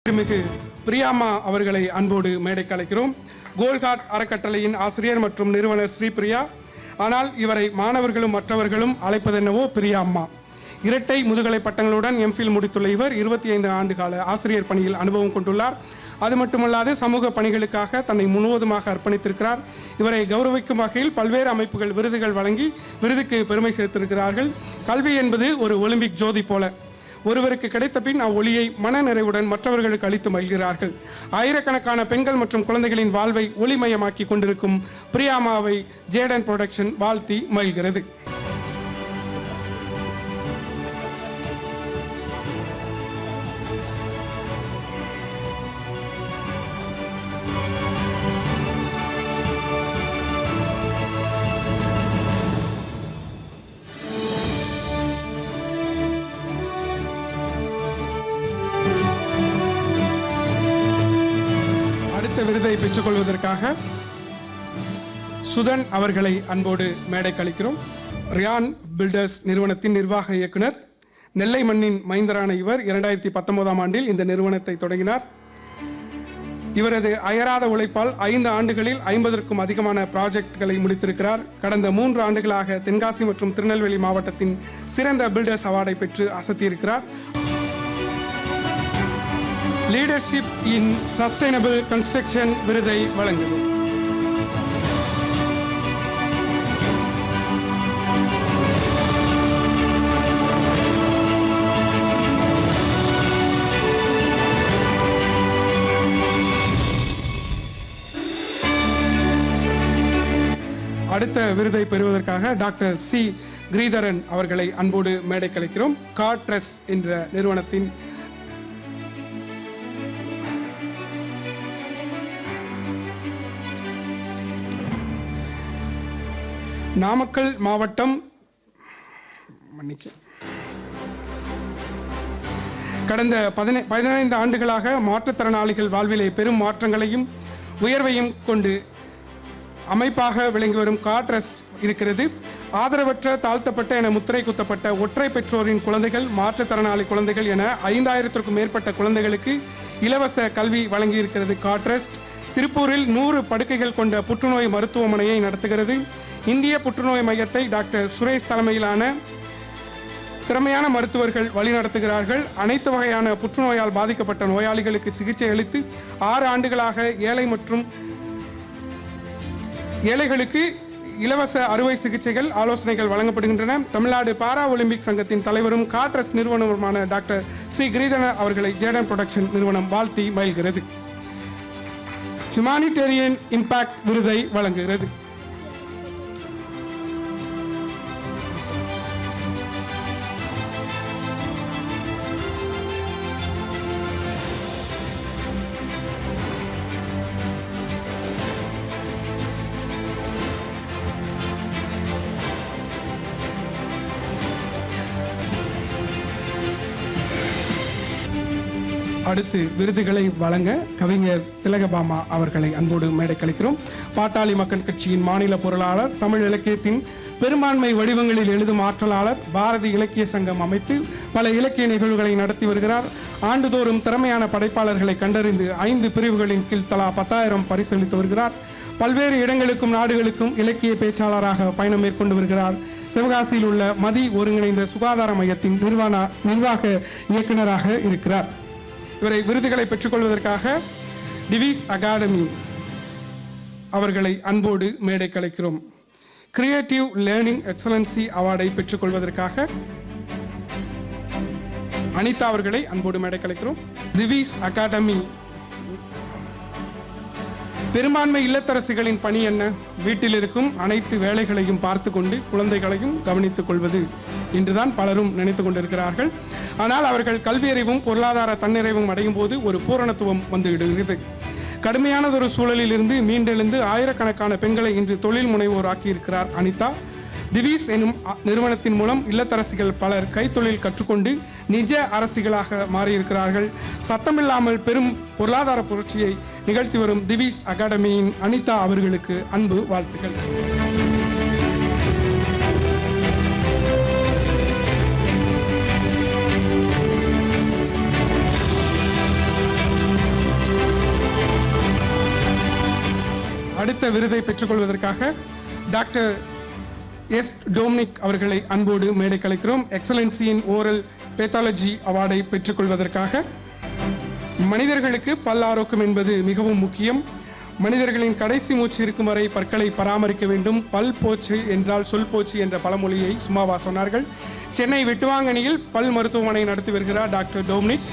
திருமிகு பிரியாம்மா அவர்களை அன்போடு மேடைக்கு அழைக்கிறோம். கோல்காட் அறக்கட்டளையின் ஆசிரியர் மற்றும் நிறுவனர் ஸ்ரீபிரியா. ஆனால் இவரை மாணவர்களும் மற்றவர்களும் அழைப்பதென்னவோ பிரியாம்மா. இரட்டை முதுகலை பட்டங்களுடன் MPhil முடித்துள்ள இவர் 25 ஆண்டுகால ஆசிரியர் பணியில் அனுபவம் கொண்டுள்ளார். அது மட்டுமல்லாது சமூக பணிகளுக்காக தன்னை முழுவதுமாக அர்ப்பணித்திருக்கிறார். இவரை கௌரவிக்கும் வகையில் பல்வேறு அமைப்புகள் விருதுகள் வழங்கி விருதுக்கு பெருமை சேர்த்திருக்கிறார்கள். கல்வி என்பது ஒரு ஒலிம்பிக் ஜோதி போல. ஒருவருக்கு கிடைத்த பின் அவ்வொளியை மன நிறைவுடன் மற்றவர்களுக்கு அளித்து மகிழ்கிறார்கள். ஆயிரக்கணக்கான பெண்கள் மற்றும் குழந்தைகளின் வாழ்வை ஒளிமயமாக்கி கொண்டிருக்கும் பிரியாமாவை ஜேடன் புரொடக்ஷன் வாழ்த்தி மகிழ்கிறது. விருதை பெற்றுக்கொள்வதற்காக சுதன் அவர்களை அன்போடு மேடைக்கு அளிக்கிறோம். ரியான் பில்டர்ஸ் நிறுவனத்தின் நிர்வாக இயக்குனர். நெல்லை மண்ணின் மைந்தரான இவர் 2019ஆம் ஆண்டில் இந்த நிறுவனத்தை தொடங்கினார். இவரது அயராத உழைப்பால் 5 ஆண்டுகளில் 50க்கும் அதிகமான ப்ராஜெக்ட்களை முடித்திருக்கிறார். கடந்த 3 ஆண்டுகளாக தென்காசி மற்றும் திருநெல்வேலி மாவட்டத்தின் சிறந்த பில்டர்ஸ் அவார்டை பெற்று அசத்தியிருக்கிறார். லீடர்ஷிப் இன் சஸ்டைனபிள் கன்ஸ்ட்ரக்ஷன் விருதை வழங்குவோம். அடுத்த விருதை பெறுவதற்காக டாக்டர் சி கிரீதரன் அவர்களை அன்போடு மேடை கலைக்கிறோம். காட்ரஸ் என்ற நிறுவனத்தின் நாமக்கல் மாவட்டம் கடந்த 15 ஆண்டுகளாக மாற்றுத்திறனாளிகள் வாழ்விலே பெரும் மாற்றங்களையும் உயர்வையும் கொண்டு அமைப்பாக விளங்கி வரும் காட்ரஸ்ட் இருக்கிறது. ஆதரவற்ற, தாழ்த்தப்பட்ட என முத்திரை குத்தப்பட்ட ஒற்றை பெற்றோரின் குழந்தைகள், மாற்றுத்திறனாளி குழந்தைகள் என 5000க்கும் மேற்பட்ட குழந்தைகளுக்கு இலவச கல்வி வழங்கி இருக்கிறது காட்ரஸ்ட். திருப்பூரில் 100 படுக்கைகள் கொண்ட புற்றுநோய் மருத்துவமனையை நடத்துகிறது. இந்திய புற்றுநோய் மையத்தை டாக்டர் சுரேஷ் தலைமையிலான திறமையான மருத்துவர்கள் வழிநடத்துகிறார்கள். அனைத்து வகையான புற்றுநோயால் பாதிக்கப்பட்ட நோயாளிகளுக்கு சிகிச்சை அளித்து 6 ஆண்டுகளாக ஏழைகளுக்கு இலவச அறுவை சிகிச்சைகள், ஆலோசனைகள் வழங்கப்படுகின்றன. தமிழ்நாடு பாரா ஒலிம்பிக் சங்கத்தின் தலைவரும் காட்ரஸ் நிறுவனருமான டாக்டர் சி கிரீதரன் அவர்களை ஜேடன் புரொடக்ஷன் நிறுவனம் வாழ்த்தி மகிழ்கிறது. ஹியூமானிடேரியன் இம்பாக்ட் விருதை வழங்குகிறது. அடுத்து விருதுகளை வழங்க கவிஞர் திலகபாமா அவர்களை அன்போடு மேடை கழிக்கிறோம். பாட்டாளி மக்கள் கட்சியின் மாநில பொருளாளர், தமிழ் இலக்கியத்தின் பெரும்பான்மை வடிவங்களில் எழுதும் ஆற்றலாளர், பாரதி இலக்கிய சங்கம் அமைத்து பல இலக்கிய நிகழ்வுகளை நடத்தி வருகிறார். ஆண்டுதோறும் திறமையான படைப்பாளர்களை கண்டறிந்து 5 பிரிவுகளின் கீழ் தலா 10,000 பரிசளித்து வருகிறார். பல்வேறு இடங்களுக்கும் நாடுகளுக்கும் இலக்கிய பேச்சாளராக பயணம் மேற்கொண்டு வருகிறார். சிவகாசியில் உள்ள மதி ஒருங்கிணைந்த சுகாதார மையத்தின் நிர்வாக இயக்குநராக இருக்கிறார். இவரை விருதுகளை பெற்றுக்கொள்வதற்காக டிவிஸ் அகாடமி அவர்களை அன்போடு மேடை கலைக்கிறோம். கிரியேட்டிவ் லேர்னிங் எக்ஸலன்சி அவார்டை பெற்றுக்கொள்வதற்காக அனிதா அவர்களை அன்போடு மேடை கலைக்கிறோம். டிவிஸ் அகாடமி பெரும்பான்மை இல்லத்தரசிகளின் பணி என்ன? வீட்டில் இருக்கும் அனைத்து வேலைகளையும் பார்த்து கொண்டு குழந்தைகளையும் கவனித்துக் கொள்வது என்றுதான் பலரும் நினைத்து கொண்டிருக்கிறார்கள். ஆனால் அவர்கள் கல்வியறிவும் பொருளாதார தன்னிறைவும் அடையும் போது ஒரு பூரணத்துவம் வந்துவிடுகிறது. கடுமையானதொரு சூழலில் இருந்து மீண்டெழுந்து ஆயிரக்கணக்கான பெண்களை இன்று தொழில் முனைவோர் ஆக்கியிருக்கிறார் அனிதா. டிவிஸ் எனும் நிறுவனத்தின் மூலம் இல்லத்தரசிகள் பலர் கைத்தொழில் கற்றுக்கொண்டு நிஜ அரசிகளாக மாறியிருக்கிறார்கள். சத்தமில்லாமல் பெரும் பொருளாதார புரட்சியை நிகழ்த்தி வரும் டிவிஸ் அகாடமியின் அனிதா அவர்களுக்கு அன்பு வாழ்த்துக்கள். அடுத்த விருதை பெற்றுக்கொள்வதற்காக டாக்டர் எஸ் டோம்னிக் அவர்களை அன்போடு மேடை கலைக்கிறோம். எக்ஸலன்சியின் ஓரல் பேத்தாலஜி அவார்டை பெற்றுக்கொள்வதற்காக மனிதர்களுக்கு பல் ஆரோக்கியம் என்பது மிகவும் முக்கியம். மனிதர்களின் கடைசி மூச்சு இருக்கும் வரை பற்களை பராமரிக்க வேண்டும். பல் போச்சு என்றால் சொல் போச்சு என்ற பழமொழியை சும்மாவா சொன்னார்கள்? சென்னை வெட்டுவாங்கனியில் பல் மருத்துவமனை நடத்தி வருகிறார் டாக்டர் டோம்னிக்.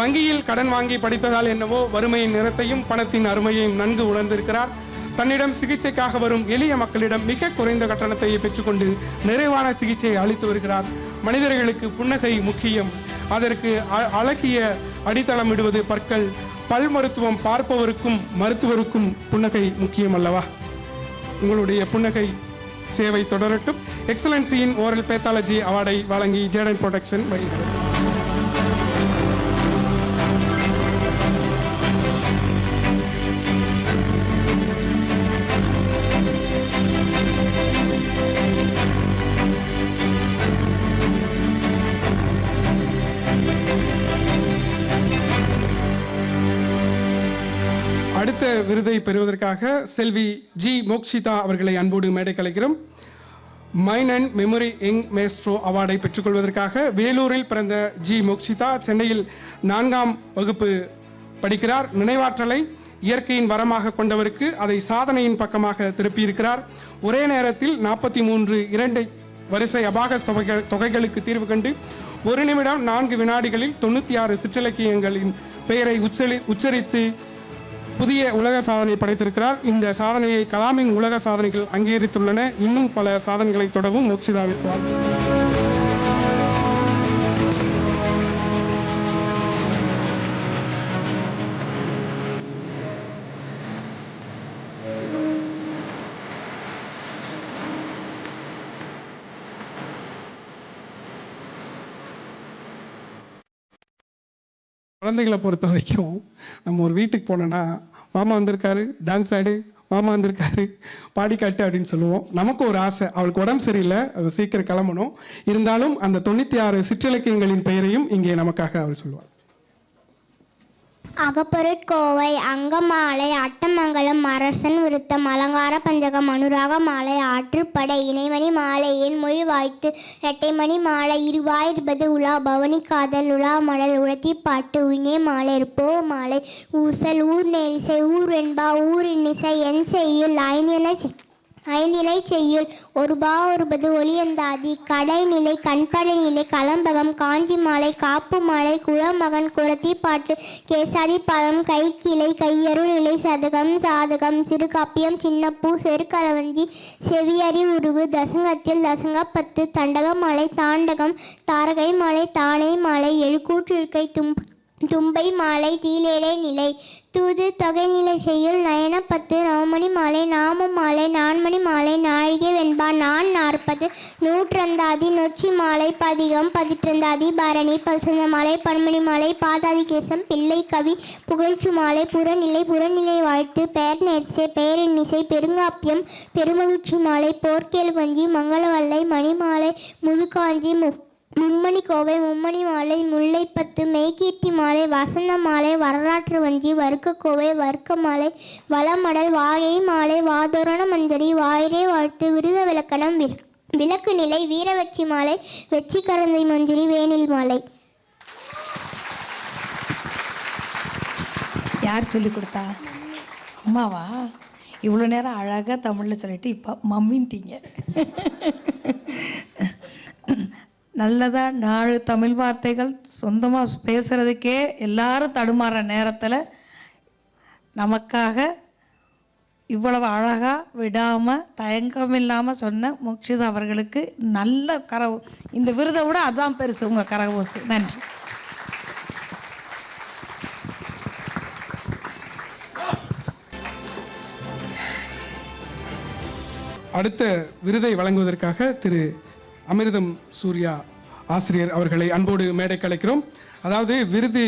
வங்கியில் கடன் வாங்கி படித்ததால் என்னவோ வறுமையின் நிறத்தையும் பணத்தின் அருமையையும் நன்கு உணர்ந்திருக்கிறார். தன்னிடம் சிகிச்சைக்காக வரும் எளிய மக்களிடம் மிக குறைந்த கட்டணத்தை பெற்றுக்கொண்டு நிறைவான சிகிச்சையை அளித்து வருகிறார். மனிதர்களுக்கு புன்னகை முக்கியம். அதற்கு அழகிய அடித்தளம் இடுவது பற்கள். பல் மருத்துவம் பார்ப்பவருக்கும் மருத்துவருக்கும் புன்னகை முக்கியம் அல்லவா? உங்களுடைய புன்னகை சேவை தொடரட்டும். எக்ஸலன்சியின் ஓரல் பேத்தாலஜி அவார்டை வழங்கி ஜேடன் புரொடக்ஷன் வருகிறது. விருதை பெறுவதற்காக செல்வி ஜி மோக்ஷிதா அவர்களை அன்போடு மேடை கலைக்கிறோம். Mind and memory young maestro அவார்டை பெற்றுக்கொள்வதற்காக வேலூரில் பிறந்த ஜி மோக்ஷிதா சென்னையில் 4ஆம் வகுப்பு படிக்கிறார். நினைவாற்றலை இயற்கையின் வரமாக கொண்டவருக்கு அதை சாதனையின் பக்கமாக திருப்பியிருக்கிறார். ஒரே நேரத்தில் 43 2 வரிசை அபாகஸ் தொகைகளுக்கு தீர்வு கண்டு 1 நிமிடம் 4 வினாடிகளில் 96 சிற்றிலக்கியங்களின் பெயரை உச்சரித்து புதிய உலக சாதனை படைத்திருக்கிறார். இந்த சாதனையை கலாமின் உலக சாதனைகள் அங்கீகரித்துள்ளன. இன்னும் பல சாதனைகளை தொடவும் மோக்ஷிதாவிற்கு வாழ்த்து. குழந்தைகளை பொறுத்த வரைக்கும் நம்ம ஒரு வீட்டுக்கு போனோன்னா மாமா வந்திருக்காரு, டான்ஸ் ஆடு, மாமா வந்திருக்காரு, பாடி காட்டு அப்படின்னு சொல்லுவோம். நமக்கு ஒரு ஆசை, அவளுக்கு உடம்பு சரியில்லை, அது சீக்கிரம் கிளம்பணும். இருந்தாலும் அந்த 96 சிற்றிலக்கியங்களின் பெயரையும் இங்கே நமக்காக அவள் சொல்லுவாள். அகப்பொருட்கோவை, அங்கமாலை, அட்டமங்கலம், அரசன் விருத்தம், அலங்கார பஞ்சகம், அனுராக மாலை, ஆற்றுப்படை, இணைமணி மாலை, என் மொழி வாழ்த்து, இரட்டைமணி மாலை, இருவாயிருப்பது, உலா பவனி காதல், உலா மடல், உழத்திப்பாட்டு, உயினே மாலை, இருப்போ மாலை, ஊசல், ஊர் நேரிசை, ஊர் வெண்பா, ஊர் இன்னிசை, என் செய்யுள், ஐந்திணை செய்யுள், ஒருபா ஒருபது, ஒளியந்தாதி, கடைநிலை, கண்படை நிலை, கலம்பகம், காஞ்சி மாலை, காப்பு மாலை, குளமகன், குரத்தி பாட்டு, கேசாதி பதம், கைக்கிளை, கையருள் நிலை, சதகம், சாதகம், சிறுகாப்பியம், சின்னப்பூ, செருக்கலவஞ்சி, செவியறி உருவு, தசங்கத்தில் தசங்கப்பத்து, தண்டக மாலை, தாண்டகம், தாரகை மாலை, தானை மாலை, எழுக்கூற்று இருக்கை, தும்பை மாலை, தீலேடை நிலை, தூது தொகைநிலை செய்யுள், நயனப்பத்து, நவமணி மாலை, நாம மாலை, நான்மணி மாலை, நாழிகை வெண்பா, 40, நூற்றந்தாதி, நொச்சி மாலை, பதிகம், பதிற்றந்தாதி, பரணி, பல்சந்த மாலை, பன்மணி மாலை, பாதாதி கேசம், பிள்ளை கவி, புகழ்ச்சி மாலை, புறநிலை வாழ்த்து, பெயர் நேர்சை, பெயரின்னிசை, பெருங்காப்பியம், பெருமகிழ்ச்சி மாலை, போர்க்கேள் வஞ்சி, மங்களவல்லை, மணிமாலை, முதுகாஞ்சி, மும்மணி கோவை, மும்மணி மாலை, முல்லைப்பத்து, மெய்கீர்த்தி மாலை, வசந்த மாலை, வரலாற்று வஞ்சி, வர்க்க கோவை, வர்க்க மாலை, வளமடல், வாகை மாலை, வாதோரண மஞ்சரி, வாயிரே வாழ்த்து, விருத விளக்கணம், விளக்கு நிலை, வீரவச்சி மாலை, வெச்சி கரந்தை மஞ்சரி, வேனில் மாலை. யார் சொல்லி கொடுத்தா? அம்மாவா? இவ்வளோ நேரம் அழகாக தமிழில் சொல்லிட்டு இப்போ மம்மின்ட்டீங்க. நல்லதாக 4 தமிழ் வார்த்தைகள் சொந்தமாக பேசுகிறதுக்கே எல்லாரும் தடுமாற நேரத்தில் நமக்காக இவ்வளவு அழகாக விடாமல் தயக்கம் இல்லாமல் சொன்ன மோக்ஷிதா அவர்களுக்கு நல்ல இந்த விருதை விட அதுதான் பெருசு உங்கள் கரகோசு. நன்றி. அடுத்த விருதை வழங்குவதற்காக திரு அமிர்தம் சூர்யா ஆசிரியர் அவர்களை அன்போடு மேடை கலைக்கிறோம். அதாவது விருது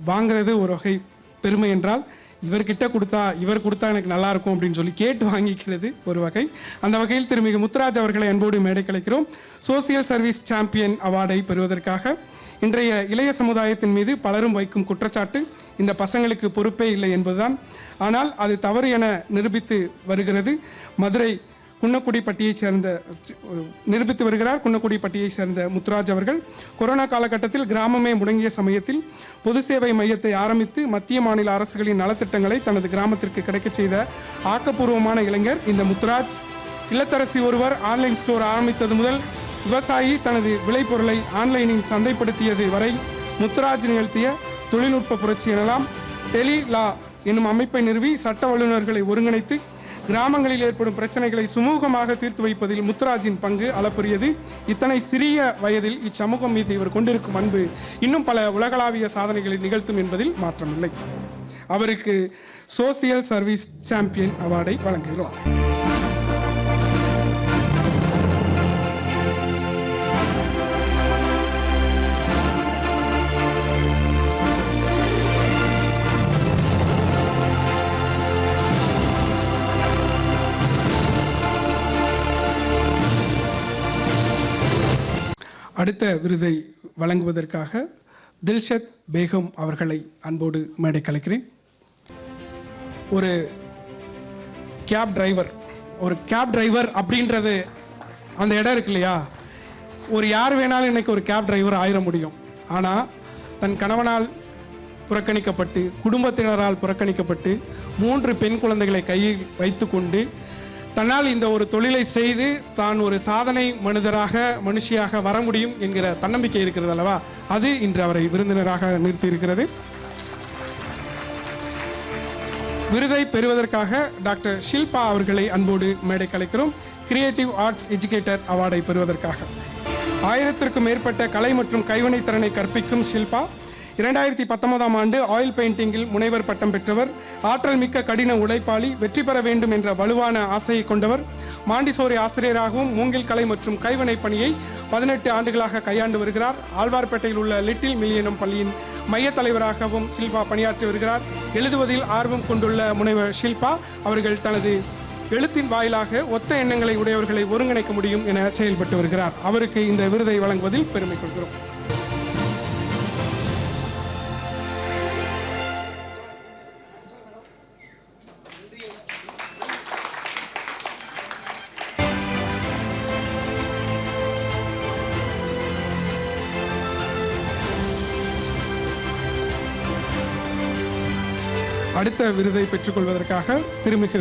வாங்கிறது ஒரு வகை பெருமை என்றால் இவர் கொடுத்தா எனக்கு நல்லா இருக்கும் அப்படின்னு சொல்லி கேட்டு வாங்கிக்கிறது ஒரு வகை. அந்த வகையில் திருமிகு முத்துராஜ் அவர்களை அன்போடு மேடை கலைக்கிறோம். சோசியல் சர்வீஸ் சாம்பியன் அவார்டை பெறுவதற்காக இன்றைய இளைய சமுதாயத்தின் மீது பலரும் வைக்கும் குற்றச்சாட்டு இந்த பசங்களுக்கு பொறுப்பே இல்லை என்பதுதான். ஆனால் அது தவறு என நிரூபித்து வருகிறது. மதுரை குன்னக்குடிப்பட்டியைச் சேர்ந்த நிரூபித்து வருகிறார் குன்னக்குடிப்பட்டியைச் சேர்ந்த முத்துராஜ் அவர்கள். கொரோனா காலகட்டத்தில் கிராமமே முடங்கிய சமயத்தில் பொது சேவை மையத்தை ஆரம்பித்து மத்திய மாநில அரசுகளின் நலத்திட்டங்களை தனது கிராமத்திற்கு கிடைக்க செய்த ஆக்கப்பூர்வமான இளைஞர் இந்த முத்துராஜ். இல்லத்தரசி ஒருவர் ஆன்லைன் ஸ்டோர் ஆரம்பித்தது முதல் விவசாயி தனது விளைபொருளை ஆன்லைனில் சந்தைப்படுத்தியது வரை முத்துராஜ் நிகழ்த்திய தொழில்நுட்ப புரட்சி எனலாம். டெலி லா என்னும் அமைப்பை நிறுவி சட்ட வல்லுநர்களை ஒருங்கிணைத்து கிராமங்களில் ஏற்படும் பிரச்சனைகளை சுமூகமாக தீர்த்து வைப்பதில் முத்துராஜின் பங்கு அளப்பரியது. இத்தனை சிறிய வயதில் இச்சமூகம் மீது இவர் கொண்டிருக்கும் அன்பு இன்னும் பல உலகளாவிய சாதனைகளை நிகழ்த்தும் என்பதில் மாற்றமில்லை. அவருக்கு சோசியல் சர்வீஸ் சாம்பியன் அவார்டை வழங்குகிறோம். அடுத்த விருதை வழங்குவதற்காக தில்ஷத் பேகம் அவர்களை அன்போடு மேடை கலைக்கிறேன். ஒரு கேப் டிரைவர் அப்படின்றது அந்த இடம் இருக்கு இல்லையா, ஒரு யார் வேணாலும் இன்னைக்கு ஒரு கேப் டிரைவர் ஆயிட முடியும். ஆனால் தன் கணவனால் புறக்கணிக்கப்பட்டு, குடும்பத்தினரால் புறக்கணிக்கப்பட்டு, 3 பெண் குழந்தைகளை கையில் வைத்துக்கொண்டு தன்னால் இந்த ஒரு தொழிலை செய்து தான் ஒரு சாதனை மனுஷியாக வர முடியும் என்கிற தன்னம்பிக்கை இருக்கிறது அல்லவா, அது இன்று அவரை விருந்தினராக நிறுத்தியிருக்கிறது. விருதை பெறுவதற்காக டாக்டர் ஷில்பா அவர்களை அன்போடு மேடை கலைக்கிறோம். கிரியேட்டிவ் ஆர்ட்ஸ் எஜுகேட்டர் அவார்டை பெறுவதற்காக 1000க்கும் மேற்பட்ட கலை மற்றும் கைவினைத் திறனை கற்பிக்கும் ஷில்பா 2019ஆம் ஆண்டு ஆயில் பெயிண்டிங்கில் முனைவர் பட்டம் பெற்றவர். ஆற்றல் மிக்க கடின உழைப்பாளி, வெற்றி பெற வேண்டும் என்ற வலுவான ஆசையை கொண்டவர். மாண்டிசோரி ஆசிரியராகவும் மூங்கில் கலை மற்றும் கைவினை பணியை 18 ஆண்டுகளாக கையாண்டு வருகிறார். ஆழ்வார்பேட்டையில் உள்ள லிட்டில் மில்லியனம் பள்ளியின் மைய தலைவராகவும் ஷில்பா பணியாற்றி வருகிறார். எழுதுவதில் ஆர்வம் கொண்டுள்ள முனைவர் ஷில்பா அவர்கள் தனது எழுத்தின் வாயிலாக ஒத்த எண்ணங்களை உடையவர்களை ஒருங்கிணைக்க முடியும் என செயல்பட்டு வருகிறார். அவருக்கு இந்த விருதை வழங்குவதில் பெருமை கொள்கிறோம். அடுத்த விருதை பெற்றுக்கொள்வதற்காக திருமிகு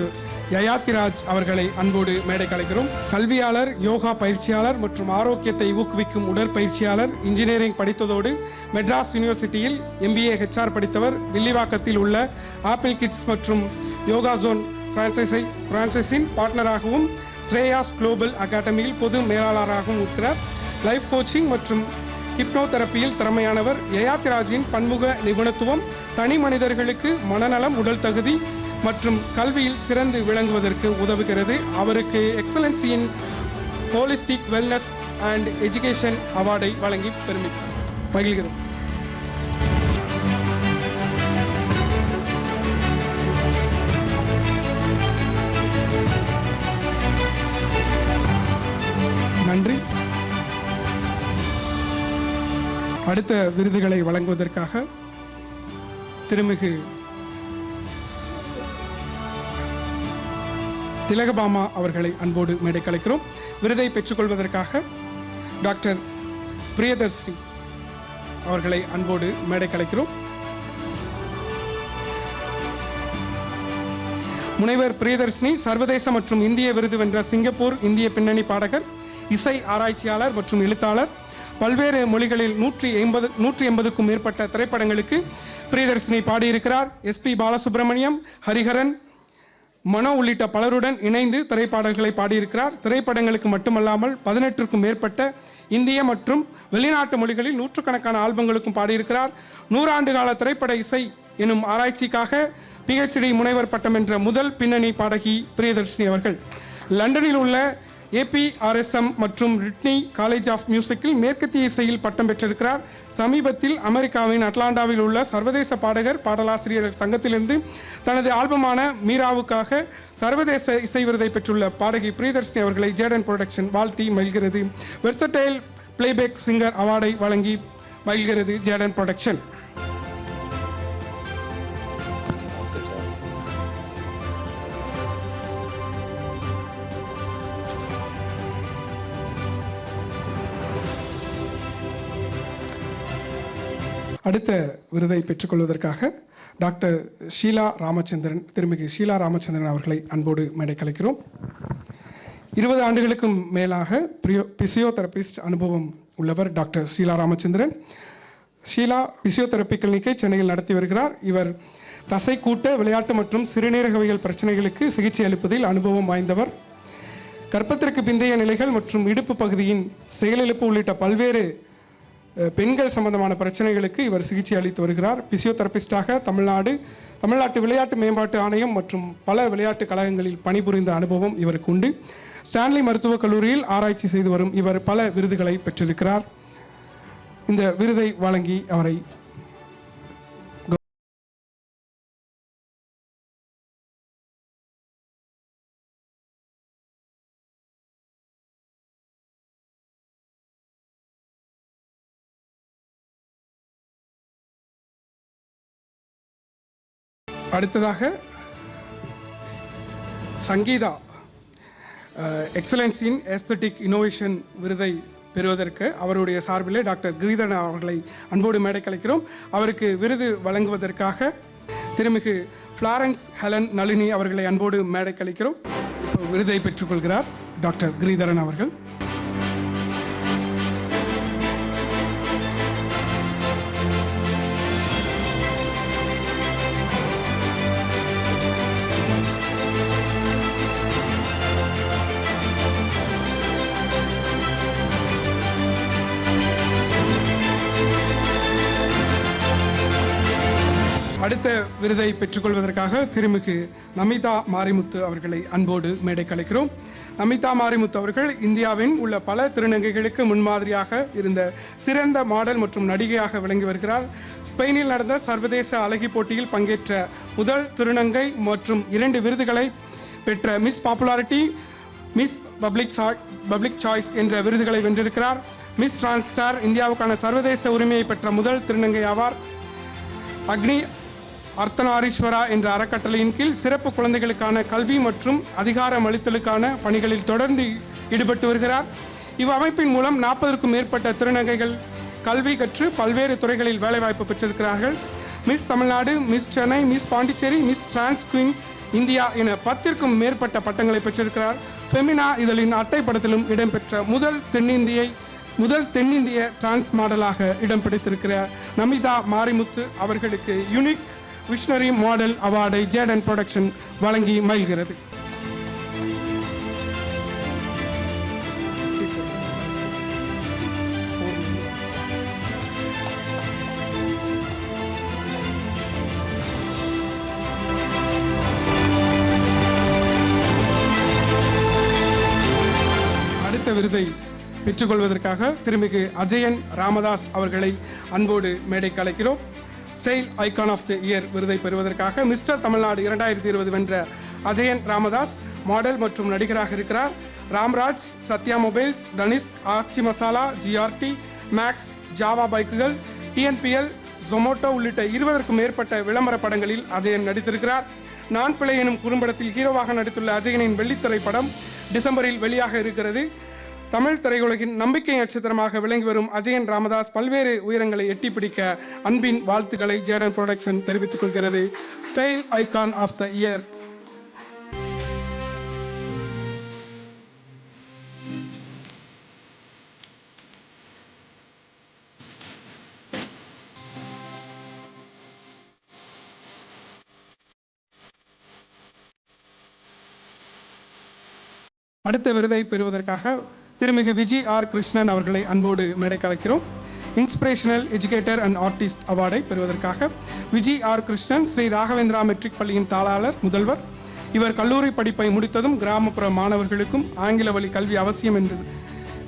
யயாத்திராஜ் அவர்களை அன்போடு மேடை கலைக்கிறோம். கல்வியாளர், யோகா பயிற்சியாளர் மற்றும் ஆரோக்கியத்தை ஊக்குவிக்கும் உடற்பயிற்சியாளர். இன்ஜினியரிங் படித்ததோடு மெட்ராஸ் யூனிவர்சிட்டியில் MBA HR படித்தவர். வில்லிவாக்கத்தில் உள்ள ஆப்பிள் கிட்ஸ் மற்றும் யோகா ஜோன் பிரான்சைஸின் பார்ட்னராகவும் ஸ்ரேயாஸ் குளோபல் அகாடமியில் பொது மேலாளராகவும் இருக்கிறார். லைஃப் கோச்சிங் மற்றும் ஹிப்னோதெரப்பியில் திறமையானவர். யயாத்திராஜின் பன்முக நிபுணத்துவம் தனி மனிதர்களுக்கு மனநலம், உடல் தகுதி மற்றும் கல்வியில் சிறந்து விளங்குவதற்கு உதவுகிறது. அவருக்கு எக்ஸலன்சியின் ஹோலிஸ்டிக் வெல்னஸ் அண்ட் எஜுகேஷன் அவார்டை வழங்கி மகிழ்கிறோம். நன்றி. அடுத்த விருதுகளை வழங்குவதற்காக திருமிகு திலகபாமா அவர்களை அன்போடு மேடை கலைக்கிறோம். விருதை பெற்றுக்கொள்வதற்காக டாக்டர் பிரியதர்ஷினி அவர்களை அன்போடு மேடை கலைக்கிறோம். முனைவர் பிரியதர்ஷினி சர்வதேச மற்றும் இந்திய விருது வென்ற சிங்கப்பூர் இந்திய பின்னணி பாடகர், இசை ஆராய்ச்சியாளர் மற்றும் எழுத்தாளர். பல்வேறு மொழிகளில் 180க்கும் மேற்பட்ட திரைப்படங்களுக்கு பிரியதர்ஷினி பாடியிருக்கிறார். SP பாலசுப்ரமணியம், ஹரிஹரன், மனோ உள்ளிட்ட பலருடன் இணைந்து திரைப்பாடல்களை பாடியிருக்கிறார். திரைப்படங்களுக்கு மட்டுமல்லாமல் 18க்கும் மேற்பட்ட இந்திய மற்றும் வெளிநாட்டு மொழிகளில் 100கணக்கான ஆல்பங்களுக்கும் பாடியிருக்கிறார். 100 ஆண்டு கால திரைப்பட இசை எனும் ஆராய்ச்சிக்காக PhD முனைவர் பட்டம் என்ற முதல் பின்னணி பாடகி பிரியதர்ஷினி அவர்கள். லண்டனில் உள்ள APRSM மற்றும் ரிட்னி காலேஜ் ஆஃப் மியூசிக்கில் மேற்கத்திய இசையில் பட்டம் பெற்றிருக்கிறார். சமீபத்தில் அமெரிக்காவின் அட்லாண்டாவில் உள்ள சர்வதேச பாடலாசிரியர்கள் சங்கத்திலிருந்து தனது ஆல்பமான மீராவுக்காக சர்வதேச இசை விருதை பெற்றுள்ள பாடகி பிரியதர்ஷினி அவர்களை ஜேடன் புரொடக்ஷன் வாழ்த்தி மகிழ்கிறது. வெர்சடைல் பிளேபேக் சிங்கர் அவார்டை வழங்கி மகிழ்கிறது ஜேடன் புரொடக்ஷன். அடுத்த விருதை பெற்றுக்கொள்வதற்காக டாக்டர் திருமிகு ஷீலா ராமச்சந்திரன் அவர்களை அன்போடு மேடை கலைக்கிறோம். 20 ஆண்டுகளுக்கும் மேலாக பிசியோதெரபிஸ்ட் அனுபவம் உள்ளவர் டாக்டர் ஷீலா ராமச்சந்திரன். ஷீலா பிசியோதெரப்பி கிளினிக்கை சென்னையில் நடத்தி வருகிறார். இவர் தசை கூட்ட, விளையாட்டு மற்றும் சிறுநீரகவியல் பிரச்சனைகளுக்கு சிகிச்சை அளிப்பதில் அனுபவம் வாய்ந்தவர். கர்ப்பத்திற்கு பிந்தைய நிலைகள் மற்றும் இடுப்பு பகுதியின் செயலிழப்பு உள்ளிட்ட பல்வேறு பெண்கள் சம்பந்தமான பிரச்சனைகளுக்கு இவர் சிகிச்சை அளித்து வருகிறார். பிசியோதெரபிஸ்டாக தமிழ்நாட்டு விளையாட்டு மேம்பாட்டு ஆணையம் மற்றும் பல விளையாட்டு கழகங்களில் பணிபுரிந்த அனுபவம் இவருக்கு உண்டு. ஸ்டான்லி மருத்துவக் கல்லூரியில் ஆராய்ச்சி செய்து வரும் இவர் பல விருதுகளை பெற்றிருக்கிறார். இந்த விருதை வழங்கி அவரை அடுத்ததாக சங்கீதா எக்ஸலன்ஸ் இன் எஸ்தட்டிக் இன்னோவேஷன் விருதை பெறுவதற்கு அவருடைய சார்பிலே டாக்டர் கிரீதரன் அவர்களை அன்போடு மேடை கலைக்கிறோம். அவருக்கு விருது வழங்குவதற்காக திருமிகு ஃப்ளாரன்ஸ் ஹெலன் நளினி அவர்களை அன்போடு மேடை கலைக்கிறோம். விருதை பெற்றுக்கொள்கிறார் டாக்டர் கிரீதரன் அவர்கள். அடுத்த விருதை பெற்றுக்கொள்வதற்காக திருமிகு நமிதா மாரிமுத்து அவர்களை அன்போடு மேடை கலைக்கிறோம். நமிதா மாரிமுத்து அவர்கள் இந்தியாவின் உள்ள பல திருநங்கைகளுக்கு முன்மாதிரியாக இருந்த சிறந்த மாடல் மற்றும் நடிகையாக விளங்கி வருகிறார். ஸ்பெயினில் நடந்த சர்வதேச அழகி போட்டியில் பங்கேற்ற முதல் திருநங்கை மற்றும் 2 விருதுகளை பெற்ற miss popularity, miss public choice என்ற விருதுகளை வென்றிருக்கிறார். மிஸ் டிரான்ஸ்டார் இந்தியாவுக்கான சர்வதேச உரிமையை பெற்ற முதல் திருநங்கை ஆவார். அக்னி அர்த்தநாரீஸ்வரா என்ற அறக்கட்டளையின் கீழ் சிறப்பு குழந்தைகளுக்கான கல்வி மற்றும் அதிகாரம் அளித்தலுக்கான பணிகளில் தொடர்ந்து ஈடுபட்டு வருகிறார். இவ்வமைப்பின் மூலம் 40க்கும் மேற்பட்ட திருநங்கைகள் கல்வி கற்று பல்வேறு துறைகளில் வேலைவாய்ப்பு பெற்றிருக்கிறார்கள். Miss Tamil Nadu, miss Chennai, miss Pondicherry, miss trans queen India என 10க்கும் மேற்பட்ட பட்டங்களை பெற்றிருக்கிறார். ஃபெமினா இதழின் அட்டைப்படத்திலும் இடம்பெற்ற முதல் தென்னிந்திய டிரான்ஸ் மாடலாக இடம் பிடித்திருக்கிற நமிதா மாரிமுத்து அவர்களுக்கு யூனிக் விஷனரி மாடல் அவார்டை ஜேடன் புரொடக்ஷன் வழங்கி மகிழ்கிறது. அடுத்த விருதை பெற்றுக்கொள்வதற்காக திருமிகு அஜயன் ராமதாஸ் அவர்களை அன்போடு மேடைக்கு அழைக்கிறோம். Style icon of the year விருதை பெறுவதற்காக மிஸ்டர் தமிழ்நாடு 2020 வென்ற அஜயன் ராமதாஸ் மாடல் மற்றும் நடிகராக இருக்கிறார். Ramraj, Sathya mobiles, Tanishq, Aachi masala, GRT, Max, Jawa பைக்குகள், டிஎன்பிஎல், ஜொமோட்டோ உள்ளிட்ட 20க்கும் மேற்பட்ட விளம்பர படங்களில் அஜயன் நடித்திருக்கிறார். நான் பிள்ளை எனும் குறும்படத்தில் ஹீரோவாக நடித்துள்ள அஜயனின் வெள்ளித்திரை படம் டிசம்பரில் வெளியாக இருக்கிறது. தமிழ் திரையுலகின் நம்பிக்கை நட்சத்திரமாக விளங்கி வரும் அஜயன் ராமதாஸ் பல்வேறு உயரங்களை எட்டி பிடிக்க அன்பின் வாழ்த்துக்களை ஜேடன் புரொடக்ஷன் தெரிவித்துக் கொள்கிறது. Style icon of the year. அடுத்த விருதை பெறுவதற்காக திருமிகு விஜி ஆர் கிருஷ்ணன் அவர்களை அன்போடு மேடை கலைக்கிறோம். இன்ஸ்பிரேஷனல் எஜுகேட்டர் அண்ட் ஆர்டிஸ்ட் அவார்டை பெறுவதற்காக விஜி ஆர் கிருஷ்ணன் ஸ்ரீ ராகவேந்திரா மெட்ரிக் பள்ளியின் தாளாளர், முதல்வர். இவர் கல்லூரி படிப்பை முடித்ததும் கிராமப்புற மாணவர்களுக்கும் ஆங்கில வழி கல்வி அவசியம் என்று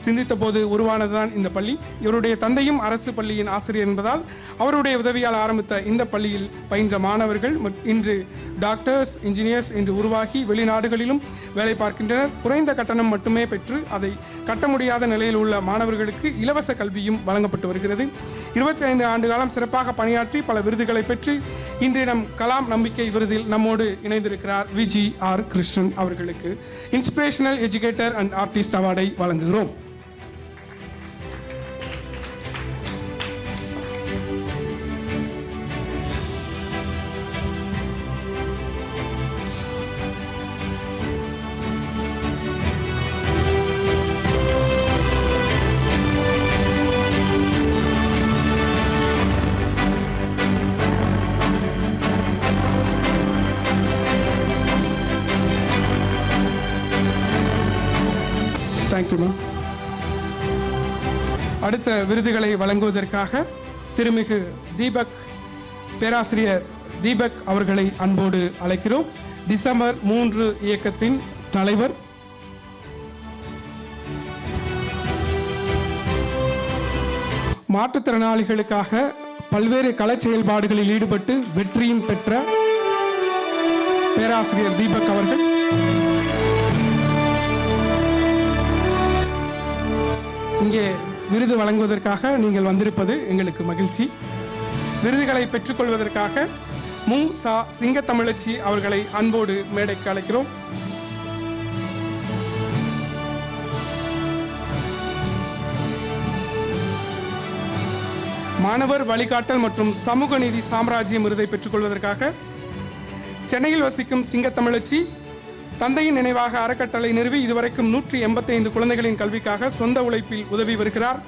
சிந்தித்த போது உருவானதுதான் இந்த பள்ளி. இவருடைய தந்தையும் அரசு பள்ளியின் ஆசிரியர் என்பதால் அவருடைய உதவியால் ஆரம்பித்த இந்த பள்ளியில் பயின்ற மாணவர்கள் இன்று டாக்டர்ஸ், இன்ஜினியர்ஸ் என்று உருவாகி வெளிநாடுகளிலும் வேலை பார்க்கின்றனர். குறைந்த கட்டணம் மட்டுமே பெற்று அதை கட்ட முடியாத நிலையில் உள்ள மாணவர்களுக்கு இலவச கல்வியும் வழங்கப்பட்டு வருகிறது. 25 ஆண்டு காலம் சிறப்பாக பணியாற்றி பல விருதுகளை பெற்று இன்று நம் கலாம் நம்பிக்கை விருதில் நம்மோடு இணைந்திருக்கிறார் விஜி ஆர் கிருஷ்ணன் அவர்களுக்கு இன்ஸ்பிரேஷனல் எஜுகேட்டர் அண்ட் ஆர்டிஸ்ட் அவார்டை வழங்குகிறோம். Thank you ma'am. அடுத்த விருதுகளை வழங்குவதற்காக திருமிகு தீபக், பேராசிரியர் தீபக் அவர்களை அன்போடு அழைக்கிறோம். டிசம்பர் 3 இயக்கத்தின் தலைவர். மாற்றுத்திறனாளிகளுக்காக பல்வேறு கலை செயல்பாடுகளில் ஈடுபட்டு வெற்றியும் பெற்ற பேராசிரியர் தீபக் அவர்கள் இங்கே விருது வழங்குவதற்காக நீங்கள் வந்திருப்பது எங்களுக்கு மகிழ்ச்சி. விருதுகளை பெற்றுக்கொள்வதற்காக மு சா சிங்கத்தமிழச்சி அவர்களை அன்போடு மேடைக்கு அழைக்கிறோம். மாணவர் வழிகாட்டல் மற்றும் சமூக நீதி சாம்ராஜ்யம் விருதை பெற்றுக்கொள்வதற்காக சென்னையில் வசிக்கும் சிங்கத்தமிழச்சி தந்தையின் நினைவாக அறக்கட்டளை நிறுவி இதுவரைக்கும் 185 குழந்தைகளின் கல்விக்காக சொந்த உழைப்பில் உதவி வருகிறார்.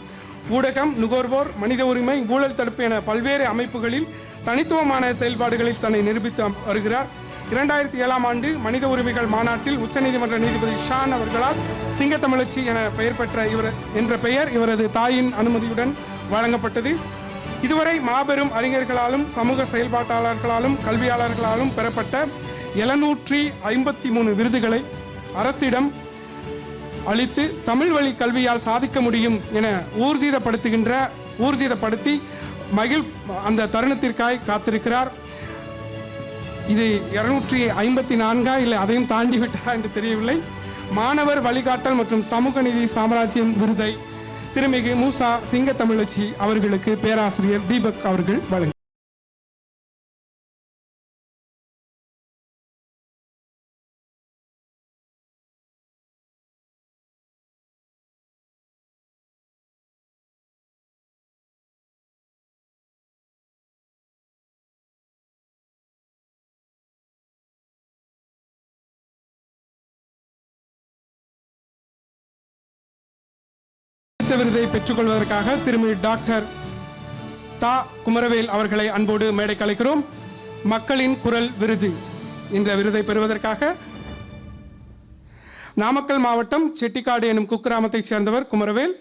ஊடகம், நுகர்வோர், மனித உரிமை, ஊழல் தடுப்பு என பல்வேறு அமைப்புகளில் தனித்துவமான செயல்பாடுகளில் தன்னை நிரூபித்து வருகிறார். 2007ஆம் ஆண்டு மனித உரிமைகள் மாநாட்டில் உச்சநீதிமன்ற நீதிபதி ஷான் அவர்களால் சிங்கத்தமிழச்சி என பெயர் பெற்ற இவரது தாயின் அனுமதியுடன் வழங்கப்பட்டது. இதுவரை மாபெரும் அறிஞர்களாலும் சமூக செயல்பாட்டாளர்களாலும் கல்வியாளர்களாலும் பெறப்பட்ட 753 விருதுகளை அரசிடம் அளித்து தமிழ் வழி கல்வியால் சாதிக்க முடியும் என ஊர்ஜிதப்படுத்தி அந்த தருணத்திற்காய் காத்திருக்கிறார். இது 254 இல்லை அதையும் தாண்டி விட்டா என்று தெரியவில்லை. மாணவர் வழிகாட்டல் மற்றும் சமூக நீதி சாம்ராஜ்யம் விருதை திருமிகு மூசா சிங்கத்தமிழச்சி அவர்களுக்கு பேராசிரியர் தீபக் அவர்கள் வழங்கினார். விருதை பெற்றுக்கொள்வதற்காக திருமதி டாக்டர் தா குமரவேல் அவர்களை அன்போடு மேடைக்கு அழைக்கிறோம். மக்களின் குரல் விருது என்ற விருதை பெறுவதற்காக நாமக்கல் மாவட்டம் செட்டிக்காடு எனும் குக்கிராமத்தைச் சேர்ந்தவர் குமரவேல்.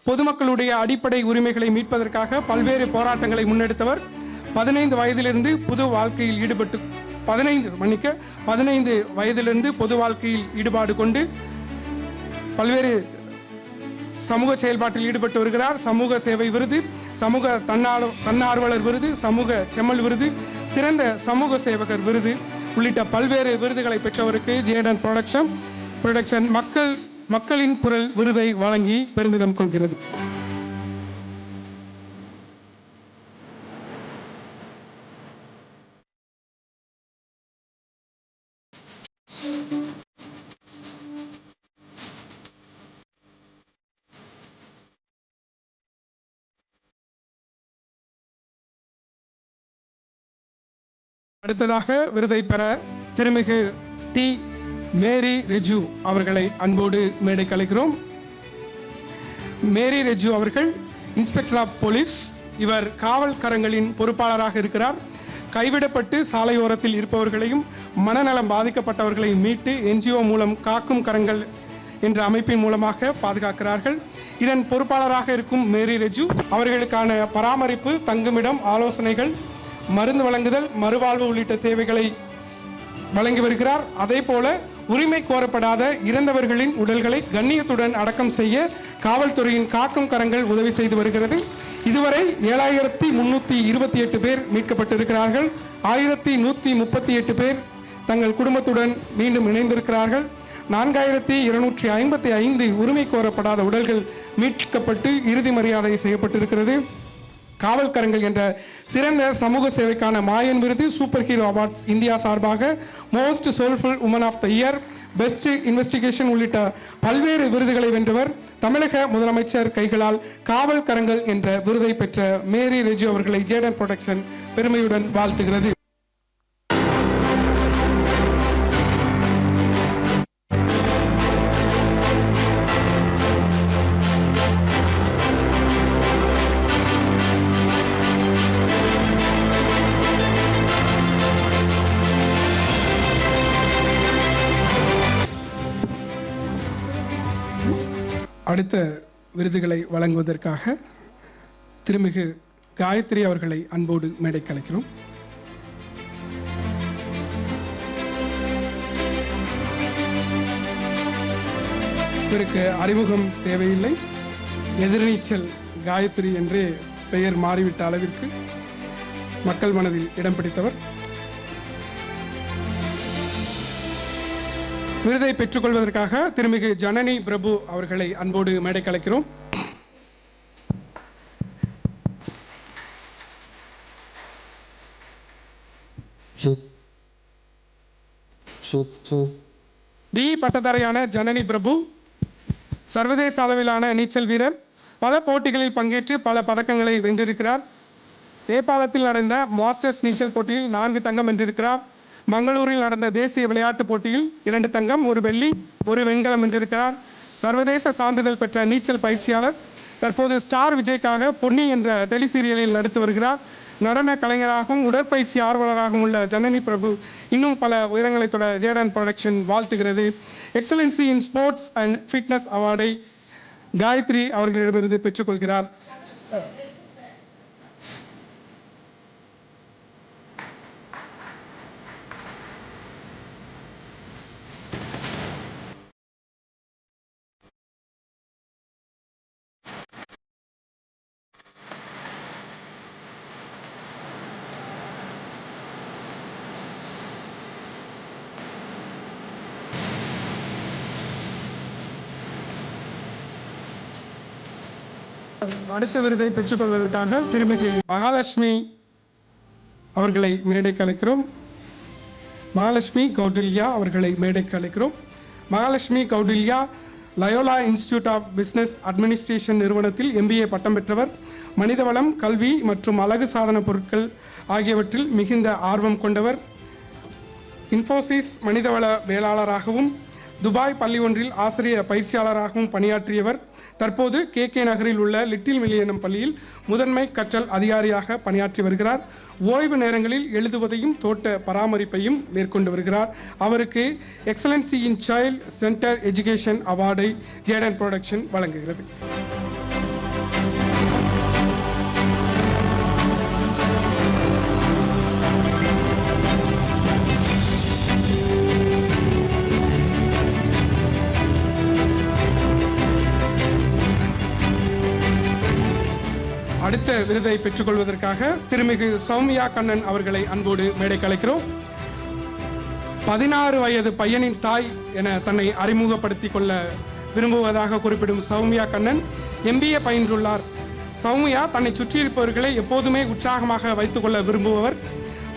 பொதுமக்களுடைய அடிப்படை உரிமைகளை மீட்பதற்காக பல்வேறு போராட்டங்களை முன்னெடுத்தவர். 15 வயதிலிருந்து பொது வாழ்க்கையில் ஈடுபாடு கொண்டு பல்வேறு சமூக செயல்பாட்டில் ஈடுபட்டு வருகிறார். சமூக சேவை விருது, சமூக தன்னார்வலர் விருது, சமூக செம்மல் விருது, சிறந்த சமூக சேவகர் விருது உள்ளிட்ட பல்வேறு விருதுகளை பெற்றவருக்கு ஜேடன் புரொடக்ஷன் மக்களின் குரல் விருதை வழங்கி பெருமிதம் கொள்கிறது. அடுத்ததாக விருதை பெற திருமிகு டி மேரி ரெஜு அவர்களை அன்போடு மேடைக்கு அழைக்கிறோம். மேரி ரெஜு அவர்கள் இன்ஸ்பெக்டர் ஆஃப் போலீஸ். இவர் காவல் கரங்களின் பொறுப்பாளராக இருக்கிறார். கைவிடப்பட்டு சாலையோரத்தில் இருப்பவர்களையும் மனநலம் பாதிக்கப்பட்டவர்களையும் மீட்டு என்ஜிஓ மூலம் காக்கும் கரங்கள் என்ற அமைப்பின் மூலமாக பாதுகாக்கிறார்கள். இதன் பொறுப்பாளராக இருக்கும் மேரி ரெஜு அவர்களுக்கான பராமரிப்பு, தங்குமிடம், ஆலோசனைகள், மருந்து வழங்குதல், மறுவாழ்வு உள்ளிட்ட சேவைகளை வழங்கி வருகிறார். அதே போல உரிமை கோரப்படாத இறந்தவர்களின் உடல்களை கண்ணியத்துடன் அடக்கம் செய்ய காவல்துறையின் காக்கும் கரங்கள் உதவி செய்து வருகிறது. இதுவரை 7328 பேர் மீட்கப்பட்டிருக்கிறார்கள். 1138 பேர் தங்கள் குடும்பத்துடன் மீண்டும் இணைந்திருக்கிறார்கள். 4255 உரிமை கோரப்படாத உடல்கள் மீட்கப்பட்டு இறுதி மரியாதை செய்யப்பட்டிருக்கிறது. காவல் கரங்கள் என்ற சிறந்த சமூக சேவைக்கான மாயன் விருது, சூப்பர் ஹீரோ அவார்ட்ஸ் இந்தியா சார்பாக most soulful woman of the year, best investigation உள்ளிட்ட பல்வேறு விருதுகளை வென்றவர். தமிழக முதலமைச்சர் கைகளால் காவல் கரங்கள் என்ற விருதை பெற்ற மேரி ரெஜு அவர்களை ஜேடன் புரொடக்ஷன் பெருமையுடன் வாழ்த்துகிறது. அடுத்த விருதுகளை வழங்குவதற்காக திருமிகு காயத்ரி அவர்களை அன்போடு மேடைக்கு அழைக்கிறோம். இவருக்கு அறிமுகம் தேவையில்லை. எதிர்நீச்சல் காயத்ரி என்றே பெயர் மாறிவிட்ட அளவிற்கு மக்கள் மனதில் இடம் பிடித்தவர். விருதை பெற்றுக்கொள்வதற்காக திருமிகு ஜனனி பிரபு அவர்களை அன்போடு மேடைக்கு அழைக்கிறோம். டி பட்டதாரியான ஜனனி பிரபு சர்வதேச அளவிலான நீச்சல் வீரர். பல போட்டிகளில் பங்கேற்று பல பதக்கங்களை வென்றிருக்கிறார். நேபாளத்தில் நடந்த மாஸ்டர்ஸ் நீச்சல் போட்டியில் 4 தங்கம் வென்றிருக்கிறார். மங்களூரில் நடந்த தேசிய விளையாட்டுப் போட்டியில் 2 தங்கம் 1 வெள்ளி 1 வெண்கலம் வென்றிருக்கிறார். சர்வதேச சான்றிதழ் பெற்ற நீச்சல் பயிற்சியாளர். தற்போது ஸ்டார் விஜய்க்காக பொன்னி என்ற டெலி சீரியலில் நடித்து வருகிறார். நடன கலைஞராகவும் உடற்பயிற்சி ஆர்வலராகவும் உள்ள ஜனனி பிரபு இன்னும் பல உயரங்களை தொட ஜேடன் ப்ரொடக்ஷன் வாழ்த்துகிறது. Excellency in sports and fitness அவார்டை காயத்ரி அவர்களிடமிருந்து பெற்றுக்கொள்கிறார். அடுத்த விருதை பெற்றுக்கொள்வதற்காக திருமதி மகாலட்சுமி அவர்களை மேடைக்கு அழைக்கிறோம். மகாலட்சுமி கௌடில்யா அவர்களை மேடைக்கு அழைக்கிறோம். Mahalakshmi Kautilya Loyola institute of business administration நிறுவனத்தில் MBA பட்டம் பெற்றவர். மனிதவளம், கல்வி மற்றும் அழகு சாதன பொருட்கள் ஆகியவற்றில் மிகுந்த ஆர்வம் கொண்டவர். இன்ஃபோசிஸ் மனிதவள மேலாளராகவும் துபாய் பள்ளி ஒன்றில் ஆசிரியர் பயிற்சியாளராகவும் பணியாற்றியவர். தற்போது KK நகரில் உள்ள லிட்டில் மில்லியனம் பள்ளியில் முதன்மை கற்றல் அதிகாரியாக பணியாற்றி வருகிறார். ஓய்வு நேரங்களில் எழுதுவதையும் தோட்ட பராமரிப்பையும் மேற்கொண்டு வருகிறார். அவருக்கு excellency in child centre education அவார்டை ஜேடன் ப்ரொடக்ஷன் வழங்குகிறது. அடுத்த விருதை பெற்றுக்கொள்வதற்காக திருமிகு சௌமியா கண்ணன் அவர்களை அன்போடு மேடைக்கு அழைக்கிறோம். 16 வயது பையனின் தாய் என தன்னை அறிமுகப்படுத்திக் கொள்ள விரும்புவதாக குறிப்பிடும் சௌமியா கண்ணன் MBA பயின்றுள்ளார். சௌமியா தன்னை சுற்றியிருப்பவர்களை எப்போதுமே உற்சாகமாக வைத்துக்கொள்ள விரும்புபவர்.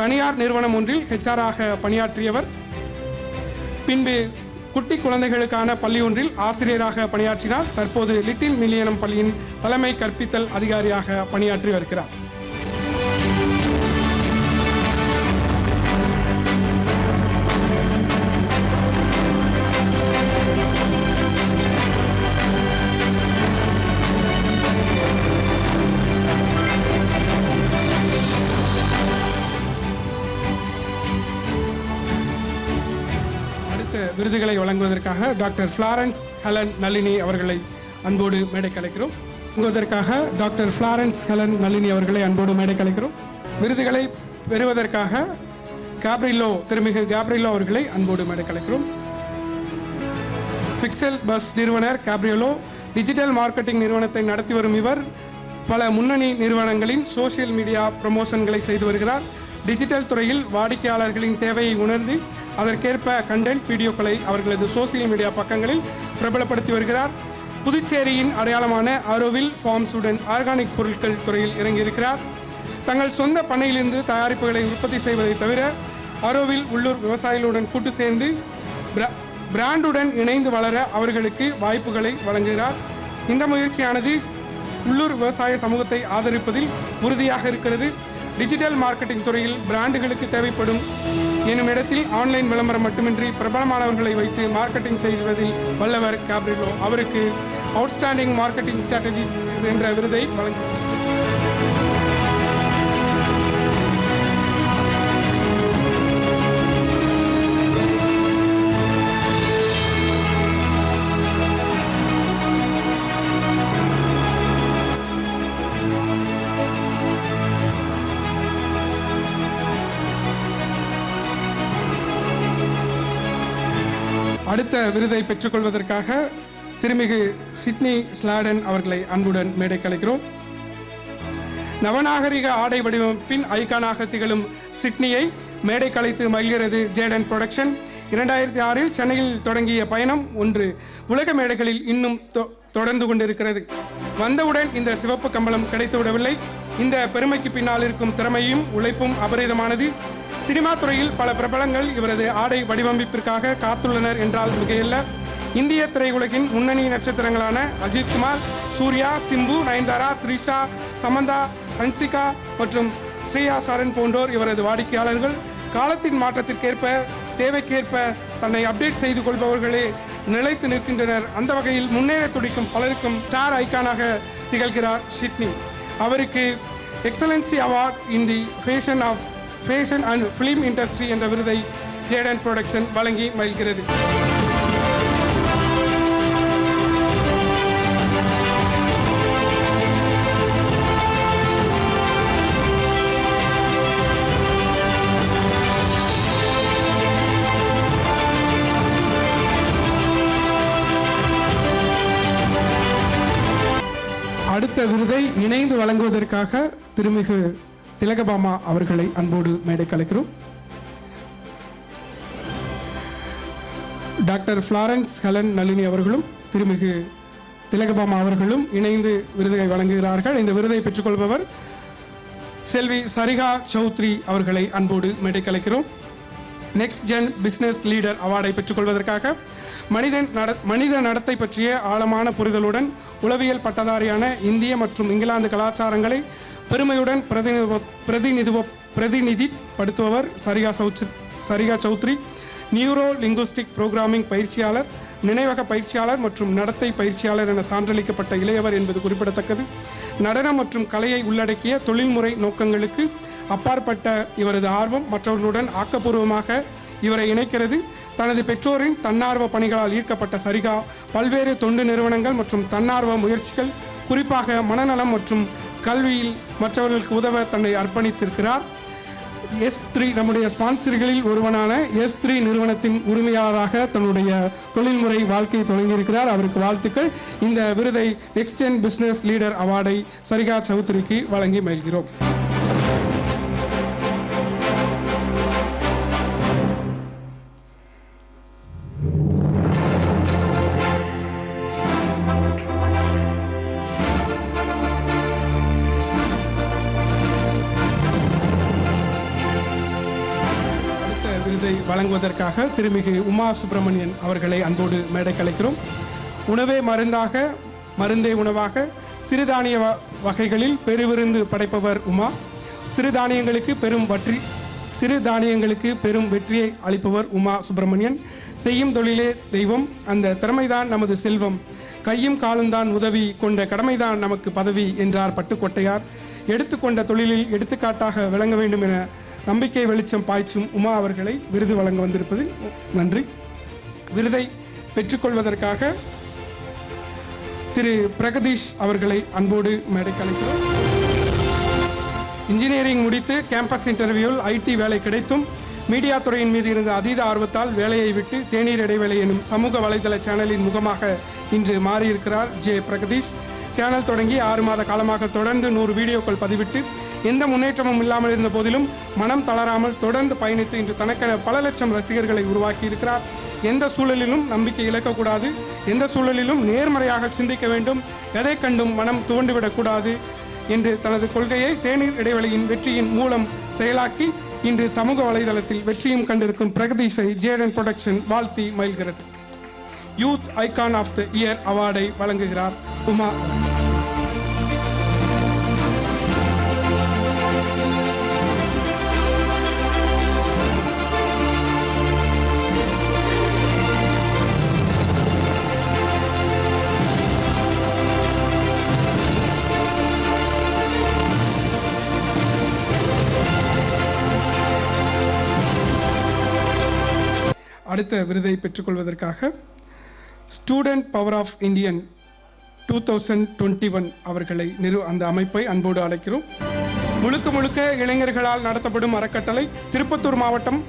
தனியார் நிறுவனம் ஒன்றில் HR-ஆக பணியாற்றியவர். பின்பு குட்டி குழந்தைகளுக்கான பள்ளி ஒன்றில் ஆசிரியராக பணியாற்றினார். தற்போது லிட்டில் மில்லியனம் பள்ளியின் தலைமை கற்பித்தல் அதிகாரியாக பணியாற்றி வருகிறார். விருதுகளை வழங்குவதற்காக டாக்டர் ஃப்ளாரன்ஸ் ஹெலன் நளினி அவர்களை அன்போடு மேடைக்கு அழைக்கிறோம். வழங்குவதற்காக டாக்டர் ஃப்ளாரன்ஸ் ஹெலன் நளினி அவர்களை அன்போடு மேடைக்கு அழைக்கிறோம். விருதுகளை பெறுவதற்காக திருமிகு கேப்ரிலோ அவர்களை அன்போடு மேடைக்கு அழைக்கிறோம். பிக்சல் பஸ் நிறுவனர் கேப்ரிலோ டிஜிட்டல் மார்க்கெட்டிங் நிறுவனத்தை நடத்தி வரும் இவர் பல முன்னணி நிறுவனங்களின் சோசியல் மீடியா ப்ரமோஷன்களை செய்து வருகிறார். டிஜிட்டல் துறையில் வாடிக்கையாளர்களின் தேவையை உணர்ந்து அதற்கேற்ப கண்டென்ட் வீடியோக்களை அவர்களது சோசியல் மீடியா பக்கங்களில் பிரபலப்படுத்தி வருகிறார். புதுச்சேரியின் அடையாளமான ஆரோவில் ஃபார்ம்ஸுடன் ஆர்கானிக் பொருட்கள் துறையில் இறங்கியிருக்கிறார். தங்கள் சொந்த பண்ணையிலிருந்து தயாரிப்புகளை உற்பத்தி செய்வதை தவிர ஆரோவில் உள்ளூர் விவசாயிகளுடன் கூட்டு சேர்ந்து பிராண்டுடன் இணைந்து வளர அவர்களுக்கு வாய்ப்புகளை வழங்குகிறார். இந்த முயற்சியானது உள்ளூர் விவசாய சமூகத்தை ஆதரிப்பதில் உறுதியாக இருக்கிறது. டிஜிட்டல் மார்க்கெட்டிங் துறையில் பிராண்டுகளுக்கு தேவைப்படும் எனும் இடத்தில் ஆன்லைன் விளம்பரம் மட்டுமின்றி பிரபலமானவர்களை வைத்து மார்க்கெட்டிங் செய்வதில் வல்லவர் கேப்ரிலோ. அவருக்கு அவுட்ஸ்டாண்டிங் மார்க்கெட்டிங் ஸ்ட்ராட்டஜிஸ் என்ற விருதை வழங்கினார். அடுத்த விருதை பெற்றுக்கொள்வதற்காக திருமிகு சிட்னி ஸ்லாடன் அவர்களை அன்புடன் மேடைக்கு அழைக்கிறோம். நவநாகரிக ஆடை வடிவமைப்பின் ஐகானாக திகழும் சிட்னியை மேடைக்கு அழைத்து மகிழ்கிறது ஜேடன் ப்ரொடக்ஷன். 2006 சென்னையில் தொடங்கிய பயணம் ஒன்று உலக மேடைகளில் இன்னும் தொடர்ந்து கொண்டிருக்கிறது. வந்தவுடன் இந்த சிவப்பு கம்பளம் கிடைத்துவிடவில்லை. இந்த பெருமைக்கு பின்னால் இருக்கும் திறமையும் உழைப்பும் அபரிதமானது. சினிமா துறையில் பல பிரபலங்கள் இவரது ஆடை வடிவமைப்பிற்காக காத்துள்ளனர் என்றால் மிகையல்ல. இந்திய திரையுலகின் முன்னணி நட்சத்திரங்களான அஜித் குமார், சூர்யா, சிம்பு, நயன்தாரா, த்ரிஷா, சமந்தா ஹன்சிகா மற்றும் ஸ்ரீயா சரண் போன்றோர் இவரது வாடிக்கையாளர்கள். காலத்தின் மாற்றத்திற்கேற்ப தேவைக்கேற்ப தன்னை அப்டேட் செய்து கொள்பவர்களே நிலைத்து நிற்கின்றனர். அந்த வகையில் முன்னேற துடிக்கும் பலருக்கும் ஸ்டார் ஐக்கானாக திகழ்கிறார் ஷிட்னி. அவருக்கு excellency award in the fashion and film industry என்ற விருதை ஜேடன் புரொடக்ஷன் வழங்கி மகிழ்கிறது. அடுத்த விருதை இணைந்து வழங்குவதற்காக திருமிகு திலகபாமா அவர்களை அன்போடு மேடைக்கு அழைக்கிறோம். டாக்டர் ஃப்ளாரன்ஸ் ஹெலன் நளினி அவர்களும் திருமிகு திலகபாமா அவர்களும் இணைந்து விருதை வழங்குகிறார்கள். இந்த விருதை பெற்றுக்கொள்பவர் செல்வி சரிகா சௌத்ரி அவர்களை அன்போடு மேடைக்கு அழைக்கிறோம். நெக்ஸ்ட் ஜென் பிஸ்னஸ் லீடர் அவார்டை பெற்றுக்கொள்வதற்காக மனித நடத்தை பற்றிய ஆழமான புரிதலுடன் உளவியல் பட்டதாரியான இந்திய மற்றும் இங்கிலாந்து கலாச்சாரங்களை பெருமையுடன் பிரதிநிதிப்படுத்துபவர் சரிகா சௌத்ரி. நியூரோ லிங்குஸ்டிக் புரோகிராமிங் பயிற்சியாளர், நினைவக பயிற்சியாளர் மற்றும் நடத்தை பயிற்சியாளர் என சான்றளிக்கப்பட்ட இளையவர் என்பது குறிப்பிடத்தக்கது. நடனம் மற்றும் கலையை உள்ளடக்கிய தொழில்முறை நோக்கங்களுக்கு அப்பாற்பட்ட இவரது ஆர்வம் மற்றவர்களுடன் ஆக்கப்பூர்வமாக இவரை இணைக்கிறது. தனது பெற்றோரின் தன்னார்வ பணிகளால் ஈர்க்கப்பட்ட சரிகா பல்வேறு தொண்டு நிறுவனங்கள் மற்றும் தன்னார்வ முயற்சிகள், குறிப்பாக மனநலம் மற்றும் கல்வியில் மற்றவர்களுக்கு உதவ தன்னை அர்ப்பணித்திருக்கிறார். S3 நம்முடைய ஸ்பான்சர்களில் ஒருவனான S3 நிறுவனத்தின் உரிமையாளராக தன்னுடைய தொழில்முறை வாழ்க்கையை தொடங்கியிருக்கிறார். அவருக்கு வாழ்த்துக்கள். இந்த விருதை நெக்ஸ்ட் ஜென் பிஸ்னஸ் லீடர் அவார்டை சரிகா சௌத்ரிக்கு வழங்கி மகிழ்கிறோம். விருதை வழங்குவதற்காக திருமிகு உமா சுப்பிரமணியன் அவர்களை அன்போடு மேடைக்கு அழைக்கிறோம். உணவே மருந்தாக, மருந்தே உணவாக சிறுதானிய வகைகளில் பெருவிருந்து படைப்பவர் உமா. சிறுதானியங்களுக்கு பெரும் வெற்றியை அளிப்பவர் உமா சுப்பிரமணியன். செய்யும் தொழிலே தெய்வம், அந்த திறமைதான் நமது செல்வம், கையும் காலும் தான் உதவி, கொண்ட கடமைதான் நமக்கு பதவி என்றார் பட்டுக்கோட்டையார். எடுத்துக்கொண்ட தொழிலில் எடுத்துக்காட்டாக விளங்க வேண்டும் என நம்பிக்கை வெளிச்சம் பாய்ச்சும் உமா அவர்களை விருது வழங்க வந்திருப்பது நன்றி. விருதை பெற்றுக்கொள்வதற்காக திரு பிரகதீஷ் அவர்களை அன்போடு மேடைக்கு அழைக்கிறோம். இன்ஜினியரிங் முடித்து கேம்பஸ் இன்டர்வியூவில் IT வேலை கிடைத்தும் மீடியா துறையின் மீது இருந்த அதீத ஆர்வத்தால் வேலையை விட்டு தேநீர் இடைவேளை எனும் சமூக வலைதள சேனலின் முகமாக இன்று மாறியிருக்கிறார் பிரகதீஷ். சேனல் தொடங்கி 6 மாத காலமாக தொடர்ந்து 100 வீடியோக்கள் பதிவிட்டு எந்த முன்னேற்றமும் இல்லாமல் இருந்த போதிலும் மனம் தளராமல் தொடர்ந்து பயணித்து இன்று தனக்கென பல லட்சம் ரசிகர்களை உருவாக்கி இருக்கிறார். எந்த சூழலிலும் நம்பிக்கை இழக்கக்கூடாது, எந்த சூழலிலும் நேர்மறையாக சிந்திக்க வேண்டும், எதை கண்டும் மனம் துவண்டுவிடக்கூடாது என்று தனது கொள்கையை தேநீர் இடைவெளியின் வெற்றியின் மூலம் செயலாக்கி இன்று சமூக வலைதளத்தில் வெற்றியும் கண்டிருக்கும் பிரகதீஷை ஜேடன் புரொடக்ஷன் வாழ்த்தி மகிழ்கிறது. Youth icon of the year அவார்டை வழங்குகிறார் உமா. அடுத்த விருதை பெற்றுக்கொள்வதற்காக ஸ்டூடெண்ட் பவர் ஆஃப் இந்தியன் 2021 அவர்களை அந்த அமைப்பை அன்போடு அழைக்கிறோம். முழுக்க இளைஞர்களால் நடத்தப்படும் அறக்கட்டளை. திருப்பத்தூர் மாவட்டம்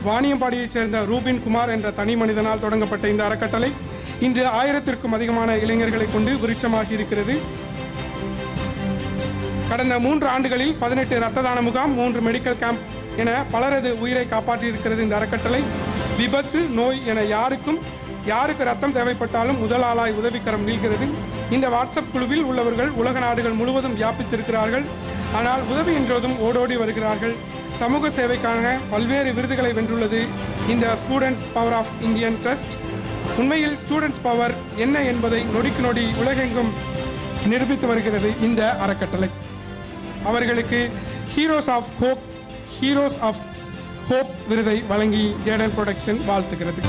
வாணியம்பாடியைச் சேர்ந்த ரூபின் குமார் என்ற தனி மனிதனால் தொடங்கப்பட்ட இந்த அறக்கட்டளை இன்று 1000க்கும் அதிகமான இளைஞர்களை கொண்டு விருட்சமாகி இருக்கிறது. கடந்த 3 ஆண்டுகளில் 18 இரத்த தான முகாம், 3 மெடிக்கல் கேம்ப் என பலரது உயிரை காப்பாற்றியிருக்கிறது இந்த அறக்கட்டளை. விபத்து, நோய் என யாருக்கு ரத்தம் தேவைப்பட்டாலும் முதல் ஆளாய் உதவிக்கரம் நீள்கிறது. இந்த வாட்ஸ்அப் குழுவில் உள்ளவர்கள் உலக நாடுகள் முழுவதும் வியாபித்திருக்கிறார்கள். ஆனால் உதவி என்றதும் ஓடோடி வருகிறார்கள். சமூக சேவைக்கான பல்வேறு விருதுகளை வென்றுள்ளது இந்த students power of Indian trust. உண்மையில் ஸ்டூடெண்ட்ஸ் பவர் என்ன என்பதை நொடிக்கு நொடி உலகெங்கும் நிரூபித்து வருகிறது இந்த அறக்கட்டளை. அவர்களுக்கு ஹீரோஸ் ஆஃப் ஹோப் விருதை வழங்கி ஜேடன் புரொடக்ஷன் வாழ்த்துகிறது.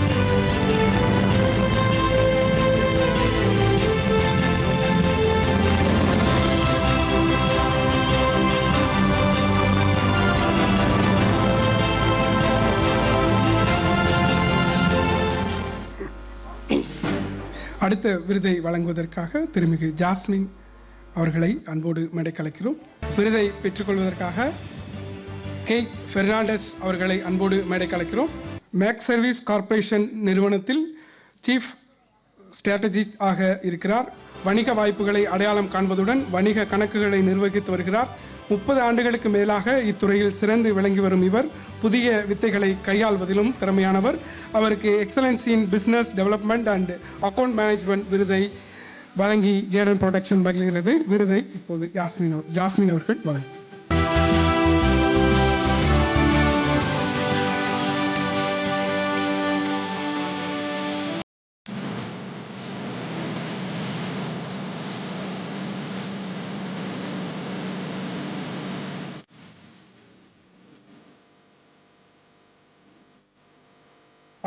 அடுத்த விருதை வழங்குவதற்காக திருமிகு ஜாஸ்மின் அவர்களை அன்போடு மேடைக்கு அழைக்கிறோம். விருதை பெற்றுக்கொள்வதற்காக கேக் பெர்னாண்டஸ் அவர்களை அன்போடு மேடைக்கு அழைக்கிறோம். மேக் சர்வீஸ் கார்ப்பரேஷன் நிறுவனத்தில் சீஃப் ஸ்ட்ராட்டஜிஸ்ட் ஆக இருக்கிறார். வணிக வாய்ப்புகளை அடையாளம் காண்பதுடன் வணிக கணக்குகளை நிர்வகித்து வருகிறார். 30 ஆண்டுகளுக்கு மேலாக இத்துறையில் சிறந்து விளங்கி வரும் இவர் புதிய வித்தைகளை கையாள்வதிலும் திறமையானவர். அவருக்கு excellence in business development and account management விருதை வழங்கி ஜேடன் புரொடக்ஷன் வழங்குகிறது. விருதை இப்போது ஜாஸ்மின் அவர்கள் வழங்கும்.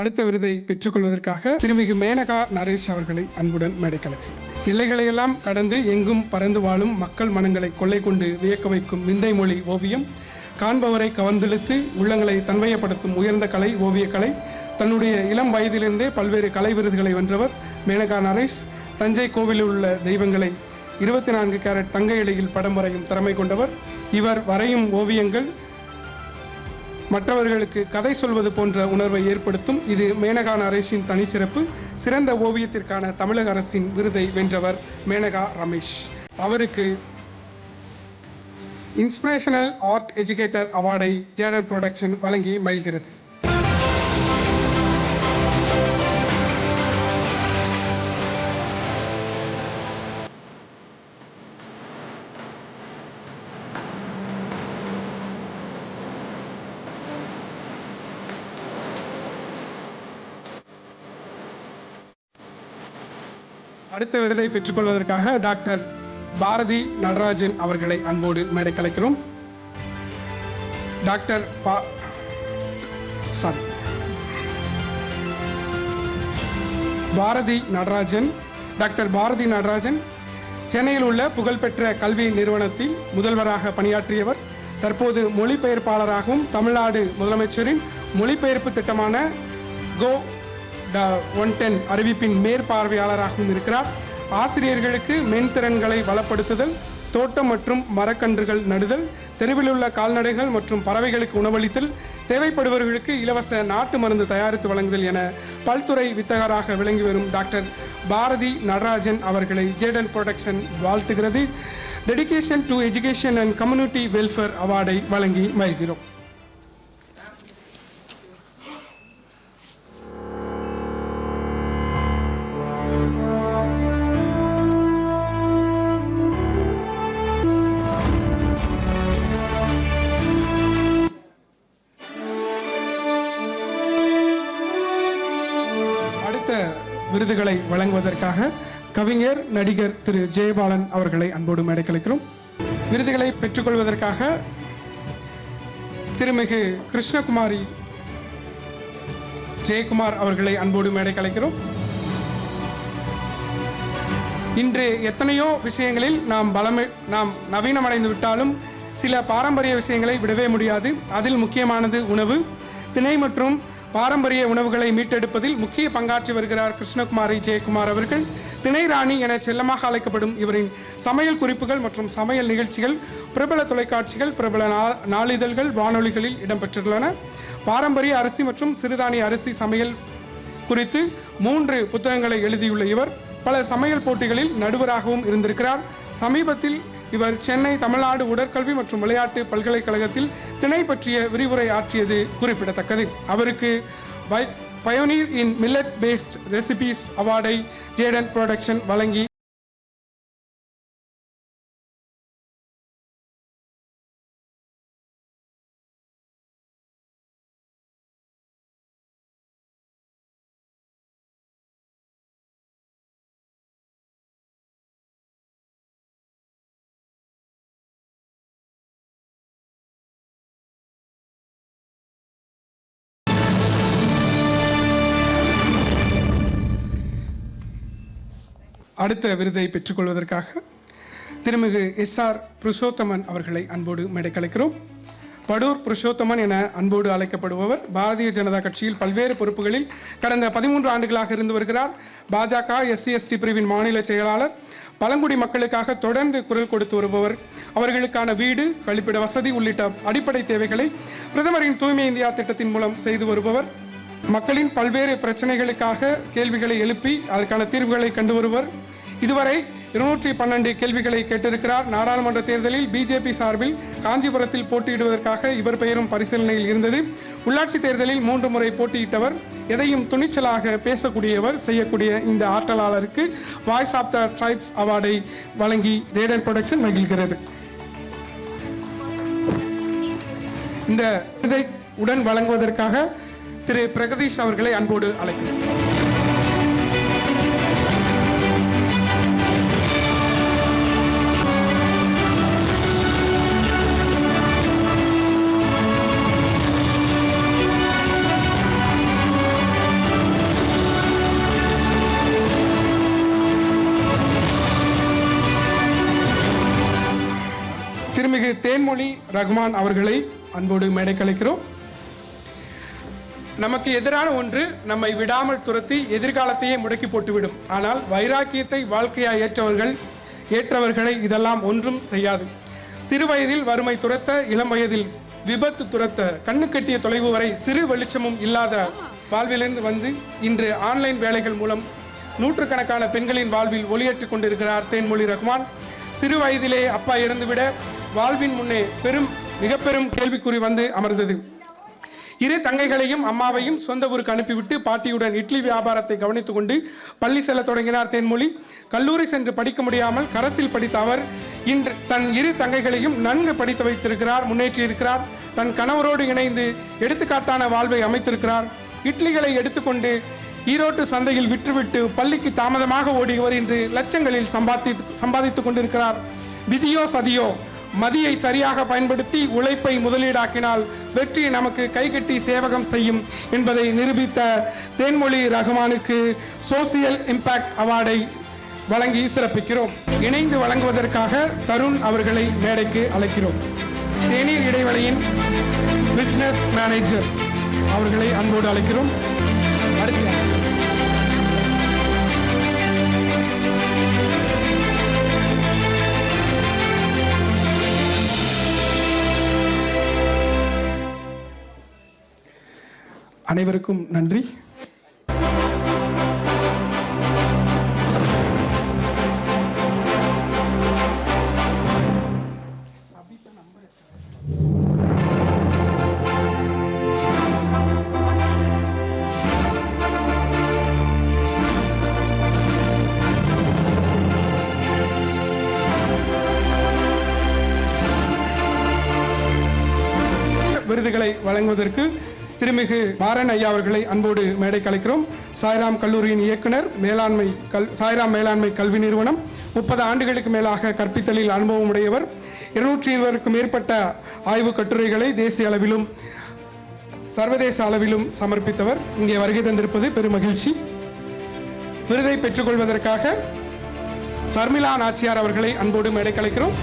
அடுத்த விருதை பெற்றுக்கொள்வதற்காக திருமிகு மேனகா நரேஷ் அவர்களை அன்புடன் மேடைக்கலைக்கிறேன். எல்லைகளையெல்லாம் கடந்து எங்கும் பறந்து வாழும் மக்கள் மனங்களை கொள்ளை கொண்டு வியக்க வைக்கும் விந்தை மொழி ஓவியம், காண்பவரை கவர்ந்தெழுத்து உள்ளங்களை தன்மையப்படுத்தும் உயர்ந்த கலை ஓவியக்கலை. தன்னுடைய இளம் வயதிலிருந்தே பல்வேறு கலை விருதுகளை வென்றவர் மேனகா நரேஷ். தஞ்சை கோவிலில் உள்ள தெய்வங்களை 24 கேரட் தங்க இலையில் படம் வரையும் திறமை கொண்டவர். இவர் வரையும் ஓவியங்கள் மற்றவர்களுக்கு கதை சொல்வது போன்ற உணர்வை ஏற்படுத்தும். இது மேனகா நரேஷின் தனிச்சிறப்பு. சிறந்த ஓவியத்திற்கான தமிழக அரசின் விருதை வென்றவர் மேனகா ரமேஷ். அவருக்கு இன்ஸ்பிரேஷனல் ஆர்ட் எஜுகேட்டர் அவார்டை ஜேடன் புரொடக்ஷன் வழங்கி மகிழ்கிறது. அடுத்த விருதை பெற்றுக்கொள்வதற்காக டாக்டர் பாரதி நடராஜன் அவர்களை அன்போடு மேடைக்கு அழைக்கிறோம். டாக்டர் பாரதி நடராஜன் சென்னையில் உள்ள புகழ்பெற்ற கல்வி நிறுவனத்தில் முதல்வராக பணியாற்றியவர். தற்போது மொழிபெயர்ப்பாளராகவும் தமிழ்நாடு முதலமைச்சரின் மொழிபெயர்ப்பு திட்டமான கோ 110 அறிவிப்பின் மேற்பார்வையாளராகவும் இருக்கிறார். ஆசிரியர்களுக்கு மென்திறன்களை வளப்படுத்துதல், தோட்டம் மற்றும் மரக்கன்றுகள் நடுதல், தெருவில் உள்ள கால்நடைகள் மற்றும் பறவைகளுக்கு உணவளித்தல், தேவைப்படுபவர்களுக்கு இலவச நாட்டு மருந்து தயாரித்து வழங்குதல் என பல்துறை வித்தகராக விளங்கி வரும் டாக்டர் பாரதி நடராஜன் அவர்களை ஜேடன் புரொடக்ஷன் வாழ்த்துகிறது. Dedication to education and community welfare அவார்டை வழங்கி மகிழ்கிறோம். விருதுகளை வழங்குவதற்காக கவிஞர் நடிகர் திரு ஜெயபாலன் அவர்களை அன்போடு மேடைக்கு அழைக்கிறோம். விருதுகளை பெற்றுக்கொள்வதற்காக திருமிகு கிருஷ்ணகுமாரி ஜெயக்குமார் அவர்களை அன்போடு மேடைக்கு அழைக்கிறோம். இன்று எத்தனையோ விஷயங்களில் நாம் நவீனமடைந்து விட்டாலும் சில பாரம்பரிய விஷயங்களை விடவே முடியாது. அதில் முக்கியமானது உணவு. திணை மற்றும் பாரம்பரிய உணவுகளை மீட்டெடுப்பதில் முக்கிய பங்காற்றி வருகிறார் கிருஷ்ணகுமாரி ஜெயக்குமார் அவர்கள். திணை ராணி என செல்லமாக அழைக்கப்படும் இவரின் சமையல் குறிப்புகள் மற்றும் சமையல் நிகழ்ச்சிகள் பிரபல தொலைக்காட்சிகள், பிரபல நாளிதழ்கள், வானொலிகளில் இடம்பெற்றுள்ளன. பாரம்பரிய அரிசி மற்றும் சிறுதானிய அரிசி சமையல் குறித்து 3 புத்தகங்களை எழுதியுள்ள இவர் பல சமையல் போட்டிகளில் நடுவராகவும் இருந்திருக்கிறார். சமீபத்தில் இவர் சென்னை தமிழ்நாடு உடற்கல்வி மற்றும் விளையாட்டு பல்கலைக்கழகத்தில் திணை பற்றிய விரிவுரை ஆற்றியது குறிப்பிடத்தக்கது. அவருக்கு pioneer in millet based recipes அவார்டை ஜேடன் புரொடக்ஷன் வழங்கி அடுத்த விருதை பெற்றுக்கொள்வதற்காக திருமிகு எஸ்ஆர் புருஷோத்தமன் அவர்களை அன்போடு மேடைக்கலைக்கிறோம். படூர் புருஷோத்தமன் என அன்போடு அழைக்கப்படுபவர் பாரதிய ஜனதா கட்சியில் பல்வேறு பொறுப்புகளில் கடந்த 13 ஆண்டுகளாக இருந்து வருகிறார். பாஜக SC/ST பிரிவின் மாநில செயலாளர். பழங்குடி மக்களுக்காக தொடர்ந்து குரல் கொடுத்து வருபவர். அவர்களுக்கான வீடு, கழிப்பிட வசதி உள்ளிட்ட அடிப்படை தேவைகளை பிரதமரின் தூய்மை இந்தியா திட்டத்தின் மூலம் செய்து வருபவர். மக்களின் பல்வேறு பிரச்சனைகளுக்காக கேள்விகளை எழுப்பி அதற்கான தீர்வுகளை கண்டு வருவர். இதுவரை 212 கேள்விகளை கேட்டிருக்கிறார். நாடாளுமன்ற தேர்தலில் பிஜேபி சார்பில் காஞ்சிபுரத்தில் போட்டியிடுவதற்காக இவர் பெயரும் பரிசீலனையில் இருந்தது. உள்ளாட்சி தேர்தலில் 3 முறை போட்டியிட்டவர். எதையும் துணிச்சலாக பேசக்கூடியவர். செய்யக்கூடிய இந்த ஆற்றலாளருக்கு வாய்ஸ் ஆஃப் த ட்ரைப்ஸ் அவார்டை வழங்கி ஜேடன் புரொடக்ஷன் மகிழ்கிறது. இந்த விருதை உடன் வழங்குவதற்காக திரு பிரகதீஷ் அவர்களை அன்போடு அழைக்கிறேன். திருமிகு தேன்மொழி ரகுமான் அவர்களை அன்போடு மேடைக்கு அழைக்கிறோம். நமக்கு எதிரான ஒன்று நம்மை விடாமல் துரத்தி எதிர்காலத்தையே முடக்கி போட்டுவிடும். ஆனால் வைராக்கியத்தை வாழ்க்கையாய் ஏற்றவர்களை இதெல்லாம் ஒன்றும் செய்யாது. சிறு வயதில் வறுமை துரத்த, இளம் வயதில் விபத்து துரத்த, கண்ணு கட்டிய தொலைவு வரை சிறு வெளிச்சமும் இல்லாத வாழ்விலிருந்து வந்து இன்று ஆன்லைன் வேலைகள் மூலம் நூற்றுக்கணக்கான பெண்களின் வாழ்வில் ஒளியேற்றிக் கொண்டிருக்கிறார் தேன்மொழி ரகுமான். சிறு வயதிலே அப்பா இறந்துவிட வாழ்வின் முன்னே மிக பெரும் கேள்விக்குறி வந்து அமர்ந்தது. இரு தங்கைகளையும் அம்மாவையும் சொந்த ஊருக்கு அனுப்பிவிட்டு பாட்டியுடன் இட்லி வியாபாரத்தை கவனித்துக் கொண்டு பள்ளி செல்ல தொடங்கினார் தேன்மொழி. கல்லூரி சென்று படிக்க முடியாமல் கரசில் படித்த அவர் இன்று தன் இரு தங்கைகளையும் நன்கு படித்து வைத்திருக்கிறார், முன்னேற்றியிருக்கிறார். தன் கணவரோடு இணைந்து எடுத்துக்காட்டான வாழ்வை அமைத்திருக்கிறார். இட்லிகளை எடுத்துக்கொண்டு ஈரோட்டு சந்தையில் விற்றுவிட்டு பள்ளிக்கு தாமதமாக ஓடியவர் இன்று லட்சங்களில் சம்பாதித்துக் கொண்டிருக்கிறார். விதியோ சதியோ மதியை சரியாக பயன்படுத்தி உழைப்பை முதலீடாக்கினால் வெற்றி நமக்கு கைகட்டி சேவகம் செய்யும் என்பதை நிரூபித்த தேன்மொழி ரகுமானுக்கு சோசியல் இம்பாக்ட் அவார்டை வழங்கி சிறப்பிக்கிறோம். இணைந்து வழங்குவதற்காக தருண் அவர்களை மேடைக்கு அழைக்கிறோம். தேநீர் இடைவெளியின் பிசினஸ் மேனேஜர் அவர்களை அன்போடு அழைக்கிறோம். அனைவருக்கும் நன்றி. விருதுகளை வழங்குவதற்கு திருமிகு மாறன் ஐயா அவர்களை அன்போடு மேடை கலைக்கிறோம். சாய்ராம் கல்லூரியின் இயக்குனர், சாய்ராம் மேலாண்மை கல்வி நிறுவனம், 30 ஆண்டுகளுக்கு மேலாக கற்பித்தலில் அனுபவம் உடையவர். 220க்கும் மேற்பட்ட ஆய்வு கட்டுரைகளை தேசிய அளவிலும் சர்வதேச அளவிலும் சமர்ப்பித்தவர். இங்கே வருகை தந்திருப்பது பெரும் மகிழ்ச்சி. விருதை பெற்றுக்கொள்வதற்காக சர்மிளா நாச்சியார் அவர்களை அன்போடு மேடை கலைக்கிறோம்.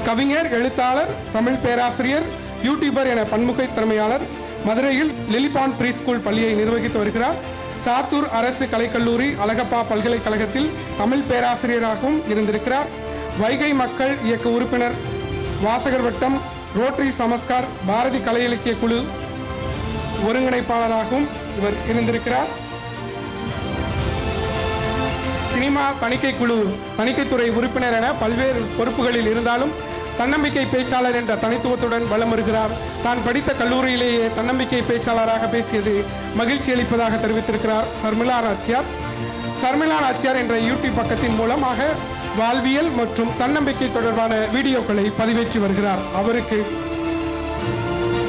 கவிஞர், எழுத்தாளர், தமிழ் பேராசிரியர், யூடியூபர் என பன்முக திறமையாளர். மதுரையில் லிலிபான் ப்ரீ ஸ்கூல் பள்ளியை நிர்வகித்து வருகிறார். சாத்தூர் அரசு கலைக்கல்லூரி, அழகப்பா பல்கலைக்கழகத்தில் தமிழ் பேராசிரியராகவும் இருந்திருக்கிறார். வைகை மக்கள் இயக்க உறுப்பினர், வாசகர் வட்டம், ரோட்டரி சமஸ்கார், பாரதி கலை இலக்கிய குழு ஒருங்கிணைப்பாளராகவும் இவர் இருந்திருக்கிறார். சினிமா தணிக்கைத்துறை உறுப்பினர் என பல்வேறு பொறுப்புகளில் இருந்தாலும் தன்னம்பிக்கை பேச்சாளர் என்ற தனித்துவத்துடன் வலம் வருகிறார். தான் படித்த கல்லூரியிலேயே தன்னம்பிக்கை பேச்சாளராக பேசியது மகிழ்ச்சி அளிப்பதாக தெரிவித்திருக்கிறார் சர்மிளா நாச்சியார். சர்மிளா நாச்சியார் என்ற யூடியூப் பக்கத்தின் மூலமாக வாழ்வியல் மற்றும் தன்னம்பிக்கை தொடர்பான வீடியோக்களை பதிவேற்றி வருகிறார். அவருக்கு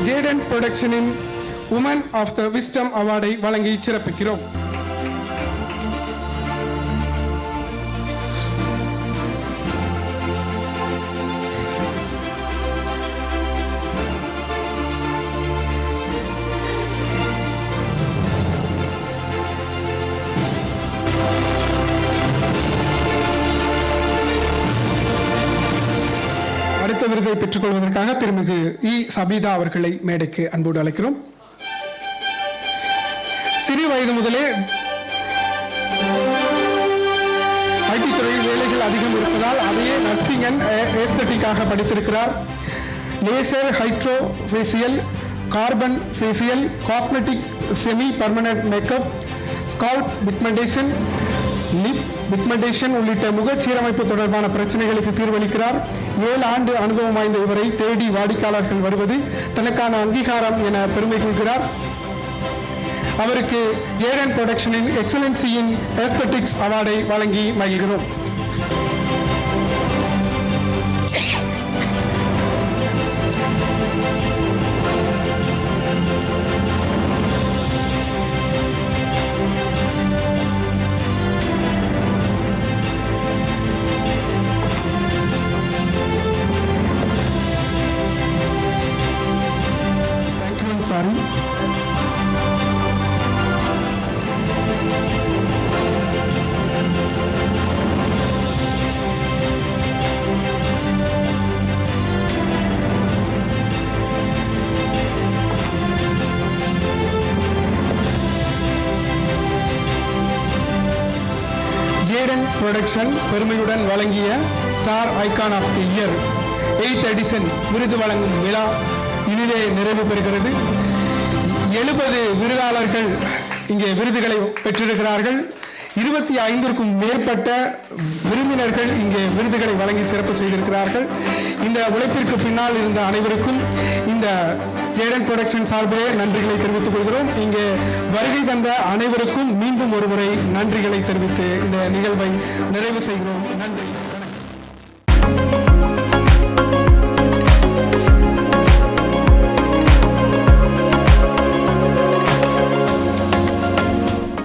ஜேடன் புரொடக்ஷனின் உமன் ஆஃப் த விஸ்டம் அவார்டை வழங்கி சிறப்பிக்கிறோம். விருதை பெற்றுக்கொள்வதற்காக திருமிகு இ சபீதா அவர்களை மேடைக்கு அன்போடு அழைக்கிறோம். சிறு வயது முதலே ஐடி துறையில் வேலைகள் அதிகம் இருப்பதால் அதையே நர்சிங் அண்ட் ஏஸ்தட்டிக்காக படித்திருக்கிறார். Laser hydro facial, carbon facial, cosmetic semi permanent makeup, scalp pigmentation, lip pigmentation உள்ளிட்ட முகச்சீரமைப்பு தொடர்பான பிரச்சனைகளுக்கு தீர்வளிக்கிறார். 7 ஆண்டு அனுபவம் வாய்ந்த இவரை தேடி வாடிக்கையாளர்கள் வருவது தனக்கான அங்கீகாரம் என பெருமை கொள்கிறார். அவருக்கு ஜேடன் புரொடக்ஷனின் எக்ஸலன்சி இன் ஏஸ்தட்டிக்ஸ் அவார்டை வழங்கி மகிழ்கிறோம். சாரி ஜேடன் புரொடக்ஷன் பெருமையுடன் வழங்கிய star icon of the year 8th edition விருது வழங்கும் விழா இனிதே நிறைவு பெறுகிறது. 70 விருதாளர்கள் இங்கே விருதுகளை பெற்றிருக்கிறார்கள். 25க்கும் மேற்பட்ட விருந்தினர்கள் இங்கே விருதுகளை வழங்கி சிறப்பு செய்திருக்கிறார்கள். இந்த உழைப்பிற்கு பின்னால் இருந்த அனைவருக்கும் இந்த ஜேடன் புரொடக்ஷன் சார்பிலே நன்றிகளை தெரிவித்துக் கொள்கிறோம். இங்கே வருகை தந்த அனைவருக்கும் மீண்டும் ஒருமுறை நன்றிகளை தெரிவித்து இந்த நிகழ்வை நிறைவு செய்கிறோம். நன்றி.